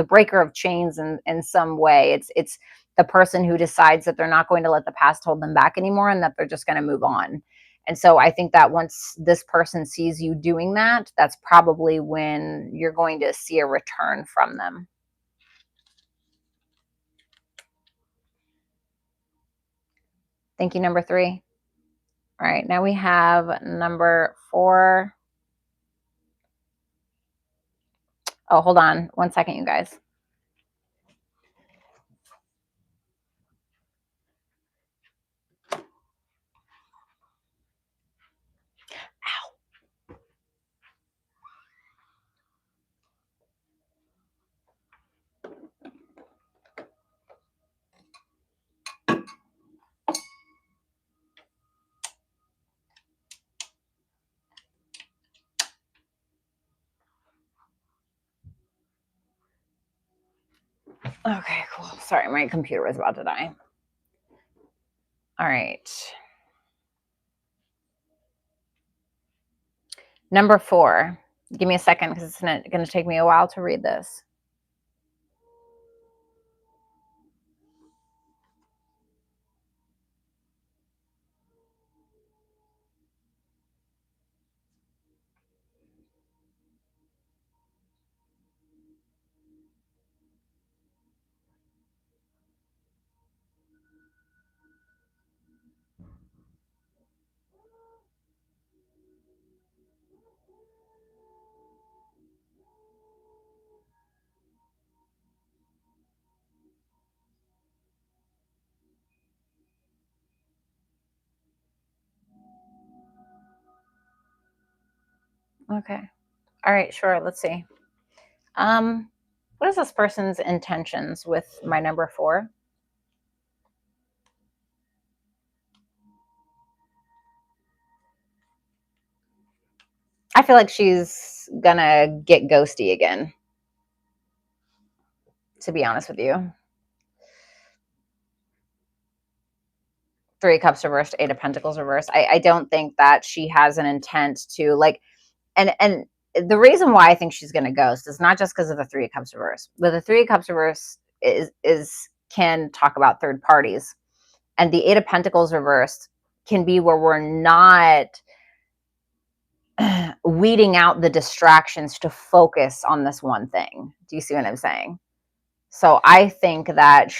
breaker of chains in some way. It's the person who decides that they're not going to let the past hold them back anymore and that they're just going to move on. And so I think that once this person sees you doing that, that's probably when you're going to see a return from them. Thank you, number 3. All right, now we have number 4. Oh, hold on 1 second, you guys. Okay, cool. Sorry, my computer was about to die. All right. Number 4. Give me a second because it's going to take me a while to read this. Okay. All right, sure. Let's see. What is this person's intentions with my number 4? I feel like she's gonna get ghosty again, to be honest with you. 3 of Cups reversed, 8 of Pentacles reversed. I don't think that she has an intent to like, and the reason why I think she's going to ghost is not just because of the Three of Cups reverse, but the Three of Cups reverse is can talk about third parties, and the Eight of Pentacles reversed can be where we're not weeding out the distractions to focus on this one thing. Do you see what I'm saying? So I think that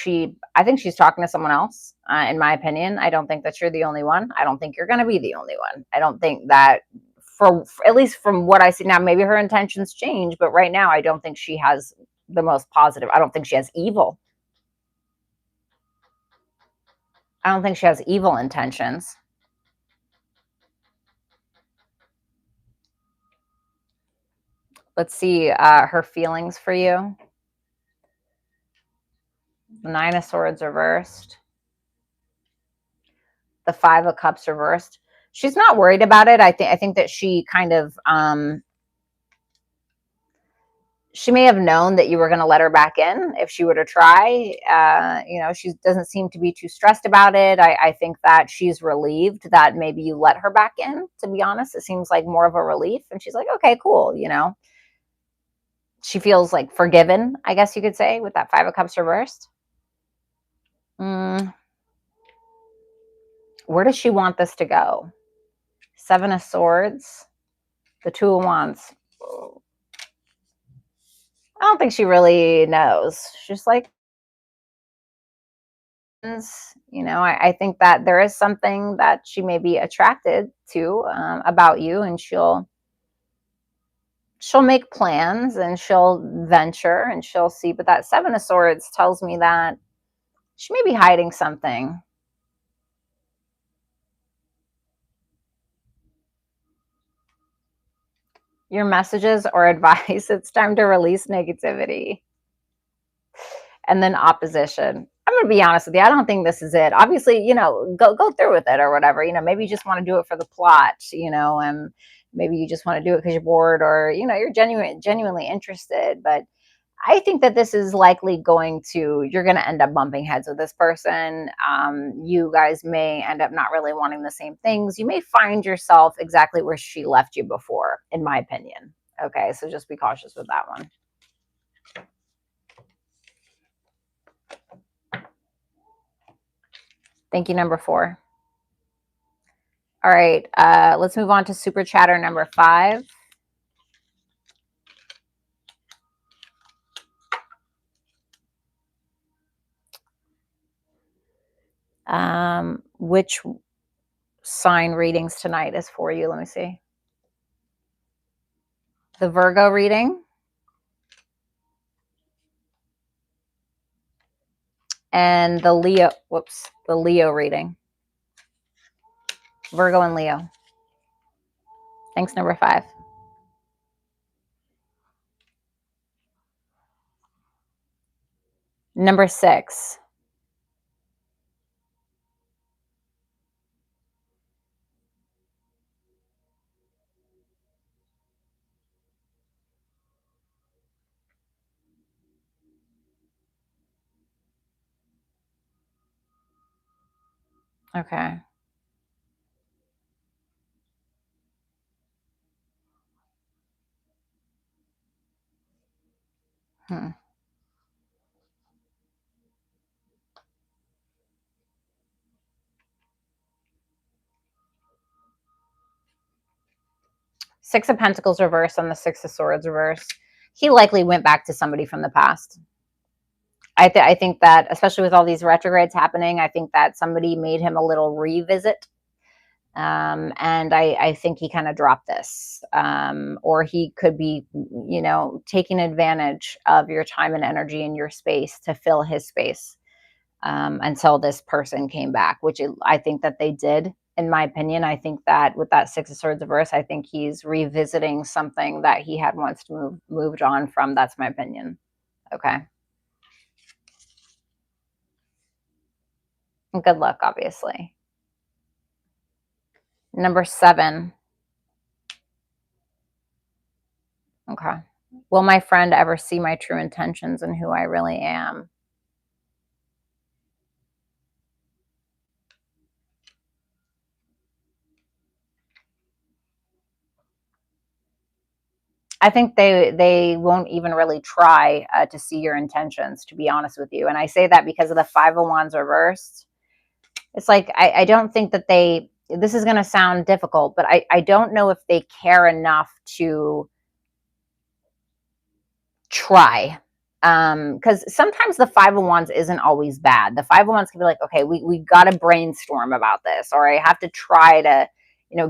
I think she's talking to someone else. In my opinion, I don't think that you're the only one. I don't think you're going to be the only one. I don't think that, for at least from what I see now, maybe her intentions change, but right now I don't think she has the most positive. I don't think she has evil. I don't think she has evil intentions. Let's see her feelings for you. The Nine of Swords reversed. The Five of Cups reversed. She's not worried about it. I think that she kind of she may have known that you were going to let her back in if she were to try. She doesn't seem to be too stressed about it. I think that she's relieved that maybe you let her back in, to be honest. It seems like more of a relief. And she's like, okay, cool. She feels like forgiven, I guess you could say, with that Five of Cups reversed. Where does she want this to go? Seven of Swords, the Two of Wands. I don't think she really knows. She's like, I think that there is something that she may be attracted to about you, and she'll make plans and she'll venture and she'll see. But that Seven of Swords tells me that she may be hiding something. Your messages or advice: it's time to release negativity. And then opposition. I'm going to be honest with you. I don't think this is it. Obviously, go through with it or whatever. Maybe you just want to do it for the plot, and maybe you just want to do it because you're bored, or, you're genuinely interested. But I think that this is likely you're going to end up bumping heads with this person. You guys may end up not really wanting the same things. You may find yourself exactly where she left you before, in my opinion. Okay, so just be cautious with that one. Thank you, number 4. All right, let's move on to super chatter number 5. Which sign readings tonight is for you? Let me see. The Virgo reading and the Leo reading. Virgo and Leo. Thanks, number 5. Number 6. Okay. Six of Pentacles reversed on the Six of Swords reversed. He likely went back to somebody from the past. I think that, especially with all these retrogrades happening, I think that somebody made him a little revisit. And I think he kind of dropped this. Or he could be, taking advantage of your time and energy in your space to fill his space until this person came back, which I think that they did. In my opinion, I think that with that Six of Swords reverse, I think he's revisiting something that he had once moved on from. That's my opinion. Okay. Good luck, obviously. Number 7. Okay. Will my friend ever see my true intentions and who I really am? I think they won't even really try to see your intentions, to be honest with you. And I say that because of the Five of Wands reversed. It's like I don't think that they. This is going to sound difficult, but I don't know if they care enough to try. Because sometimes the Five of Wands isn't always bad. The Five of Wands can be like, okay, we got to brainstorm about this, or I have to try to,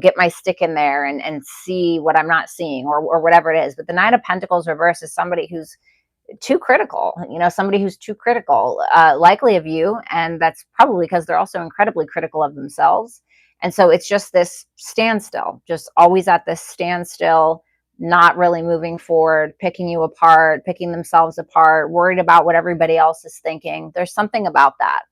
get my stick in there and see what I'm not seeing, or whatever it is. But the Nine of Pentacles reverse is somebody who's too critical, somebody who's too critical, likely of you. And that's probably because they're also incredibly critical of themselves. And so it's just this standstill, just always at this standstill, not really moving forward, picking you apart, picking themselves apart, worried about what everybody else is thinking. There's something about that.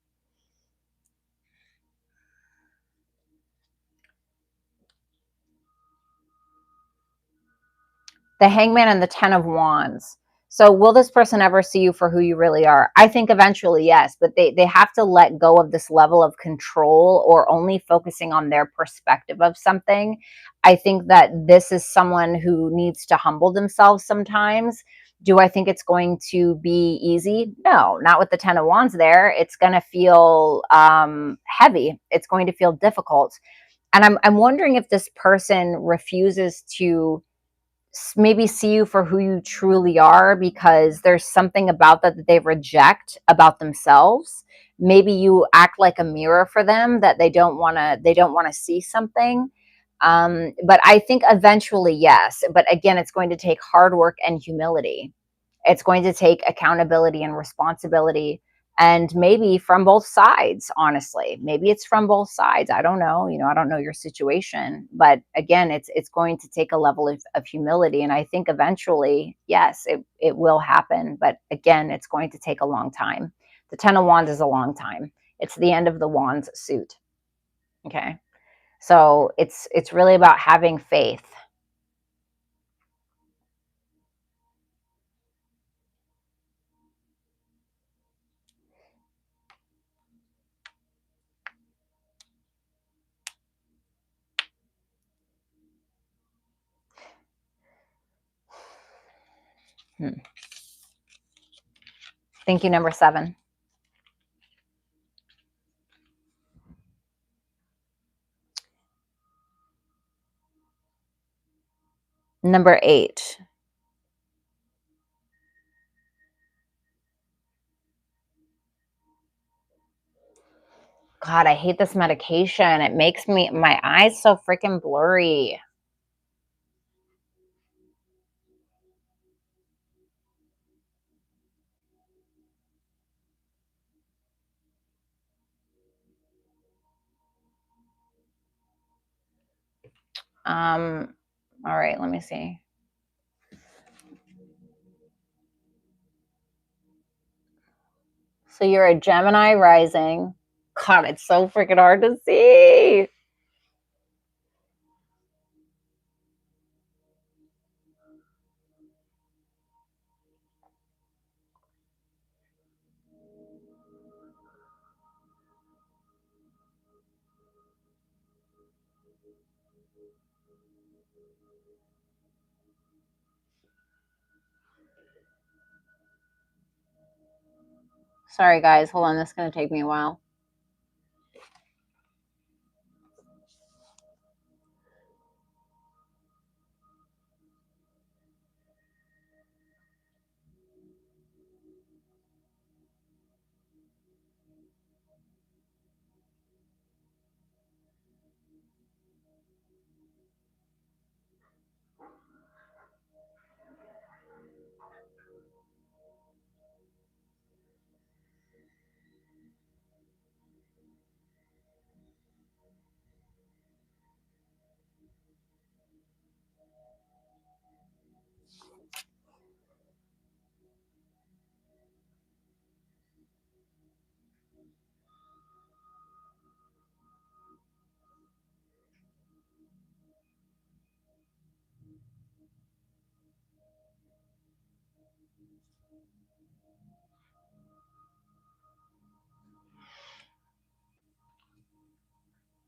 The Hangman and the Ten of Wands. So will this person ever see you for who you really are? I think eventually, yes, but they have to let go of this level of control or only focusing on their perspective of something. I think that this is someone who needs to humble themselves sometimes. Do I think it's going to be easy? No, not with the Ten of Wands there. It's going to feel heavy. It's going to feel difficult. And I'm wondering if this person refuses to maybe see you for who you truly are because there's something about that they reject about themselves. Maybe you act like a mirror for them, that they don't want to see something. But I think eventually, yes, but again, it's going to take hard work and humility. It's going to take accountability and responsibility, and maybe from both sides. Honestly, maybe it's from both sides. I don't know. I don't know your situation, but again, it's going to take a level of humility. And I think eventually, yes, it will happen. But again, it's going to take a long time. The Ten of Wands is a long time. It's the end of the Wands suit. Okay. So it's really about having faith. Thank you, number 7. Number 8. God, I hate this medication. It makes my eyes so freaking blurry. All right, let me see. So you're a Gemini rising. God, it's so freaking hard to see. Sorry, guys. Hold on. This is going to take me a while.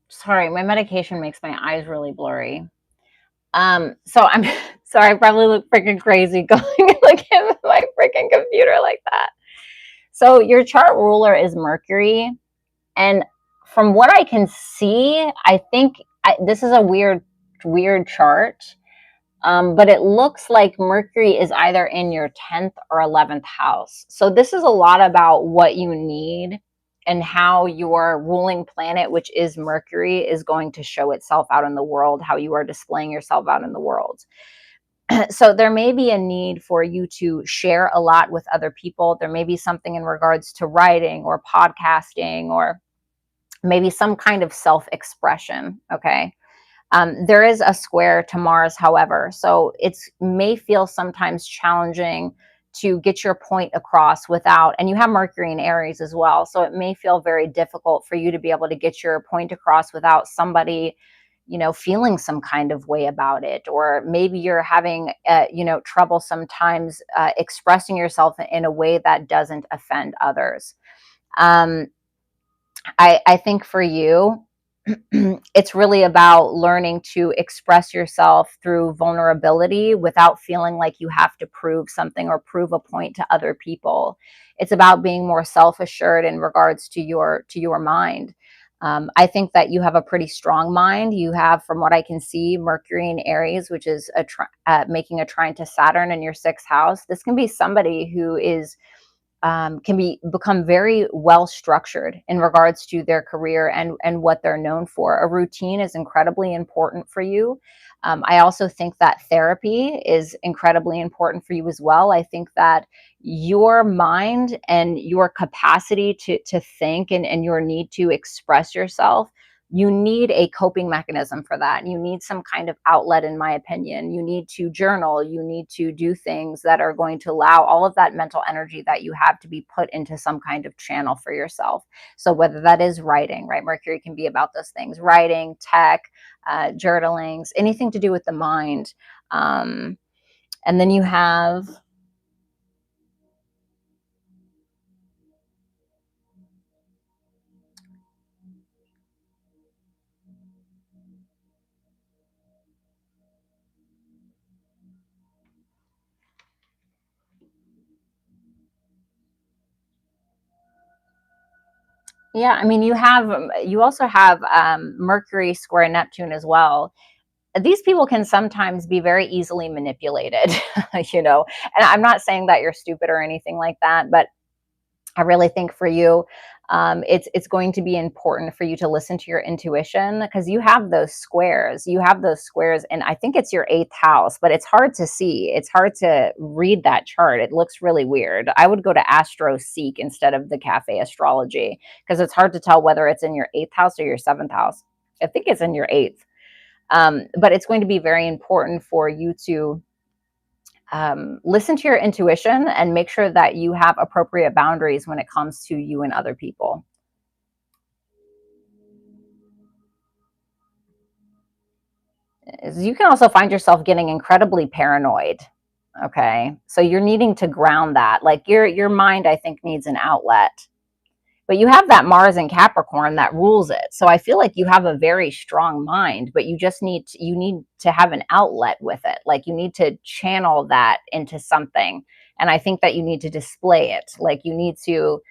Sorry, my medication makes my eyes really blurry. So Sorry, I probably look freaking crazy going looking at my freaking computer like that. So your chart ruler is Mercury, and from what I can see, I think this is a weird chart. But it looks like Mercury is either in your 10th or 11th house. So this is a lot about what you need and how your ruling planet, which is Mercury, is going to show itself out in the world, how you are displaying yourself out in the world. So there may be a need for you to share a lot with other people. There may be something in regards to writing or podcasting or maybe some kind of self-expression, okay? There is a square to Mars, however, so it may feel sometimes challenging to get your point across without, and you have Mercury in Aries as well, so it may feel very difficult for you to be able to get your point across without somebody, feeling some kind of way about it, or maybe you're having, trouble sometimes expressing yourself in a way that doesn't offend others. I think for you, it's really about learning to express yourself through vulnerability without feeling like you have to prove something or prove a point to other people. It's about being more self-assured in regards to your mind. I think that you have a pretty strong mind. You have, from what I can see, Mercury in Aries, which is making a trine to Saturn in your 6th house. This can be somebody who is become very well structured in regards to their career and what they're known for. A routine is incredibly important for you. I also think that therapy is incredibly important for you as well. I think that your mind and your capacity to think and your need to express yourself, you need a coping mechanism for that. You need some kind of outlet, in my opinion. You need to journal. You need to do things that are going to allow all of that mental energy that you have to be put into some kind of channel for yourself. So whether that is writing, right? Mercury can be about those things: writing, tech, journalings, anything to do with the mind. And then you have yeah, I mean, you also have Mercury square Neptune as well. These people can sometimes be very easily manipulated, and I'm not saying that you're stupid or anything like that, but I really think for you, it's going to be important for you to listen to your intuition, because you have those squares. You have those squares, and I think it's your 8th house, but it's hard to see. It's hard to read that chart. It looks really weird. I would go to Astro Seek instead of the Cafe Astrology, because it's hard to tell whether it's in your 8th house or your 7th house. I think it's in your 8th. But it's going to be very important for you to listen to your intuition and make sure that you have appropriate boundaries when it comes to you and other people. You can also find yourself getting incredibly paranoid. Okay, so you're needing to ground that. Like your mind, I think, needs an outlet. But you have that Mars in Capricorn that rules it. So I feel like you have a very strong mind, but you just need to have an outlet with it. Like you need to channel that into something. And I think that you need to display it. Like you need to,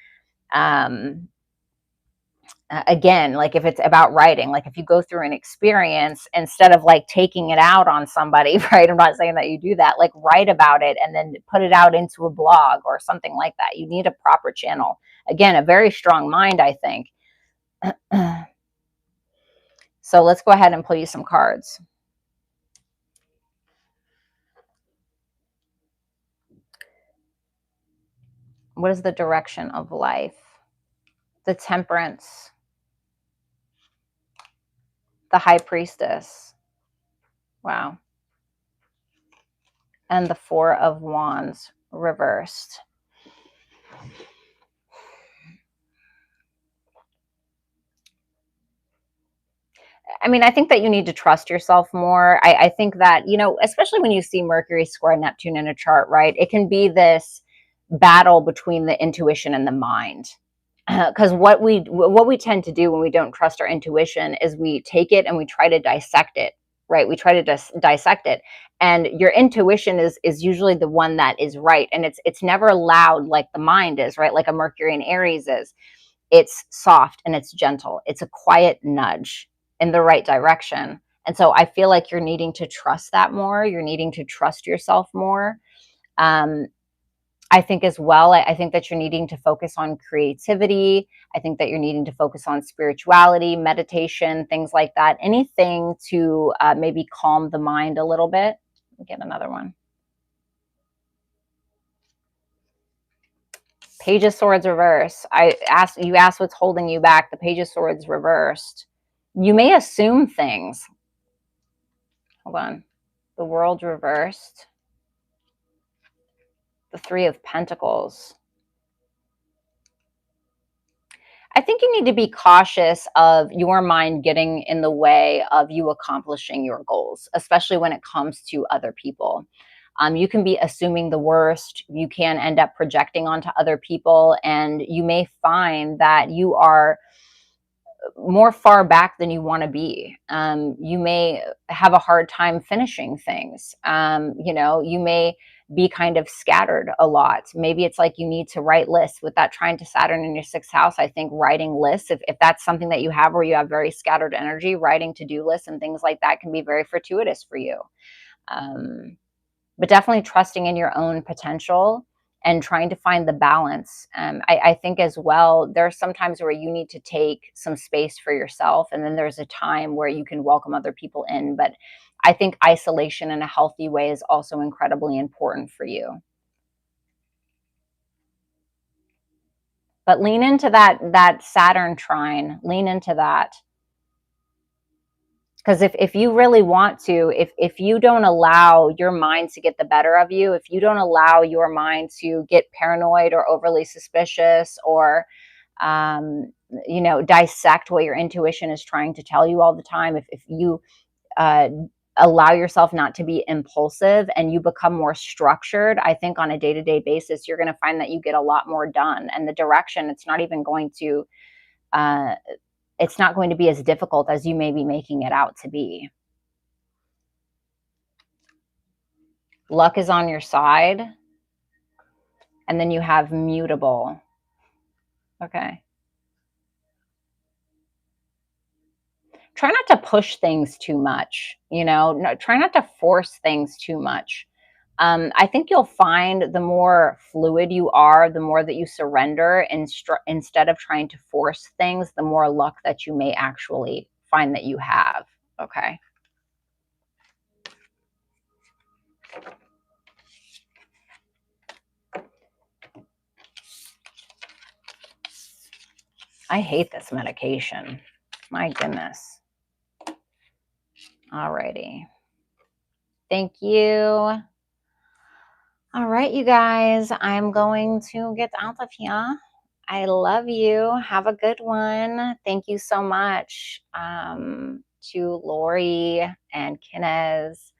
again, like if it's about writing, like if you go through an experience, instead of like taking it out on somebody, right? I'm not saying that you do that, like write about it and then put it out into a blog or something like that. You need a proper channel. Again, a very strong mind, I think. So let's go ahead and pull you some cards. What is the direction of life? The Temperance, the High Priestess. Wow. And the Four of Wands reversed. I mean, I think that you need to trust yourself more. I think that, especially when you see Mercury square Neptune in a chart, right? It can be this battle between the intuition and the mind. Because what we tend to do when we don't trust our intuition is we take it and we try to dissect it, right? We try to dissect it. And your intuition is usually the one that is right. And it's never loud like the mind is, right? Like a Mercury and Aries is. It's soft and it's gentle. It's a quiet nudge in the right direction. And so I feel like you're needing to trust that more. You're needing to trust yourself more. Um, I think as well, I think that you're needing to focus on creativity. I think that you're needing to focus on spirituality, meditation, things like that. Anything to maybe calm the mind a little bit. Let me get another one. Page of Swords reverse. You asked what's holding you back. The Page of Swords reversed. You may assume things. Hold on. The World reversed. The Three of Pentacles. I think you need to be cautious of your mind getting in the way of you accomplishing your goals, especially when it comes to other people. You can be assuming the worst. You can end up projecting onto other people, and you may find that you are more far back than you want to be. You may have a hard time finishing things. You may be kind of scattered a lot. Maybe it's like you need to write lists with that trine to Saturn in your 6th house. I think writing lists, if that's something that you have where you have very scattered energy, writing to-do lists and things like that can be very fortuitous for you. But definitely trusting in your own potential and trying to find the balance. I think as well, there are some times where you need to take some space for yourself, and then there's a time where you can welcome other people in. But I think isolation in a healthy way is also incredibly important for you. But lean into that Saturn trine. Lean into that. Because if you really want to, if you don't allow your mind to get the better of you, if you don't allow your mind to get paranoid or overly suspicious or, dissect what your intuition is trying to tell you all the time, if you allow yourself not to be impulsive and you become more structured, I think on a day-to-day basis, you're going to find that you get a lot more done. And the direction, it's not going to be as difficult as you may be making it out to be. Luck is on your side. And then you have mutable. Okay. Try not to push things too much, try not to force things too much. I think you'll find the more fluid you are, the more that you surrender instead of trying to force things, the more luck that you may actually find that you have. Okay. I hate this medication. My goodness. Alrighty. Thank you. All right, you guys, I'm going to get out of here. I love you. Have a good one. Thank you so much to Lori and Kinez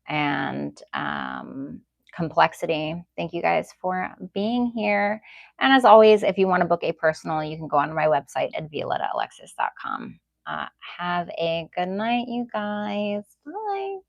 and Complexity. Thank you guys for being here. And as always, if you want to book a personal, you can go on my website at violettaalexis.com. Have a good night, you guys. Bye.